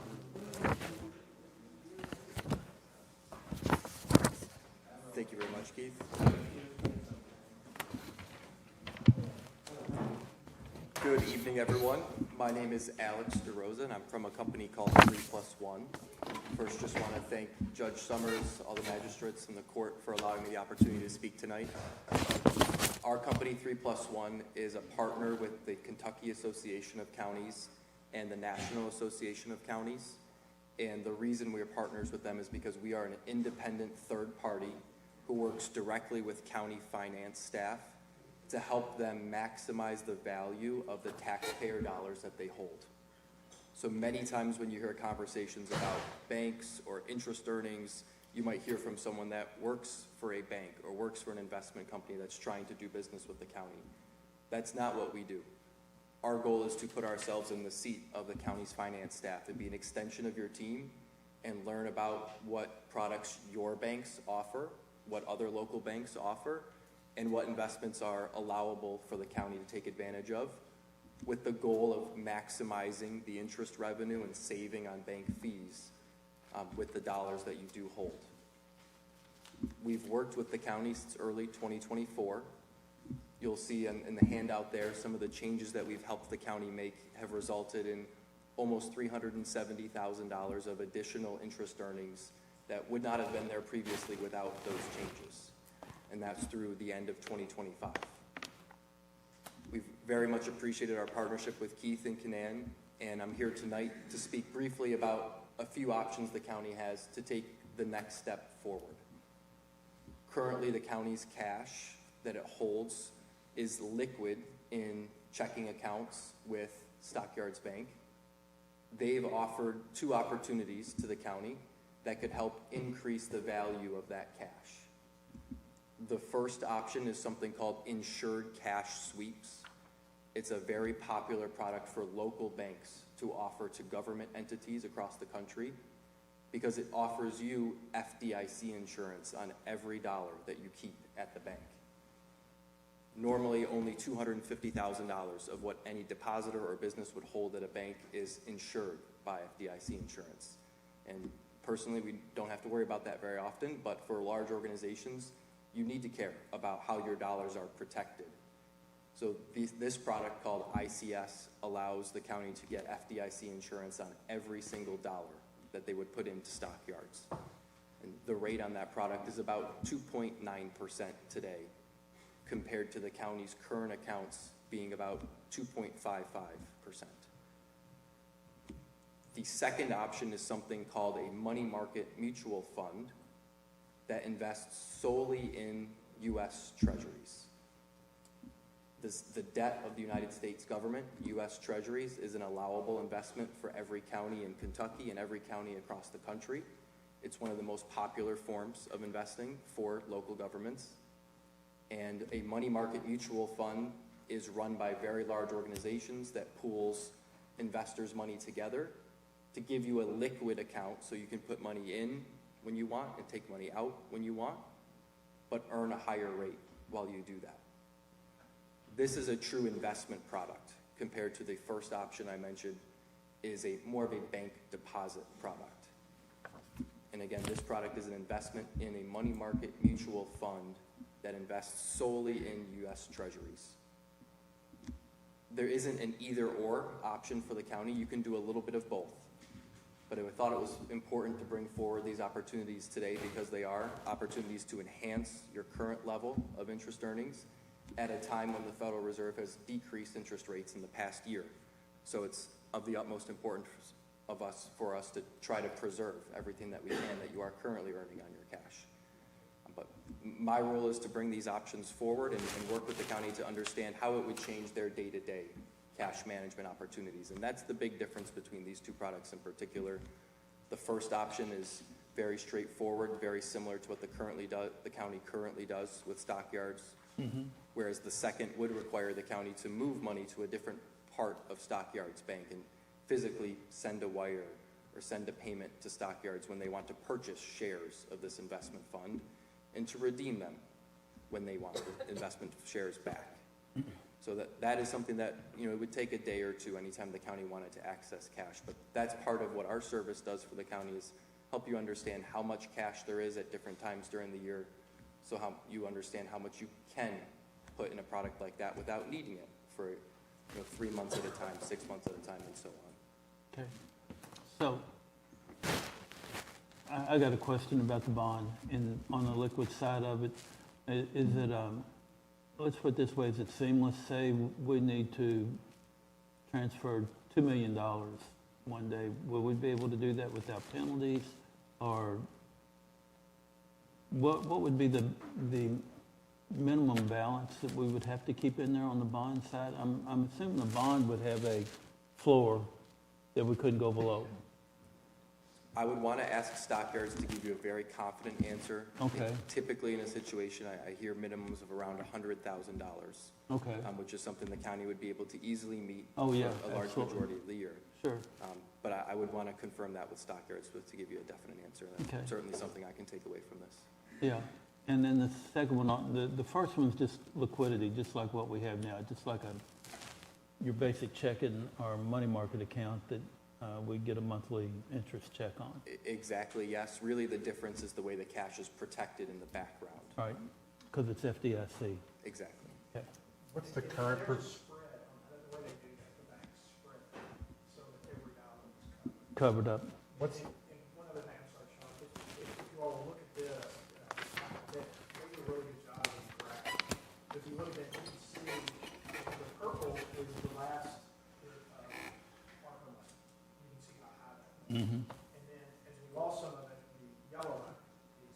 [SPEAKER 18] Thank you very much, Keith. Good evening, everyone. My name is Alex DeRosa, and I'm from a company called 3+1. First, just want to thank Judge Summers, all the magistrates, and the court for allowing me the opportunity to speak tonight. Our company, 3+1, is a partner with the Kentucky Association of Counties and the National Association of Counties. And the reason we are partners with them is because we are an independent third party who works directly with county finance staff to help them maximize the value of the taxpayer dollars that they hold. So many times when you hear conversations about banks or interest earnings, you might hear from someone that works for a bank or works for an investment company that's trying to do business with the county. That's not what we do. Our goal is to put ourselves in the seat of the county's finance staff and be an extension of your team and learn about what products your banks offer, what other local banks offer, and what investments are allowable for the county to take advantage of, with the goal of maximizing the interest revenue and saving on bank fees with the dollars that you do hold. We've worked with the county since early 2024. You'll see in the handout there, some of the changes that we've helped the county make have resulted in almost $370,000 of additional interest earnings that would not have been there previously without those changes. And that's through the end of 2025. We've very much appreciated our partnership with Keith and Canaan, and I'm here tonight to speak briefly about a few options the county has to take the next step forward. Currently, the county's cash that it holds is liquid in checking accounts with Stockyards Bank. They've offered 2 opportunities to the county that could help increase the value of that cash. The first option is something called insured cash sweeps. It's a very popular product for local banks to offer to government entities across the country because it offers you FDIC insurance on every dollar that you keep at the bank. Normally, only $250,000 of what any depositor or business would hold at a bank is insured by FDIC insurance. And personally, we don't have to worry about that very often, but for large organizations, you need to care about how your dollars are protected. So this product called ICS allows the county to get FDIC insurance on every single dollar that they would put into stockyards. And the rate on that product is about 2.9% today, compared to the county's current accounts being about 2.55%. The second option is something called a money market mutual fund that invests solely in U.S. Treasuries. The debt of the United States government, U.S. Treasuries, is an allowable investment for every county in Kentucky and every county across the country. It's one of the most popular forms of investing for local governments. And a money market mutual fund is run by very large organizations that pools investors' money together to give you a liquid account so you can put money in when you want and take money out when you want, but earn a higher rate while you do that. This is a true investment product compared to the first option I mentioned is more of a bank deposit product. And again, this product is an investment in a money market mutual fund that invests solely in U.S. Treasuries. There isn't an either-or option for the county. You can do a little bit of both. But I thought it was important to bring forward these opportunities today because they are opportunities to enhance your current level of interest earnings at a time when the Federal Reserve has decreased interest rates in the past year. So it's of the utmost importance for us to try to preserve everything that we can that you are currently earning on your cash. But my role is to bring these options forward and work with the county to understand how it would change their day-to-day cash management opportunities. And that's the big difference between these two products in particular. The first option is very straightforward, very similar to what the county currently does with stockyards, whereas the second would require the county to move money to a different part of Stockyards Bank and physically send a wire or send a payment to Stockyards when they want to purchase shares of this investment fund and to redeem them when they want the investment shares back. So that is something that, it would take a day or two anytime the county wanted to access cash. But that's part of what our service does for the county is help you understand how much cash there is at different times during the year, so how you understand how much you can put in a product like that without needing it for 3 months at a time, 6 months at a time, and so on.
[SPEAKER 4] Okay. So I got a question about the bond on the liquid side of it. Is it, let's put it this way, is it seamless? Say we need to transfer $2 million one day. Will we be able to do that without penalties? Or what would be the minimum balance that we would have to keep in there on the bond side? I'm assuming the bond would have a floor that we couldn't go below.
[SPEAKER 18] I would want to ask Stockyards to give you a very confident answer.
[SPEAKER 4] Okay.
[SPEAKER 18] Typically in a situation, I hear minimums of around $100,000.
[SPEAKER 4] Okay.
[SPEAKER 18] Which is something the county would be able to easily meet
[SPEAKER 4] Oh, yeah,
[SPEAKER 18] for a large
[SPEAKER 4] absolutely.
[SPEAKER 18] majority of the year.
[SPEAKER 4] Sure.
[SPEAKER 18] But I would want to confirm that with Stockyards to give you a definite answer. That's
[SPEAKER 4] Okay.
[SPEAKER 18] certainly something I can take away from this.
[SPEAKER 4] Yeah. And then the second one, the first one's just liquidity, just like what we have now, just like your basic checking or money market account that we get a monthly interest check on.
[SPEAKER 18] Exactly, yes. Really the difference is the way the cash is protected in the background.
[SPEAKER 4] Right, because it's FDIC.
[SPEAKER 18] Exactly.
[SPEAKER 4] Okay.
[SPEAKER 7] What's the current
[SPEAKER 4] Covered up.
[SPEAKER 7] what's,
[SPEAKER 3] One other thing, I'm sorry, Sean, if you all look at this, they did a really good job in the graph. If you look at it, you can see the purple is the last ARPA money. You can see how high that is.
[SPEAKER 4] Mm-hmm.
[SPEAKER 3] And then as we lost some of it, the yellow line is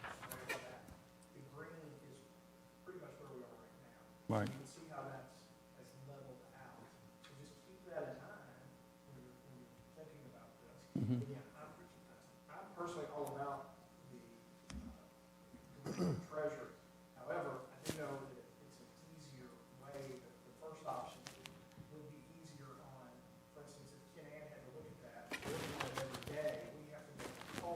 [SPEAKER 3] right over that. The green is pretty much where we are right now.
[SPEAKER 4] Right.
[SPEAKER 3] You can see how that's leveled out. So just keep that in mind when you're thinking about this.
[SPEAKER 4] Mhm.
[SPEAKER 3] Again, I'm personally all about the treasury. However, I do know that it's an easier way, that the first option would be easier on, for instance, if Ken Ann had to look at that, we're doing it every day, we have to go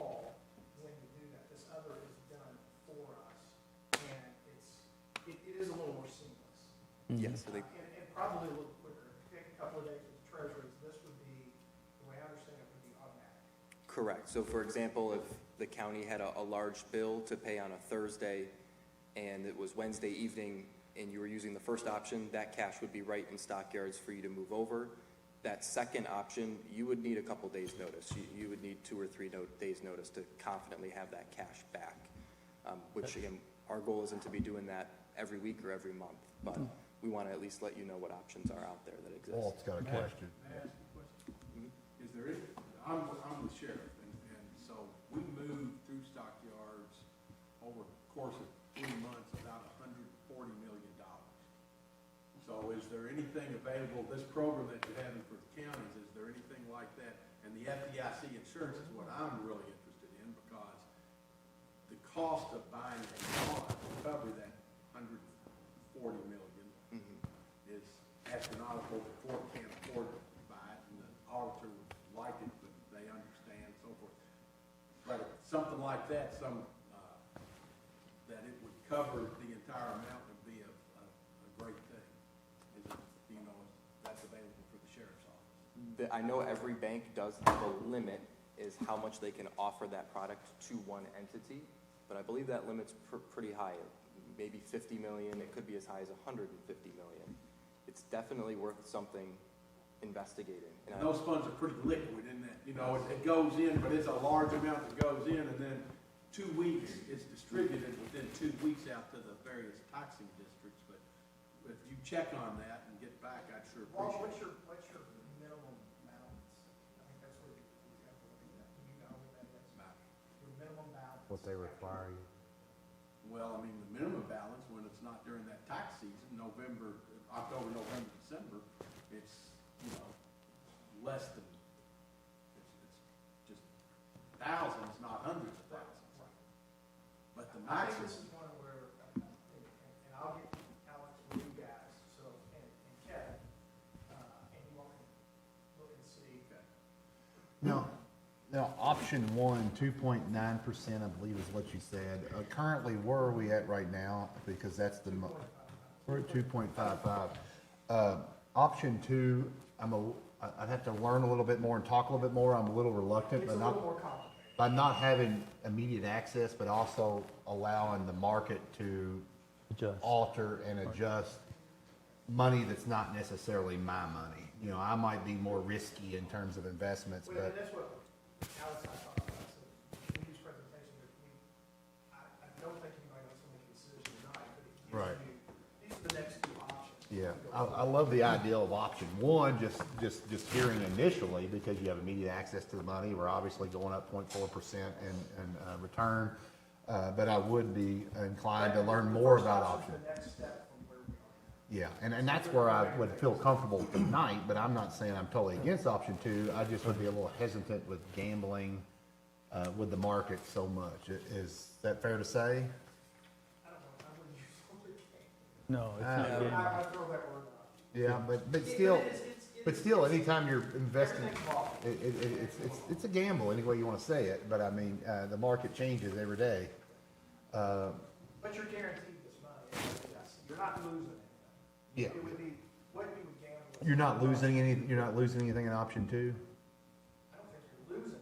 [SPEAKER 3] it is a little more seamless.
[SPEAKER 12] Yes, so they,
[SPEAKER 3] And probably a little quicker. Take a couple of days with treasuries, this would be, the way I understand it, would be automatic.
[SPEAKER 18] correct. So for example, if the county had a large bill to pay on a Thursday and it was Wednesday evening and you were using the first option, that cash would be right in stockyards for you to move over. That second option, you would need a couple days' notice. You would need 2 or 3 days' notice to confidently have that cash back. Which again, our goal isn't to be doing that every week or every month, but we want to at least let you know what options are out there that exist.
[SPEAKER 7] Walt's got a question.
[SPEAKER 17] May I ask you a question? Is there any, I'm the sheriff, and so we moved through stockyards over the course of 3 months about $140 million. So is there anything available, this program that you're having for the counties, is there anything like that? And the FDIC insurance is what I'm really interested in, because the cost of buying a bond to cover that $140 million is astronomical. The court can't afford to buy it, and the auditor would like it, but they understand, so forth. But something like that, that it would cover the entire amount would be a great thing. Is it, do you know if that's available for the sheriff's office?
[SPEAKER 18] I know every bank does have a limit is how much they can offer that product to one entity, but I believe that limit's pretty high, maybe 50 million, it could be as high as 150 million. It's definitely worth something investigating.
[SPEAKER 17] And those funds are pretty liquid in that, you know, it goes in, but it's a large amount that goes in, and then 2 weeks it's distributed within 2 weeks out to the various taxing districts. But if you check on that and get back, I'd sure appreciate it.
[SPEAKER 3] What's your minimum balance? I think that's what we have to look at. Do you know what that is? Your minimum balance.
[SPEAKER 7] What they require you.
[SPEAKER 17] Well, I mean, the minimum balance, when it's not during that tax season, October, November, December, it's, you know, less than, it's just thousands, not hundreds of thousands. But the
[SPEAKER 3] I think
[SPEAKER 17] maximum.
[SPEAKER 3] this is one where, and I'll get Alex with you guys, so, and Kevin, and you all can look and see.
[SPEAKER 7] Now, option 1, 2.9%, I believe is what you said. Currently, where are we at right now? Because that's the, we're at 2.55. Option 2, I'd have to learn a little bit more and talk a little bit more. I'm a little reluctant,
[SPEAKER 3] It's
[SPEAKER 7] but
[SPEAKER 3] a
[SPEAKER 7] not,
[SPEAKER 3] little more complicated.
[SPEAKER 7] by not having immediate access, but also allowing the market to
[SPEAKER 4] Adjust.
[SPEAKER 7] alter and adjust money that's not necessarily my money. You know, I might be more risky in terms of investments,
[SPEAKER 3] Well, and
[SPEAKER 7] but
[SPEAKER 3] that's what Alex and I talked about. So we use presentation, but I don't think anybody wants to make a decision tonight, but it gives
[SPEAKER 7] Right.
[SPEAKER 3] you, these are the next 2 options.
[SPEAKER 7] yeah, I love the idea of option 1, just hearing initially, because you have immediate access to the money. We're obviously going up 0.4% in return, but I would be inclined to learn more about option.
[SPEAKER 3] The next step from where we are.
[SPEAKER 7] Yeah, and that's where I would feel comfortable tonight, but I'm not saying I'm totally against option 2. I just would be a little hesitant with gambling with the market so much. Is that fair to say?
[SPEAKER 3] I don't know, I wouldn't use the word game.
[SPEAKER 4] No, it's not
[SPEAKER 7] Yeah.
[SPEAKER 4] gambling.
[SPEAKER 3] I throw that word out.
[SPEAKER 7] Yeah, but still, anytime you're investing, it's a gamble, any way you want to say it, but I mean, the market changes every day.
[SPEAKER 3] But you're guaranteed this money, you're not losing anything.
[SPEAKER 7] Yeah.
[SPEAKER 3] It would be, what you would gamble. with-
[SPEAKER 7] You're not losing anything in option 2?
[SPEAKER 3] I don't think you're losing anything.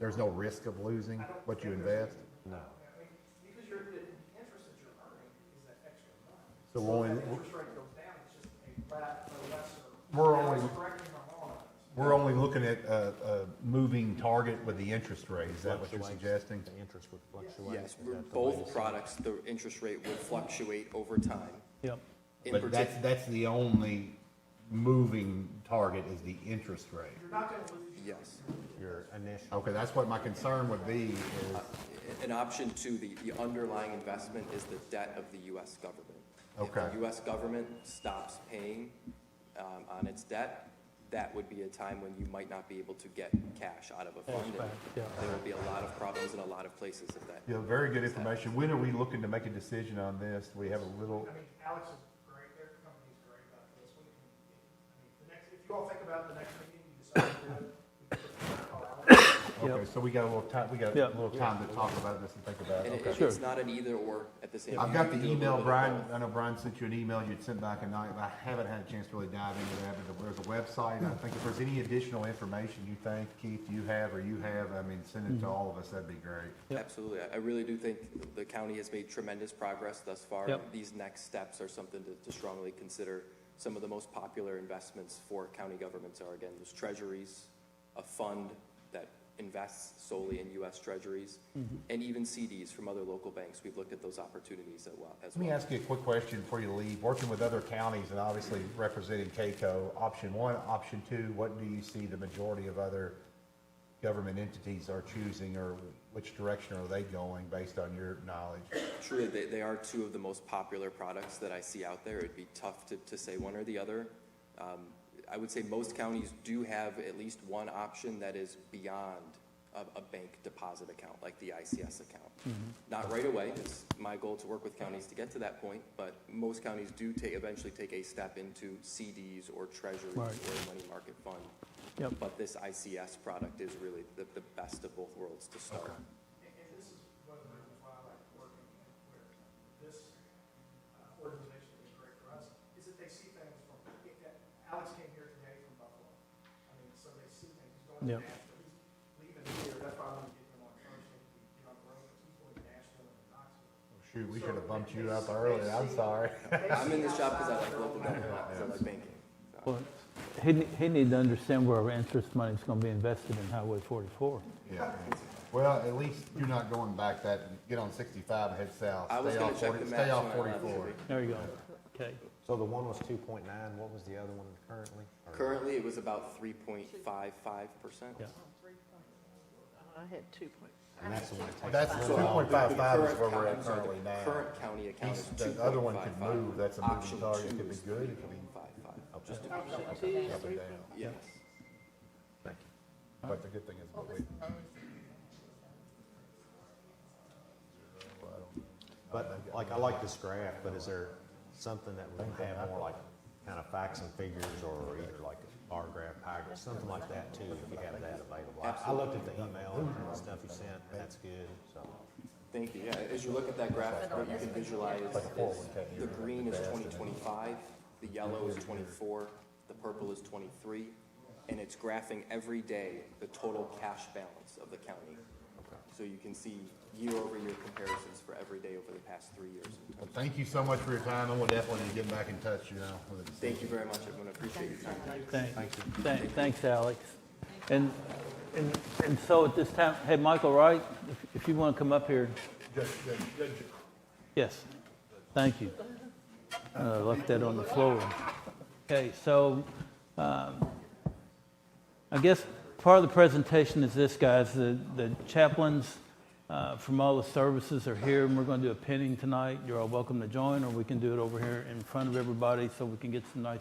[SPEAKER 7] There's no risk of losing
[SPEAKER 3] I don't
[SPEAKER 7] what you
[SPEAKER 3] think there's
[SPEAKER 7] invest?
[SPEAKER 3] any- No. I mean, because the interest that you're earning is that extra money.
[SPEAKER 7] So
[SPEAKER 3] if
[SPEAKER 7] only-
[SPEAKER 3] that interest rate goes down, it's just a lesser.
[SPEAKER 7] We're only-
[SPEAKER 3] Alex, correct me if I'm wrong on this.
[SPEAKER 7] We're only looking at a moving target with the interest rate, is that what you're suggesting?
[SPEAKER 11] The interest would fluctuate.
[SPEAKER 18] Yes, both products, the interest rate would fluctuate over time.
[SPEAKER 4] Yep.
[SPEAKER 18] In
[SPEAKER 7] But
[SPEAKER 18] partic-
[SPEAKER 7] that's the only moving target is the interest rate.
[SPEAKER 3] You're not gonna lose.
[SPEAKER 18] Yes.
[SPEAKER 11] Your initial.
[SPEAKER 7] Okay, that's what my concern would be is,
[SPEAKER 18] In option 2, the underlying investment is the debt of the U.S. government.
[SPEAKER 7] Okay.
[SPEAKER 18] If the U.S. government stops paying on its debt, that would be a time when you might not be able to get cash out of a fund.
[SPEAKER 4] back, yeah.
[SPEAKER 18] There will be a lot of problems in a lot of places if that.
[SPEAKER 7] yeah, very good information. When are we looking to make a decision on this? We have a little,
[SPEAKER 3] I mean, Alex is great, their company's great about this. We can, I mean, if you all think about the next meeting, you decide to do it, we can call Alex.
[SPEAKER 7] okay, so we got a little time,
[SPEAKER 4] Yeah.
[SPEAKER 7] to talk about this and think about
[SPEAKER 18] And
[SPEAKER 7] it.
[SPEAKER 18] it,
[SPEAKER 7] Okay.
[SPEAKER 18] it's not an either or at the same time.
[SPEAKER 7] I've got
[SPEAKER 18] You
[SPEAKER 7] the
[SPEAKER 18] can do a little
[SPEAKER 7] email,
[SPEAKER 18] bit of
[SPEAKER 7] Brian,
[SPEAKER 18] both.
[SPEAKER 7] I know Brian sent you an email you'd sent back at night, but I haven't had a chance to really dive into that, but there's a website, I think if there's any additional information you think, Keith, you have, I mean, send it to all of us, that'd be great.
[SPEAKER 18] Absolutely. I really do think the county has made tremendous progress thus far.
[SPEAKER 4] Yep.
[SPEAKER 18] These next steps are something to strongly consider. Some of the most popular investments for county governments are, again, those treasuries, a fund that invests solely in U.S. treasuries, and even CDs from other local banks. We've looked at those opportunities as well.
[SPEAKER 7] Let me ask you a quick question before you leave. Working with other counties and obviously representing CAECO, option one, option two, what do you see the majority of other government entities are choosing, or which direction are they going based on your knowledge?
[SPEAKER 18] Truly, they are two of the most popular products that I see out there. It'd be tough to say one or the other. I would say most counties do have at least one option that is beyond a bank deposit account, like the ICS account. Not right away. It's my goal to work with counties to get to that point, but most counties do eventually take a step into CDs or treasuries or a money market fund.
[SPEAKER 4] Yep.
[SPEAKER 18] But this ICS product is really the best of both worlds to start.
[SPEAKER 3] And this is one of the reasons why I like working where this organization is great for us, is that they see things from, Alex came here today from Buffalo. I mean, so they see things, he's going to Nashville, he's leaving here, that's why I want to get him on first, so he can get on the road, because he's going to Nashville and Knoxville.
[SPEAKER 7] Shoot, we should have bumped you up earlier, I'm sorry.
[SPEAKER 18] I'm in this job because I like local government, because I like banking.
[SPEAKER 4] Well, he need to understand where our interest money is going to be invested in Highway 44.
[SPEAKER 7] Yeah. Well, at least you're not going back get on 65 and head south.
[SPEAKER 18] I was
[SPEAKER 7] Stay
[SPEAKER 18] gonna
[SPEAKER 7] off
[SPEAKER 18] check
[SPEAKER 7] 40
[SPEAKER 18] the
[SPEAKER 7] Stay
[SPEAKER 18] maps
[SPEAKER 7] off
[SPEAKER 18] when I left.
[SPEAKER 7] 44.
[SPEAKER 4] There you go. Okay.
[SPEAKER 3] So the one was 2.9, what was the other one currently?
[SPEAKER 18] Currently, it was about 3.55%.
[SPEAKER 4] Yeah.
[SPEAKER 13] I had 2 point.
[SPEAKER 3] And that's the one that takes.
[SPEAKER 7] That's
[SPEAKER 3] the
[SPEAKER 7] 2.55 is
[SPEAKER 18] Current
[SPEAKER 7] where we're at
[SPEAKER 18] county-
[SPEAKER 7] currently now.
[SPEAKER 18] Current county account is
[SPEAKER 7] The other one could
[SPEAKER 18] 2.55.
[SPEAKER 7] move, that's a moving
[SPEAKER 18] Option
[SPEAKER 7] target, it
[SPEAKER 18] two
[SPEAKER 7] could be
[SPEAKER 18] is
[SPEAKER 7] good, it could be
[SPEAKER 18] 3.55.
[SPEAKER 7] just
[SPEAKER 13] Option
[SPEAKER 7] up
[SPEAKER 13] two,
[SPEAKER 7] and
[SPEAKER 13] 3.
[SPEAKER 7] down.
[SPEAKER 18] Yes.
[SPEAKER 7] Thank you. But the good thing is,
[SPEAKER 3] But like, I like this graph, but is there something that would have more like kind of facts and figures, or either like a bar graph, pie graph, something like that too, if you have that available? I looked at the email and stuff you sent, and that's good, so.
[SPEAKER 18] Thank you. Yeah, as you look at that graph, what you can visualize is the green is 2025, the yellow is 24, the purple is 23, and it's graphing every day the total cash balance of the county. So you can see year-over-year comparisons for every day over the past 3 years.
[SPEAKER 7] Well, thank you so much for your time, and we'll definitely be getting back in touch, with it.
[SPEAKER 18] Thank you very much, everyone. I appreciate your time.
[SPEAKER 4] Thanks, Alex. And so at this time, hey, Michael Wright, if you want to come up here. Yes, thank you. Left that on the floor. Okay, so I guess part of the presentation is this, guys. The chaplains from all the services are here, and we're going to do a pinning tonight. You're all welcome to join, or we can do it over here in front of everybody so we can get some nice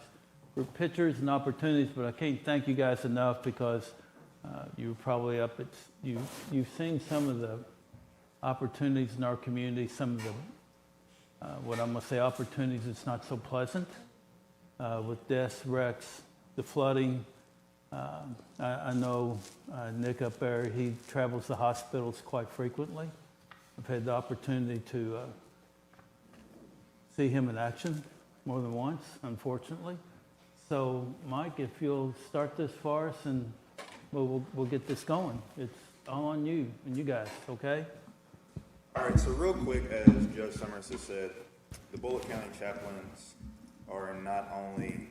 [SPEAKER 4] group pictures and opportunities. But I can't thank you guys enough, because you were probably up at, you've seen some of the opportunities in our community, some of the, what I'm going to say, opportunities that's not so pleasant, with deaths, wrecks, the flooding. I know Nick up there, he travels to hospitals quite frequently. I've had the opportunity to see him in action more than once, unfortunately. So, Mike, if you'll start this for us, and we'll get this going. It's all on you and you guys, okay?
[SPEAKER 19] All right, so real quick, as Judge Summers has said, the Bullitt County chaplains are not only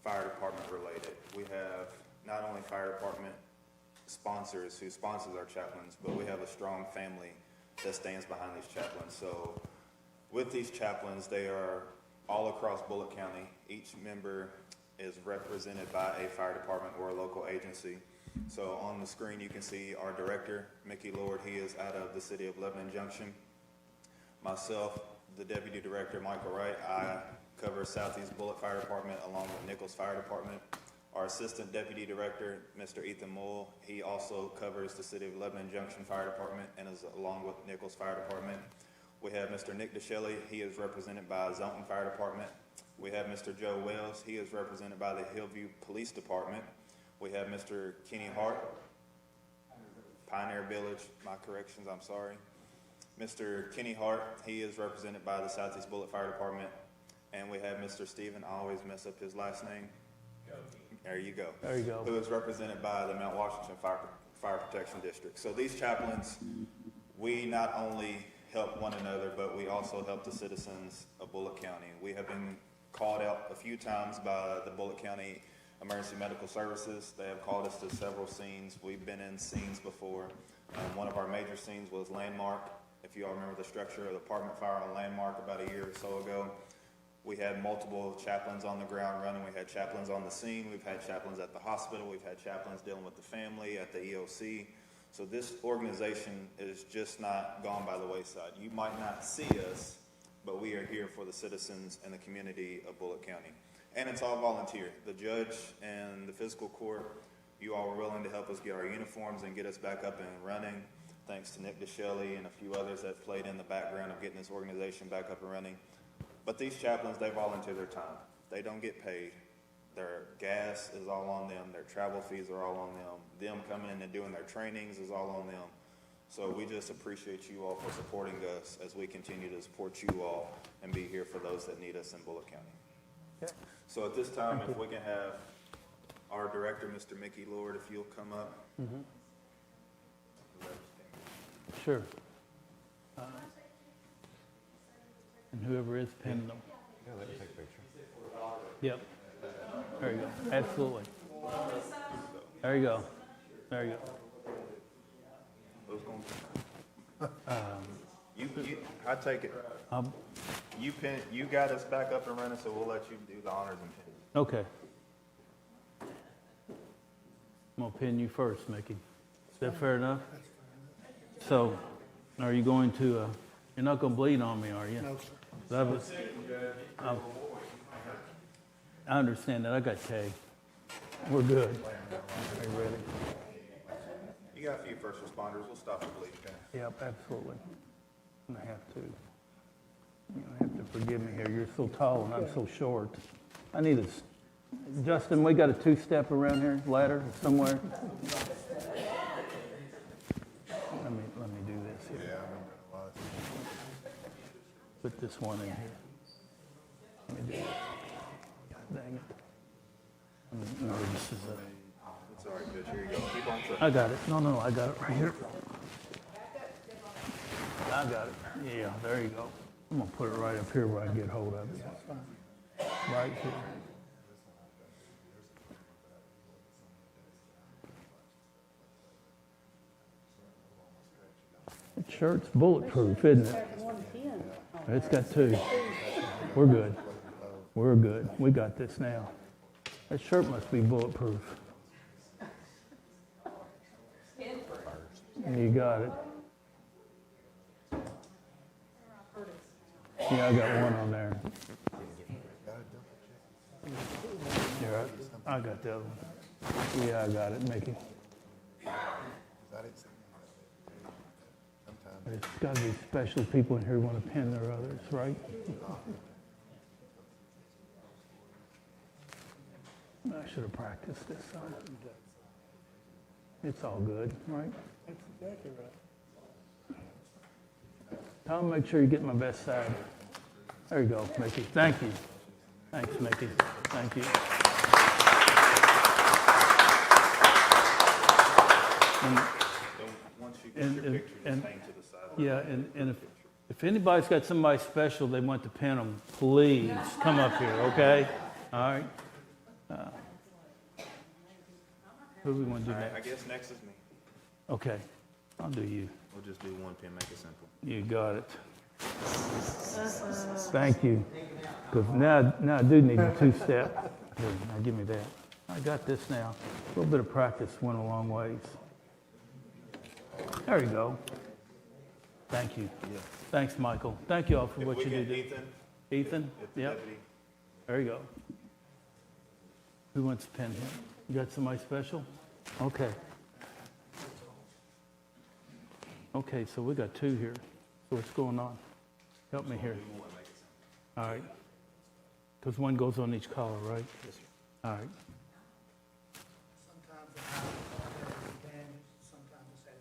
[SPEAKER 19] fire department related. We have not only fire department sponsors who sponsors our chaplains, but we have a strong family that stands behind these chaplains. So with these chaplains, they are all across Bullitt County. Each member is represented by a fire department or a local agency. So on the screen, you can see our director, Mickey Lord. He is out of the city of Lebanon Junction. Myself, the deputy director, Michael Wright. I cover Southeast Bullitt Fire Department along with Nichols Fire Department. Our assistant deputy director, Mr. Ethan Mull, he also covers the city of Lebanon Junction Fire Department and is along with Nichols Fire Department. We have Mr. Nick DeShelley. He is represented by Zonton Fire Department. We have Mr. Joe Wells. He is represented by the Hillview Police Department. We have Mr. Kenny Hart. Pioneer Village, my corrections, I'm sorry. Mr. Kenny Hart, he is represented by the Southeast Bullitt Fire Department. And we have Mr. Stephen, I always mess up his last name. There you go.
[SPEAKER 4] There you go.
[SPEAKER 19] Who is represented by the Mount Washington Fire Protection District. So these chaplains, we not only help one another, but we also help the citizens of Bullitt County. We have been called out a few times by the Bullitt County Emergency Medical Services. They have called us to several scenes. We've been in scenes before. One of our major scenes was Landmark. If you all remember the structure of the apartment fire on Landmark about a year or so ago. We had multiple chaplains on the ground running. We had chaplains on the scene. We've had chaplains at the hospital. We've had chaplains dealing with the family at the EOC. So this organization is just not gone by the wayside. You might not see us, but we are here for the citizens and the community of Bullitt County. And it's all volunteer. The judge and the fiscal court, you all were willing to help us get our uniforms and get us back up and running. Thanks to Nick DeShelley and a few others that played in the background of getting this organization back up and running. But these chaplains, they volunteer their time. They don't get paid. Their gas is all on them. Their travel fees are all on them. Them coming in and doing their trainings is all on them. So we just appreciate you all for supporting us as we continue to support you all and be here for those that need us in Bullitt County.
[SPEAKER 4] Okay.
[SPEAKER 19] So at this time, if we can have our director, Mr. Mickey Lord, if you'll come up.
[SPEAKER 4] Mm-hmm. Sure. And whoever is pinning them.
[SPEAKER 7] Yeah, let me take a picture.
[SPEAKER 4] Yep. There you go. Absolutely. There you go. There you go.
[SPEAKER 19] I take it. You got us back up and running, so we'll let you do the honors and pin.
[SPEAKER 4] Okay. I'm gonna pin you first, Mickey. Is that fair enough? So, are you going to, you're not gonna bleed on me, are you?
[SPEAKER 16] No, sir.
[SPEAKER 4] I understand that. I got K. We're good. Are you ready?
[SPEAKER 19] You got a few first responders. We'll stop the bleeding.
[SPEAKER 4] Yep, absolutely. I'm gonna have to. You're gonna have to forgive me here. You're so tall and I'm so short. I need a, Justin, we got a two-step around here, ladder somewhere. Let me do this here.
[SPEAKER 7] Yeah,
[SPEAKER 4] Put this one in here. Let me do it. God dang it. No, this is
[SPEAKER 19] It's all right, Judge. Here you go. Keep on trucking.
[SPEAKER 4] I got it. No, I got it right here. I got it. Yeah, there you go. I'm gonna put it right up here where I can get hold of it. Right here. That shirt's bulletproof, isn't it? It's got two. We're good. We're good. We got this now. That shirt must be bulletproof. You got it. Yeah, I got one on there. Here, I got the other one. Yeah, I got it, Mickey. There's got to be special people in here who want to pin their others, right? I should have practiced this side. It's all good, right?
[SPEAKER 16] That's exactly right.
[SPEAKER 4] Tom, make sure you get my best side. There you go, Mickey. Thank you. Thanks, Mickey. Thank you.
[SPEAKER 19] Once you get your picture, just hang to the side.
[SPEAKER 4] Yeah, and if anybody's got somebody special they want to pin them, please come up here, okay? All right. Who do we want to do
[SPEAKER 19] All right,
[SPEAKER 4] next?
[SPEAKER 19] I guess next is me.
[SPEAKER 4] Okay, I'll do you.
[SPEAKER 19] We'll just do one pin, make it simple.
[SPEAKER 4] You got it. Thank you. Because now I do need a two-step. Here, now give me that. I got this now. A little bit of practice went a long ways. There you go. Thank you.
[SPEAKER 19] Yeah.
[SPEAKER 4] Thanks, Michael. Thank you all for
[SPEAKER 19] If
[SPEAKER 4] what
[SPEAKER 19] we
[SPEAKER 4] you
[SPEAKER 19] get
[SPEAKER 4] do.
[SPEAKER 19] Ethan,
[SPEAKER 4] Ethan?
[SPEAKER 19] if the
[SPEAKER 4] Yep.
[SPEAKER 19] deputy.
[SPEAKER 4] There you go. Who wants to pin him? You got somebody special? Okay. Okay, so we got two here. So what's going on? Help me here. All right. Because one goes on each collar, right?
[SPEAKER 19] Yes, sir.
[SPEAKER 4] All right.
[SPEAKER 16] Sometimes it has damage, sometimes it has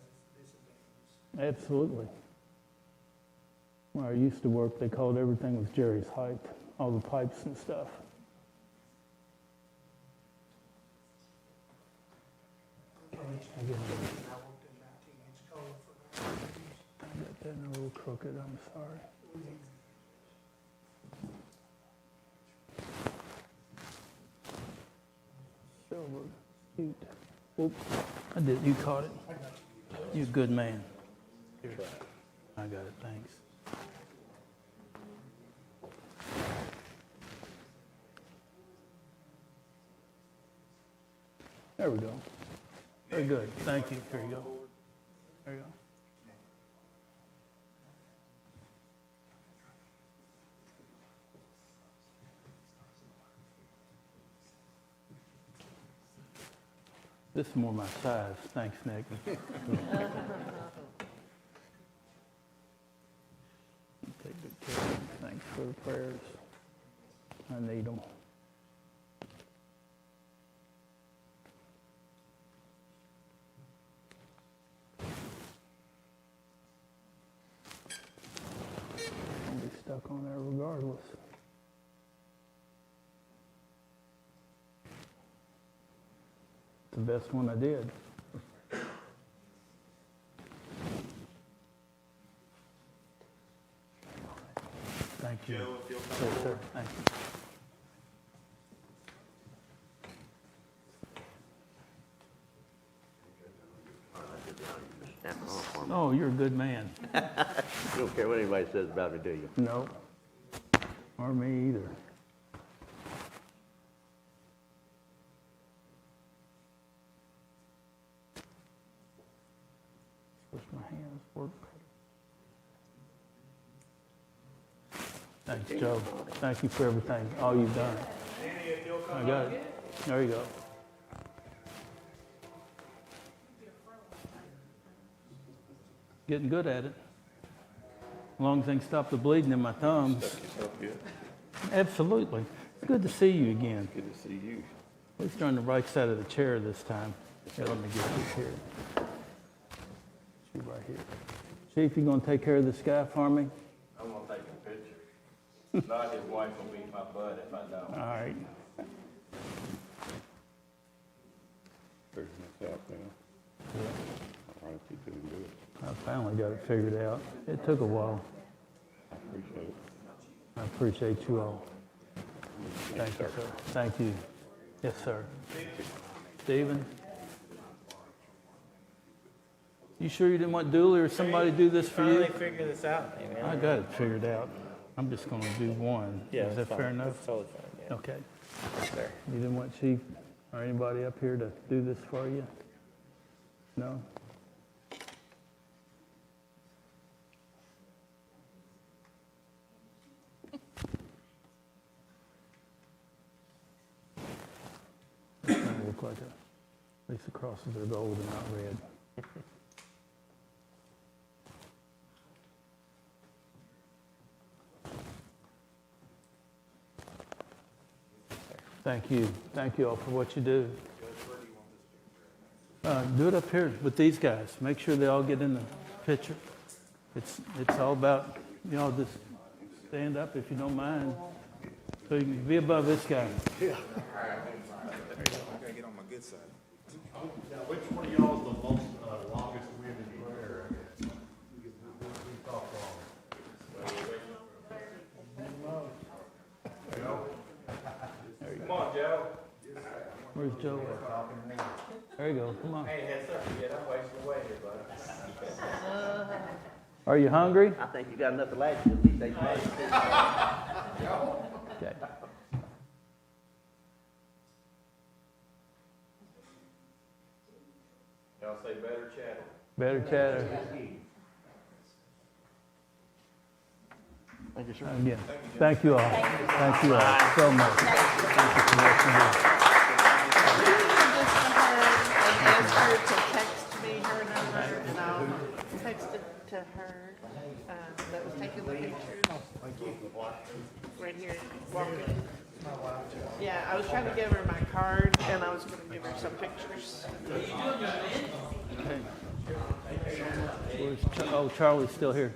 [SPEAKER 4] Absolutely. Where I used to work, they called everything with Jerry's height, all the pipes and stuff. I got that a little crooked, I'm sorry. Silver, cute. Oops, I did, you caught it. You're a good man. Here, I got it, thanks. There we go. Very good, thank you, here you go. There you go. This is more my size. Thanks, Nick. Take good care of them. Thanks for the prayers. I need them. I'll be stuck on there regardless. The best one I did. Thank you.
[SPEAKER 19] Joe, if you'll come
[SPEAKER 4] Yes, sir.
[SPEAKER 19] forward.
[SPEAKER 4] Thank you. Oh, you're a good man.
[SPEAKER 5] You don't care what anybody says about me, do you?
[SPEAKER 4] No. Or me either. Wish my hands work better. Thanks, Joe. Thank you for everything, all you've done. I got it. There you go. Getting good at it. As long as they can stop the bleeding in my thumbs. Absolutely. It's good to see you again.
[SPEAKER 19] Good to see you.
[SPEAKER 4] At least you're on the right side of the chair this time. Here, let me get you here. You right here. Chief, you gonna take care of this guy for me?
[SPEAKER 20] I'm gonna take a picture. Not his wife will beat my butt if I don't.
[SPEAKER 4] All right.
[SPEAKER 19] Figuring this out now. All right, you couldn't do it.
[SPEAKER 4] I finally got it figured out. It took a while.
[SPEAKER 19] Appreciate it.
[SPEAKER 4] I appreciate you all. Thank you, sir. Thank you. Yes, sir. Stephen? You sure you didn't want Dooley or somebody to do this for you?
[SPEAKER 21] Finally figure this out, man.
[SPEAKER 4] I got it figured out. I'm just gonna do one.
[SPEAKER 21] Yeah,
[SPEAKER 4] Is that
[SPEAKER 21] that's
[SPEAKER 4] fair
[SPEAKER 21] fine.
[SPEAKER 4] enough?
[SPEAKER 21] That's totally fine, yeah.
[SPEAKER 4] Okay.
[SPEAKER 21] There.
[SPEAKER 4] You didn't want Chief or anybody up here to do this for you? No? It's gonna look like at least the crosses are gold and not red. Thank you. Thank you all for what you do. Do it up here with these guys. Make sure they all get in the picture. It's all about, you know, just stand up if you don't mind. So you can be above this guy.
[SPEAKER 7] Yeah.
[SPEAKER 19] I gotta get on my good side.
[SPEAKER 7] Now, which one of y'all is the most, longest winded prayer, I guess? We talk
[SPEAKER 20] Come on, Joe.
[SPEAKER 4] Where's Joe? There you go. Come on.
[SPEAKER 20] Hey, had something yet. I'm wasting away here, bud.
[SPEAKER 4] Are you hungry?
[SPEAKER 5] I think you got enough to last you at least 8 months.
[SPEAKER 4] Okay.
[SPEAKER 20] Y'all say better chatter.
[SPEAKER 4] Better chatter.
[SPEAKER 7] Thank you, sir.
[SPEAKER 4] Again, thank you all. Thank you all so much. Thank you for what you do.
[SPEAKER 13] And ask her to text me her number, and I'll text it to her, that was taking the pictures.
[SPEAKER 7] Thank you.
[SPEAKER 13] Right here, walking. Yeah, I was trying to give her my card, and I was gonna give her some pictures.
[SPEAKER 4] Okay. Oh, Charlie's still here.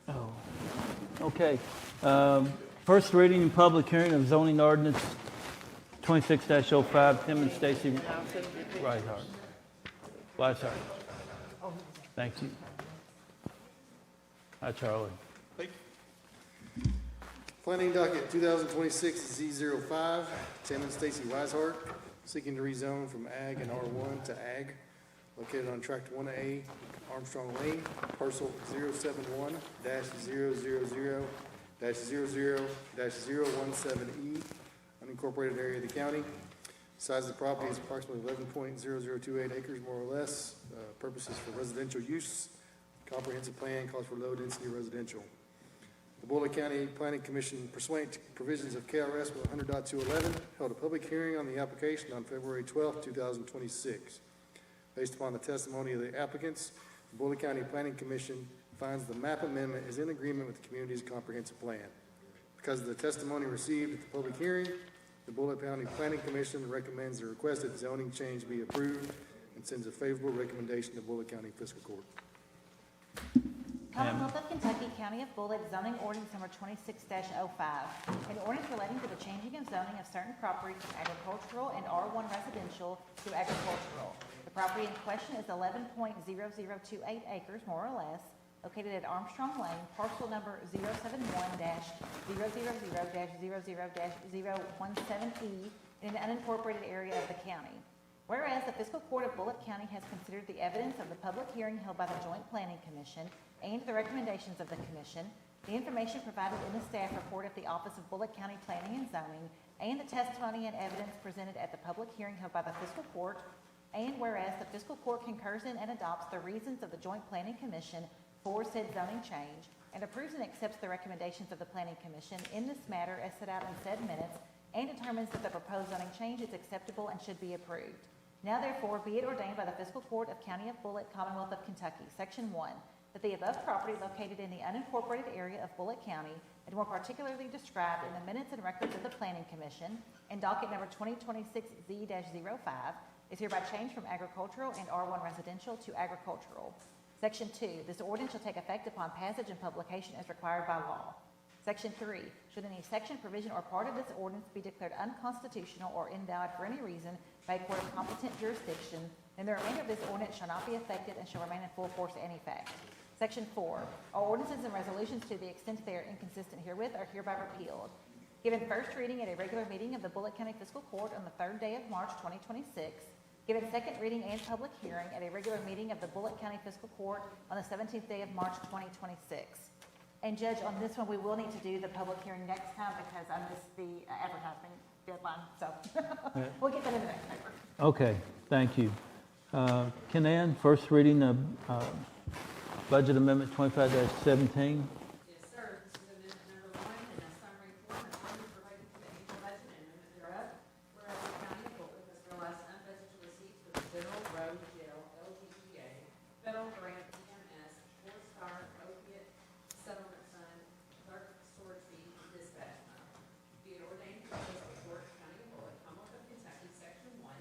[SPEAKER 4] Oh, okay. First reading and public hearing of zoning ordinance 26-05, Tim and Stacy Weishart. Thank you. Hi, Charlie.
[SPEAKER 1] Planning docket 2026-Z05, Tim and Stacy Weishart, seeking to rezone from Ag and R1 to Ag, located on Tract 1A, Armstrong Lane, parcel 071-000-00-017E, unincorporated area of the county. Size of the property is approximately 11.0028 acres, more or less. Purposes for residential use. Comprehensive plan calls for low density residential. The Bullitt County Planning Commission, pursuant to provisions of KRS 100.211, held a public hearing on the application on February 12, 2026. Based upon the testimony of the applicants, the Bullitt County Planning Commission finds the map amendment is in agreement with the community's comprehensive plan. Because of the testimony received at the public hearing, the Bullitt County Planning Commission recommends the requested zoning change be approved and sends a favorable recommendation to Bullitt County Fiscal Court.
[SPEAKER 2] Commonwealth of Kentucky, County of Bullitt, zoning ordinance number 26-05. An ordinance relating to the changing of zoning of certain property from agricultural and R1 residential to agricultural. The property in question is 11.0028 acres, more or less, located at Armstrong Lane, parcel number 071-000-00-017E in an unincorporated area of the county. Whereas the Fiscal Court of Bullitt County has considered the evidence of the public hearing held by the Joint Planning Commission and the recommendations of the Commission, the information provided in the staff report of the Office of Bullitt County Planning and Zoning, and the testimony and evidence presented at the public hearing held by the Fiscal Court, and whereas the Fiscal Court concurs in and adopts the reasons of the Joint Planning Commission for said zoning change, and approves and accepts the recommendations of the Planning Commission in this matter as set out in said minutes, and determines that the proposed zoning change is acceptable and should be approved. Now therefore be it ordained by the Fiscal Court of County of Bullitt, Commonwealth of Kentucky, Section 1, that the above property located in the unincorporated area of Bullitt County, and more particularly described in the minutes and records of the Planning Commission, and docket number 2026-Z-05, is hereby changed from agricultural and R1 residential to agricultural. Section 2, this ordinance shall take effect upon passage and publication as required by law. Section 3, should any section, provision, or part of this ordinance be declared unconstitutional or invalid for any reason by a court of competent jurisdiction, then the remainder of this ordinance shall not be affected and shall remain in full force and effect. Section 4, all ordinances and resolutions to the extent they are inconsistent herewith are hereby repealed. Given first reading at a regular meeting of the Bullitt County Fiscal Court on the 3rd day of March 2026, given second reading and public hearing at a regular meeting of the Bullitt County Fiscal Court on the 17th day of March 2026. And Judge, on this one, we will need to do the public hearing next time because I missed the advertising deadline, so we'll get that in the next paper.
[SPEAKER 4] Okay, thank you. Kenan, first reading of Budget Amendment 25-17.
[SPEAKER 8] Yes, sir. This is amendment number 1 in a summary form of changes relating to the annual budget and amendment thereof. Whereas the County of Bullitt has realized unbudgeted receipts for the General Road Jail, LGPA, Federal Grant, EMS, four-star opiate settlement fund, clerk storage fee, and dispatch fund. Be it ordained by the Fiscal Court, County of Bullitt, Commonwealth of Kentucky, Section 1,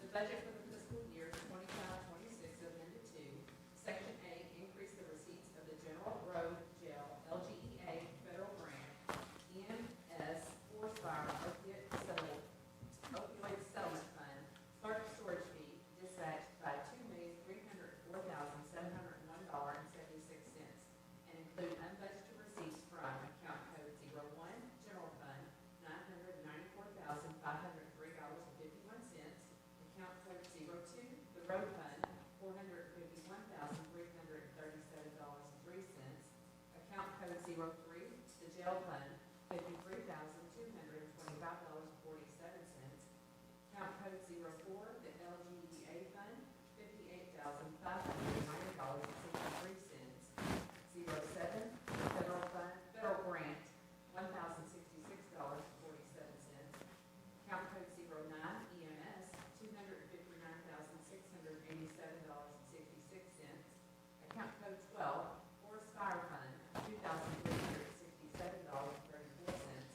[SPEAKER 8] the budget for the fiscal year 25-26 amended to Section A, increase the receipts of the General Road Jail, LGEA, Federal Grant, EMS, four-star opioid settlement fund, clerk storage fee, dispatched by $2,304,701.76, and include unbudgeted receipts from account code 01, General Fund, $994,503.51, account code 02, the Road Fund, $451,337.03, account code 03, the Jail Fund, $53,225.47, account code 04, the LGEA Fund, $58,590.63, 07, Federal Fund, Federal Grant, $1,066.47, account code 09, EMS, $259,687.66, account code 12, Forest Fire Fund, $2,367.34,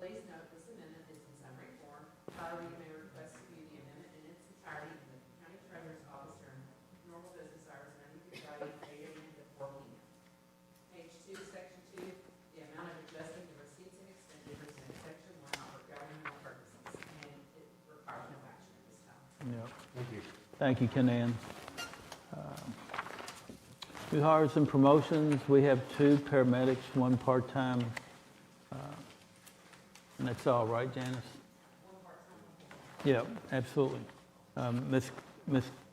[SPEAKER 8] Please note this amendment is in summary form. However, you may request to view the amendment in its entirety in the county treasurer's office during normal business hours, Monday through Friday, 8 a.m. to 4 p.m. Page 2, Section 2, the amount of adjusting the receipts and expenditures in Section 1 are for governmental purposes, and it requires no action at this time.
[SPEAKER 4] Yep.
[SPEAKER 7] Thank you.
[SPEAKER 4] Thank you, Canan. New hires and promotions, we have 2 paramedics, 1 part-time, and that's all right, Janice? Yeah, absolutely. Miss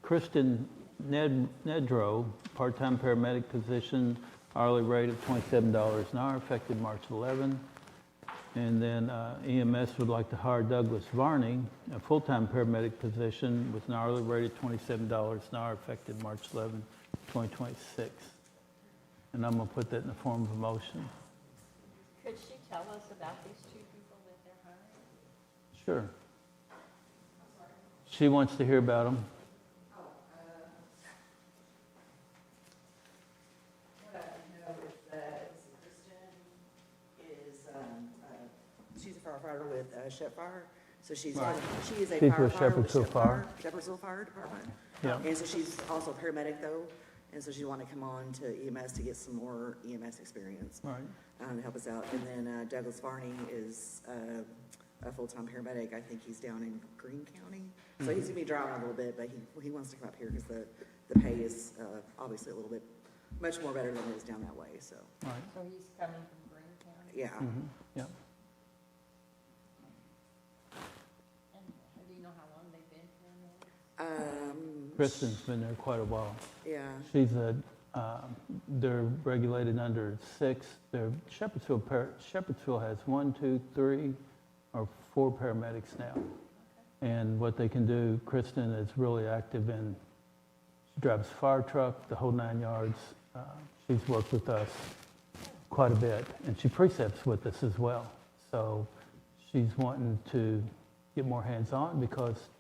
[SPEAKER 4] Kristen Nedrow, part-time paramedic position, hourly rate of $27 an hour, effective March 11. And then EMS would like to hire Douglas Varney, a full-time paramedic position with an hourly rate of $27 an hour, effective March 11, 2026. And I'm going to put that in the form of a motion.
[SPEAKER 8] Could she tell us about these 2 people that they're hiring?
[SPEAKER 4] Sure. She wants to hear about them.
[SPEAKER 14] What I know is that Kristen is, she's a firefighter with Shep Fire. So she is a
[SPEAKER 4] Chief with
[SPEAKER 14] firefighter with
[SPEAKER 4] Shepherdsville
[SPEAKER 14] Shep
[SPEAKER 4] Fire.
[SPEAKER 14] Shepherdsville Fire Department.
[SPEAKER 4] Yeah.
[SPEAKER 14] And so she's also a paramedic though. And so she wanted to come on to EMS to get some more EMS experience.
[SPEAKER 4] Right.
[SPEAKER 14] To help us out. And then Douglas Varney is a full-time paramedic. I think he's down in Greene County. So he's gonna be driving a little bit, but he wants to come up here because the pay is obviously a little bit, much more better than it is down that way, so.
[SPEAKER 4] Right.
[SPEAKER 8] So he's coming from Greene County?
[SPEAKER 14] Yeah.
[SPEAKER 4] Yeah.
[SPEAKER 8] And do you know how long they've been paramedics?
[SPEAKER 4] Kristen's been there quite a while.
[SPEAKER 14] Yeah.
[SPEAKER 4] She's they're regulated under 6. Shepherdsville has 1, 2, 3, or 4 paramedics now. And what they can do, Kristen is really active in, she drives fire truck, the whole 9 yards. She's worked with us quite a bit, and she precepts with us as well. So she's wanting to get more hands-on because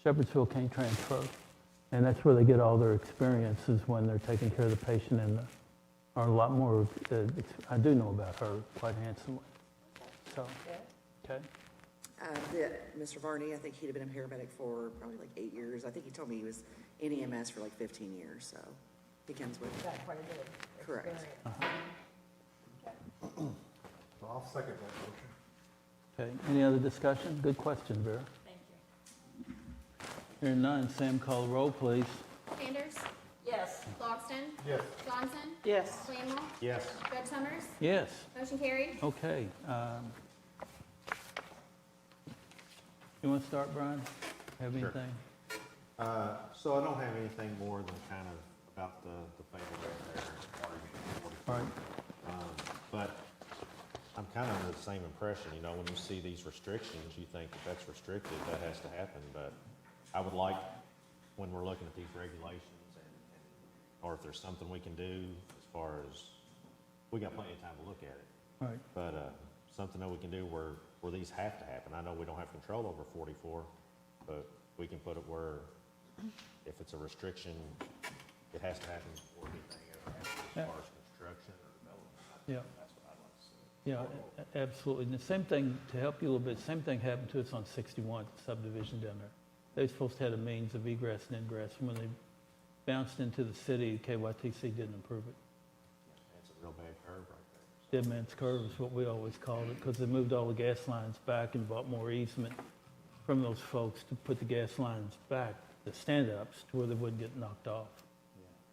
[SPEAKER 4] Shepherdsville can't transfer. And that's where they get all their experiences when they're taking care of the patient and are a lot more, I do know about her quite handsomely. So, okay.
[SPEAKER 14] Mr. Varney, I think he'd have been a paramedic for probably like 8 years. I think he told me he was in EMS for like 15 years, so he comes with.
[SPEAKER 8] Got quite a bit of
[SPEAKER 14] Correct.
[SPEAKER 8] experience.
[SPEAKER 7] So I'll second that motion.
[SPEAKER 4] Okay, any other discussion? Good question, Vera.
[SPEAKER 8] Thank you.
[SPEAKER 4] Hearing none, Sam, call the roll, please.
[SPEAKER 6] Sanders.
[SPEAKER 8] Yes.
[SPEAKER 6] Logston.
[SPEAKER 7] Yes.
[SPEAKER 6] Johnson.
[SPEAKER 13] Yes.
[SPEAKER 6] Clanwell.
[SPEAKER 7] Yes.
[SPEAKER 6] Judge Summers.
[SPEAKER 4] Yes.
[SPEAKER 6] Motion carried.
[SPEAKER 4] Okay. You want to start, Brian? Have
[SPEAKER 3] Sure.
[SPEAKER 4] anything?
[SPEAKER 3] So I don't have anything more than kind of about the fatal rate there.
[SPEAKER 4] All right.
[SPEAKER 3] But I'm kind of under the same impression, you know, when you see these restrictions, you think if that's restricted, that has to happen. But I would like, when we're looking at these regulations or if there's something we can do as far as, we got plenty of time to look at it.
[SPEAKER 4] Right.
[SPEAKER 3] But something that we can do where these have to happen. I know we don't have control over 44, but we can put it where if it's a restriction, it has to happen before anything ever happens as far as construction or development.
[SPEAKER 4] Yeah.
[SPEAKER 3] That's what I'd like to see.
[SPEAKER 4] Yeah, absolutely. And the same thing, to help you a little bit, same thing happened to us on 61 subdivision down there. They were supposed to have a means of egress and ingress. When they bounced into the city, KYTC didn't approve it.
[SPEAKER 3] It's a real bad curve right there.
[SPEAKER 4] Dead man's curve is what we always called it, because they moved all the gas lines back and bought more easement from those folks to put the gas lines back, the stand-ups, to where they wouldn't get knocked off.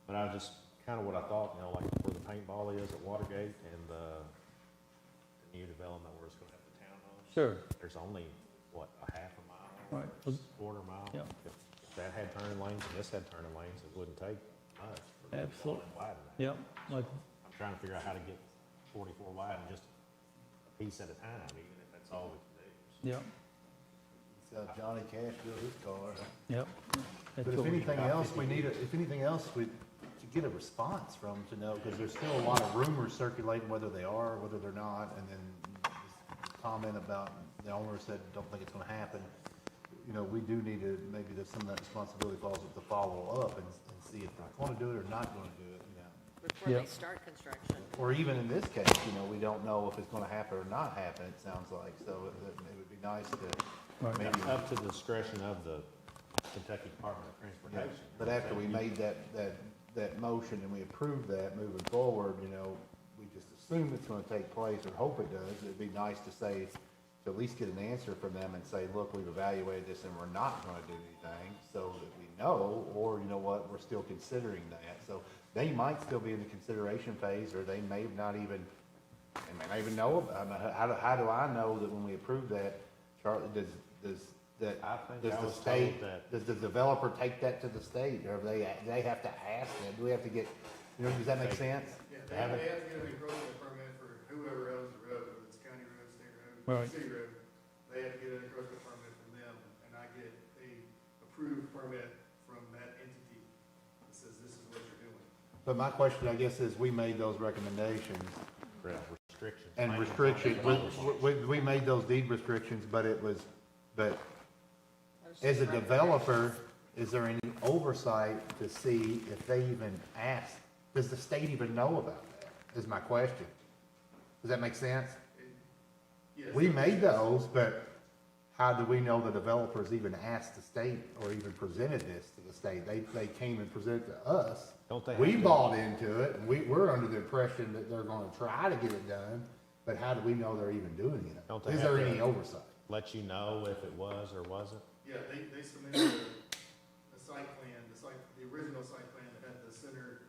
[SPEAKER 3] But I just, kind of what I thought, you know, like where the paintball is at Watergate and the new development where it's going to have the townhomes.
[SPEAKER 4] Sure.
[SPEAKER 3] There's only, what, a half a mile?
[SPEAKER 4] Right.
[SPEAKER 3] Quarter mile?
[SPEAKER 4] Yeah.
[SPEAKER 3] If that had turning lanes and this had turning lanes, it wouldn't take much. for them to
[SPEAKER 4] Absolutely.
[SPEAKER 3] widen that.
[SPEAKER 4] Yep. Like,
[SPEAKER 3] I'm trying to figure out how to get 44 wide and just a piece at a time, even if that's all we can do.
[SPEAKER 4] yep,
[SPEAKER 7] It's got Johnny Cash build his car.
[SPEAKER 4] yep. That's
[SPEAKER 7] But if
[SPEAKER 4] what we-
[SPEAKER 7] anything else, if anything else, to get a response from, to know, because there's still a lot of rumors circulating, whether they are, whether they're not, and then this comment about the owner said, don't think it's gonna happen. You know, we do need to, maybe that some of that responsibility falls with the follow up and see if they're gonna do it or not gonna do it, you know.
[SPEAKER 8] before
[SPEAKER 4] Yep.
[SPEAKER 8] they start construction.
[SPEAKER 3] Or even in this case, you know, we don't know if it's gonna happen or not happen, it sounds like, so it would be nice to
[SPEAKER 4] Right.
[SPEAKER 3] maybe.
[SPEAKER 10] Up to the discretion of the Kentucky Department of Transportation.
[SPEAKER 3] But after we made that motion and we approved that moving forward, you know, we just assume it's gonna take place or hope it does. It'd be nice to say, to at least get an answer from them and say, look, we've evaluated this and we're not gonna do anything, so that we know, or you know what, we're still considering that. So they might still be in the consideration phase, or they may not even, they may not even know. I mean, how do I know that when we approve that, Charlie, does the state, does the developer take that to the state, or they have to ask them? Do we have to get, you know, does that make sense?
[SPEAKER 1] Yeah, they have to get an encroachment permit for whoever owns the road, whether it's county road, state road,
[SPEAKER 4] Right.
[SPEAKER 1] city road. They have to get an encroachment permit from them, and I get a approved permit from that entity that says this is what you're doing.
[SPEAKER 3] But my question, I guess, is we made those recommendations.
[SPEAKER 10] Restrictions.
[SPEAKER 3] And we made those deed restrictions, but as a developer, is there any oversight to see if they even ask? Does the state even know about that, is my question. Does that make sense?
[SPEAKER 1] Yes.
[SPEAKER 3] We made those, but how do we know the developers even asked the state or even presented this to the state? They came and presented it to us.
[SPEAKER 10] Don't they
[SPEAKER 3] We
[SPEAKER 10] have to-
[SPEAKER 3] bought into it, and we're under the impression that they're gonna try to get it done, but how do we know they're even doing
[SPEAKER 10] Don't
[SPEAKER 3] it?
[SPEAKER 10] they
[SPEAKER 3] Is
[SPEAKER 10] have
[SPEAKER 3] there
[SPEAKER 10] to-
[SPEAKER 3] any oversight?
[SPEAKER 10] Let you know if it was or wasn't?
[SPEAKER 1] Yeah, they submitted a site plan, the original site plan that had the center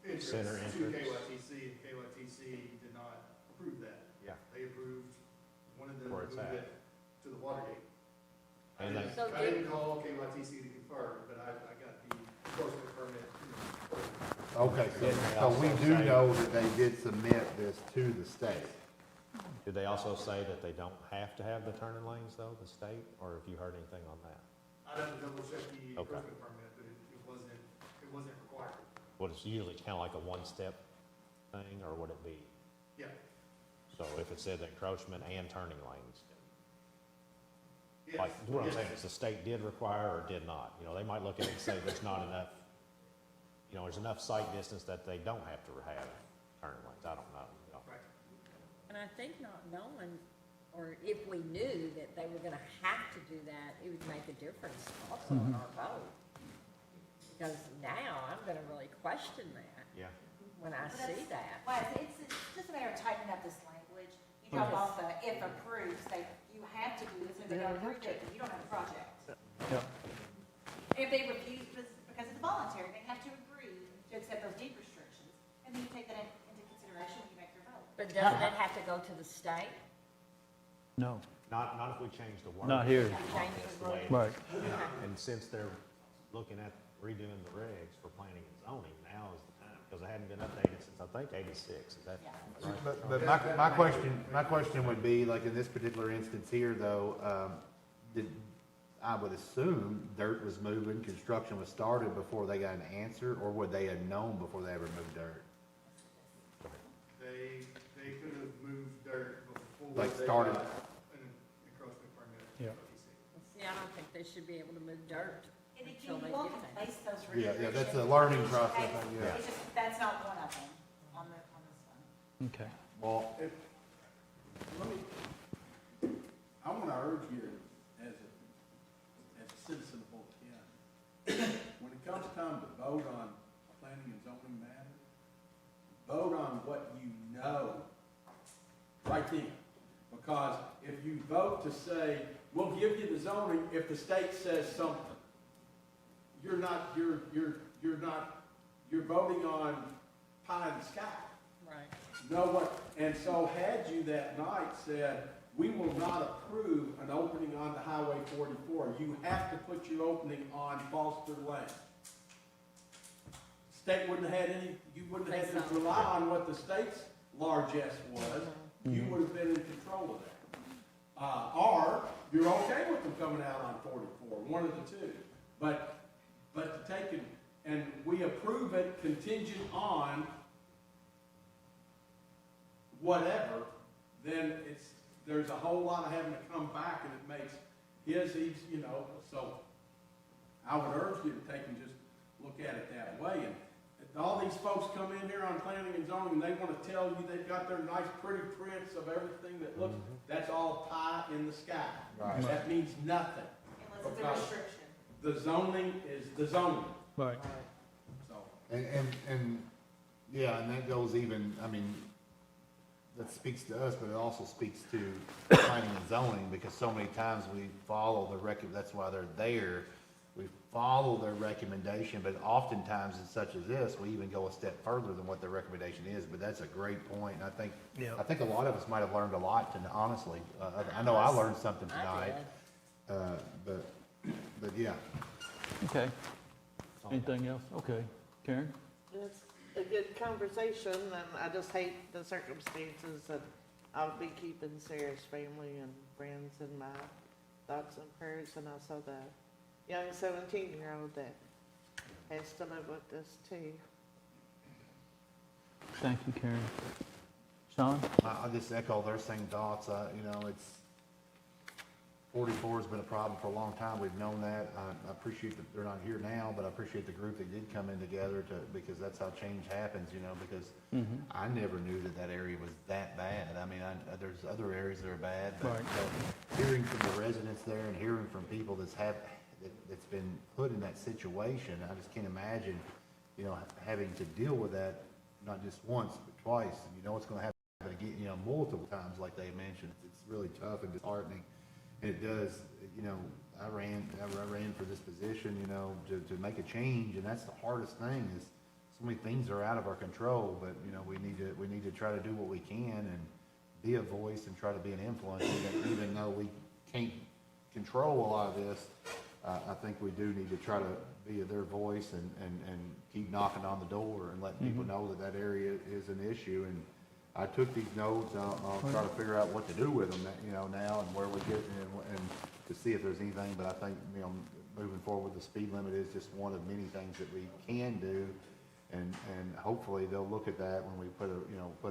[SPEAKER 1] entrance
[SPEAKER 10] Center
[SPEAKER 1] to
[SPEAKER 10] entrance.
[SPEAKER 1] KYTC, and KYTC did not approve that.
[SPEAKER 10] Yeah.
[SPEAKER 1] They approved, wanted to
[SPEAKER 10] Where
[SPEAKER 1] move
[SPEAKER 10] it's at.
[SPEAKER 1] it to the Watergate.
[SPEAKER 10] And they-
[SPEAKER 8] So
[SPEAKER 1] I didn't call KYTC to confirm, but I got the enforcement permit.
[SPEAKER 3] Okay,
[SPEAKER 10] Didn't they
[SPEAKER 3] so we
[SPEAKER 10] also
[SPEAKER 3] do
[SPEAKER 10] say-
[SPEAKER 3] know that they did submit this to the state.
[SPEAKER 10] Did they also say that they don't have to have the turning lanes though, the state, or have you heard anything on that?
[SPEAKER 1] I'd have to double check the
[SPEAKER 10] Okay.
[SPEAKER 1] enforcement permit, but it wasn't required.
[SPEAKER 10] What it's usually kind of like a one-step thing, or would it be?
[SPEAKER 1] Yeah.
[SPEAKER 10] So if it said encroachment and turning lanes,
[SPEAKER 1] Yes.
[SPEAKER 10] like, what I'm
[SPEAKER 1] Yes.
[SPEAKER 10] saying is the state did require or did not? You know, they might look at it and say there's not enough, you know, there's enough sight distance that they don't have to have turning lanes. I don't know. You know.
[SPEAKER 1] Right.
[SPEAKER 8] And I think not knowing, or if we knew that they were gonna have to do that, it would make a difference also in our vote. Because now I'm gonna really question that
[SPEAKER 10] Yeah.
[SPEAKER 8] when I see that.
[SPEAKER 2] Well, it's just a matter of tightening up this language. You drop off the if approved, say you have to do this, and if they don't approve it, then you don't have a project.
[SPEAKER 4] Yep.
[SPEAKER 2] If they refuse, because it's voluntary, they have to agree to accept those deed restrictions, and then you take that into consideration when you make your vote.
[SPEAKER 8] But doesn't it have to go to the state?
[SPEAKER 4] No.
[SPEAKER 10] Not if we change the word.
[SPEAKER 4] Not here.
[SPEAKER 8] Change
[SPEAKER 10] That's
[SPEAKER 8] the
[SPEAKER 10] the way
[SPEAKER 8] word.
[SPEAKER 10] it is.
[SPEAKER 4] Right.
[SPEAKER 10] And since they're looking at redoing the regs for planning and zoning, now is the time, because it hadn't been updated since, I think, '86. Is that right?
[SPEAKER 3] But my question would be, like in this particular instance here, though, I would assume dirt was moving, construction was started before they got an answer, or would they have known before they ever moved dirt?
[SPEAKER 1] They could have moved dirt before
[SPEAKER 3] Like
[SPEAKER 1] they
[SPEAKER 3] started-
[SPEAKER 1] got an encroachment permit. from
[SPEAKER 4] Yeah.
[SPEAKER 1] KYTC.
[SPEAKER 8] See, I don't think they should be able to move dirt
[SPEAKER 2] And
[SPEAKER 8] until
[SPEAKER 2] again,
[SPEAKER 8] they
[SPEAKER 2] you all
[SPEAKER 8] get
[SPEAKER 2] can
[SPEAKER 8] that.
[SPEAKER 2] place those
[SPEAKER 3] Yeah,
[SPEAKER 2] restrictions.
[SPEAKER 3] that's a learning process, yeah.
[SPEAKER 2] It's just, that's not one of them on this one.
[SPEAKER 4] Okay.
[SPEAKER 3] Well,
[SPEAKER 17] Let me, I want to urge you as a citizen of Bullitt County, when it comes time to vote on planning and zoning matters, vote on what you know right then. Because if you vote to say, we'll give you the zoning if the state says something, you're voting on pie in the sky.
[SPEAKER 8] Right.
[SPEAKER 17] Know what, and so had you that night said, we will not approve an opening on the Highway 44, you have to put your opening on Foster Lane. State wouldn't have had any, you wouldn't have had to rely on what the state's largesse was, you would have been in control of that. Or, you're okay with them coming out on 44, one of the two. But to take it, and we approve it contingent on whatever, then there's a whole lot of having to come back, and it makes you know, so I would urge you to take and just look at it that way. And all these folks come in here on planning and zoning, and they wanna tell you they've got their nice pretty prints of everything that looks, that's all pie in the sky.
[SPEAKER 3] Right.
[SPEAKER 17] That means nothing.
[SPEAKER 2] Unless it's a
[SPEAKER 17] Because
[SPEAKER 2] restriction.
[SPEAKER 17] the zoning is the zoning,
[SPEAKER 4] Right.
[SPEAKER 17] so.
[SPEAKER 7] And, yeah, and that goes even, I mean, that speaks to us, but it also speaks to planning and zoning, because so many times we follow that's why they're there. We follow their recommendation, but oftentimes in such as this, we even go a step further than what their recommendation is, but that's a great point, and I think a lot of us might have learned a lot, honestly. I know I learned something tonight. But yeah.
[SPEAKER 4] Okay. Anything else? Okay. Karen?
[SPEAKER 13] It's a good conversation, and I just hate the circumstances that I'll be keeping Sarah's family and friends in my thoughts and prayers, and also the young 17-year-old that has to live with this too.
[SPEAKER 4] Thank you, Karen. Sean?
[SPEAKER 7] I just echo their same thoughts. You know, it's 44 has been a problem for a long time. We've known that. I appreciate that they're not here now, but I appreciate the group that did come in together because that's how change happens, you know, because I never knew that area was that bad. I mean, there's other areas that are bad, but hearing from the residents there and hearing from people that's been put in that situation, I just can't imagine, you know, having to deal with that not just once, but twice. And you know it's going to happen again, you know, multiple times like they mentioned. It's really tough and disheartening. And it does, you know, I ran for this position, you know, to make a change, and that's the hardest thing is so many things are out of our control, but, you know, we need to try to do what we can and be a voice and try to be an influence, even though we can't control a lot of this. I think we do need to try to be their voice and keep knocking on the door and let people know that area is an issue. And I took these notes. I'll try to figure out what to do with them, you know, now and where we get and to see if there's anything. But I think, you know, moving forward, the speed limit is just one of many things that we can do. And hopefully they'll look at that when we put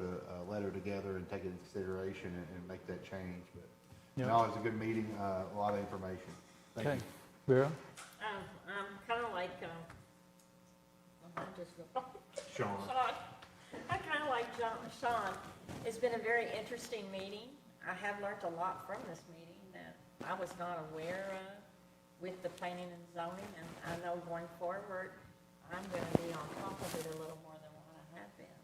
[SPEAKER 7] a letter together and take it into consideration and make that change. But no, it was a good meeting, a lot of information. Thank you.
[SPEAKER 4] Vera?
[SPEAKER 15] I'm kind of like,
[SPEAKER 7] Sean.
[SPEAKER 15] I'm kind of like Sean. It's been a very interesting meeting. I have learned a lot from this meeting that I was not aware of with the planning and zoning, and I know going forward, I'm going to be on top of it a little more than what I have been.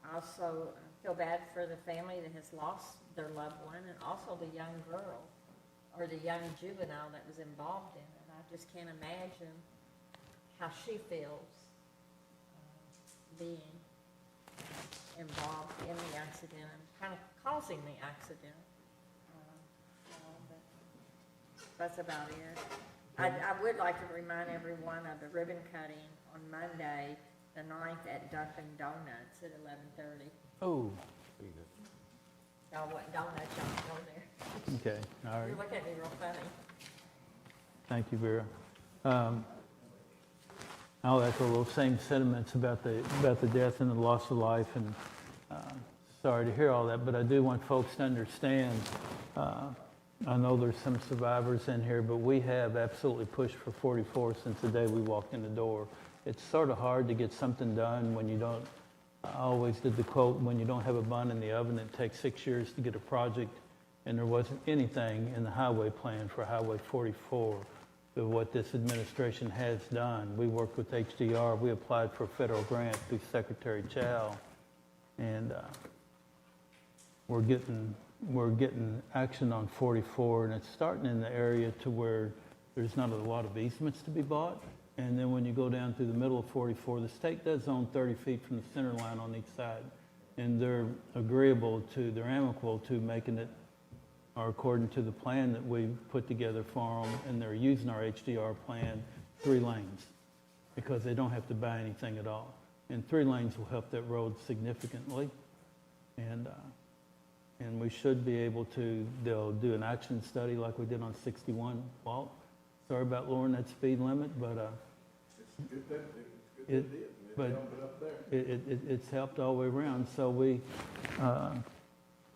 [SPEAKER 15] I also feel bad for the family that has lost their loved one, and also the young girl or the young juvenile that was involved in it. I just can't imagine how she feels being involved in the accident and kind of causing the accident. That's about it. I would like to remind everyone of the ribbon cutting on Monday, the 9th at Dunkin' Donuts at 11:30.
[SPEAKER 4] Oh.
[SPEAKER 15] Y'all want donuts, y'all go there.
[SPEAKER 4] Okay, all right.
[SPEAKER 15] You look at me real funny.
[SPEAKER 4] Thank you, Vera. I'll echo those same sentiments about the death and the loss of life, and sorry to hear all that, but I do want folks to understand, I know there's some survivors in here, but we have absolutely pushed for 44 since the day we walked in the door. It's sort of hard to get something done when you don't, I always did the quote, when you don't have a bun in the oven, it takes 6 years to get a project, and there wasn't anything in the highway plan for Highway 44 of what this administration has done. We worked with HDR, we applied for a federal grant through Secretary Chow, and we're getting action on 44, and it's starting in the area to where there's not a lot of easements to be bought. And then when you go down through the middle of 44, the state does own 30 feet from the center line on each side. And they're they're amicable to making it, or according to the plan that we put together for them, and they're using our HDR plan, 3 lanes, because they don't have to buy anything at all. And 3 lanes will help that road significantly. And we should be able to, they'll do an action study like we did on 61, Walt. Sorry about lowering that speed limit, but it's helped all the way around. So we,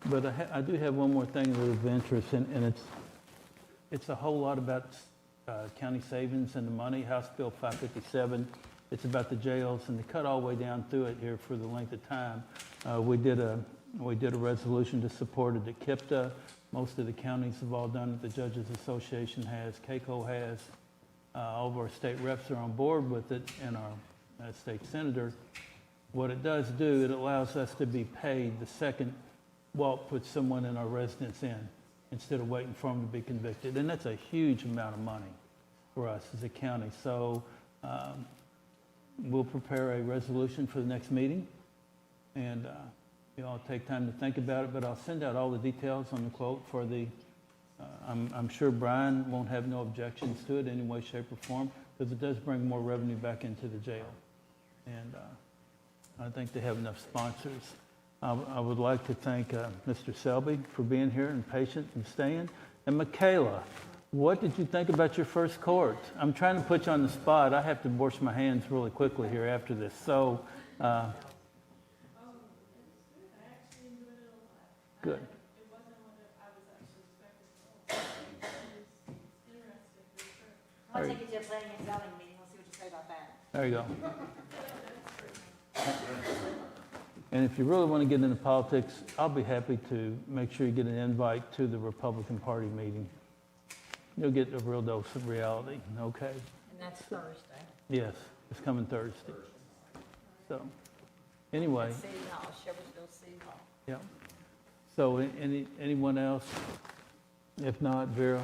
[SPEAKER 4] but I do have one more thing that is of interest, and it's a whole lot about county savings and the money. House Bill 557 It's about the jails, and to cut all the way down through it here for the length of time. We did a resolution to support it at KIPTA. Most of the counties have all done it. The Judges Association has, CACO has. All of our state reps are on board with it, and our state senator. What it does do, it allows us to be paid the second Walt puts someone in our residence in, instead of waiting for them to be convicted. And that's a huge amount of money for us as a county. So we'll prepare a resolution for the next meeting, and you all take time to think about it, but I'll send out all the details on the quote for the, I'm sure Brian won't have no objections to it in any way, shape, or form, because it does bring more revenue back into the jail. And I think they have enough sponsors. I would like to thank Mr. Selby for being here and patient and staying. And Michaela, what did you think about your first court? I'm trying to put you on the spot. I have to wash my hands really quickly here after this. So, good.
[SPEAKER 2] I'll take you to a planning and zoning meeting, we'll see what you say about that.
[SPEAKER 4] There you go. And if you really want to get into politics, I'll be happy to make sure you get an invite to the Republican Party meeting. You'll get a real dose of reality, okay?
[SPEAKER 15] And that's Thursday.
[SPEAKER 4] Yes, it's coming Thursday. So, anyway.
[SPEAKER 15] At City Hall, Shepherdsville City Hall.
[SPEAKER 4] Yeah. So, anyone else? If not, Vera?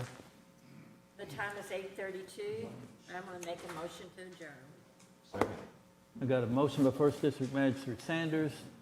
[SPEAKER 15] The time is 8:32. I'm going to make a motion to adjourn.
[SPEAKER 4] I got a motion by First District Magistrate Sanders,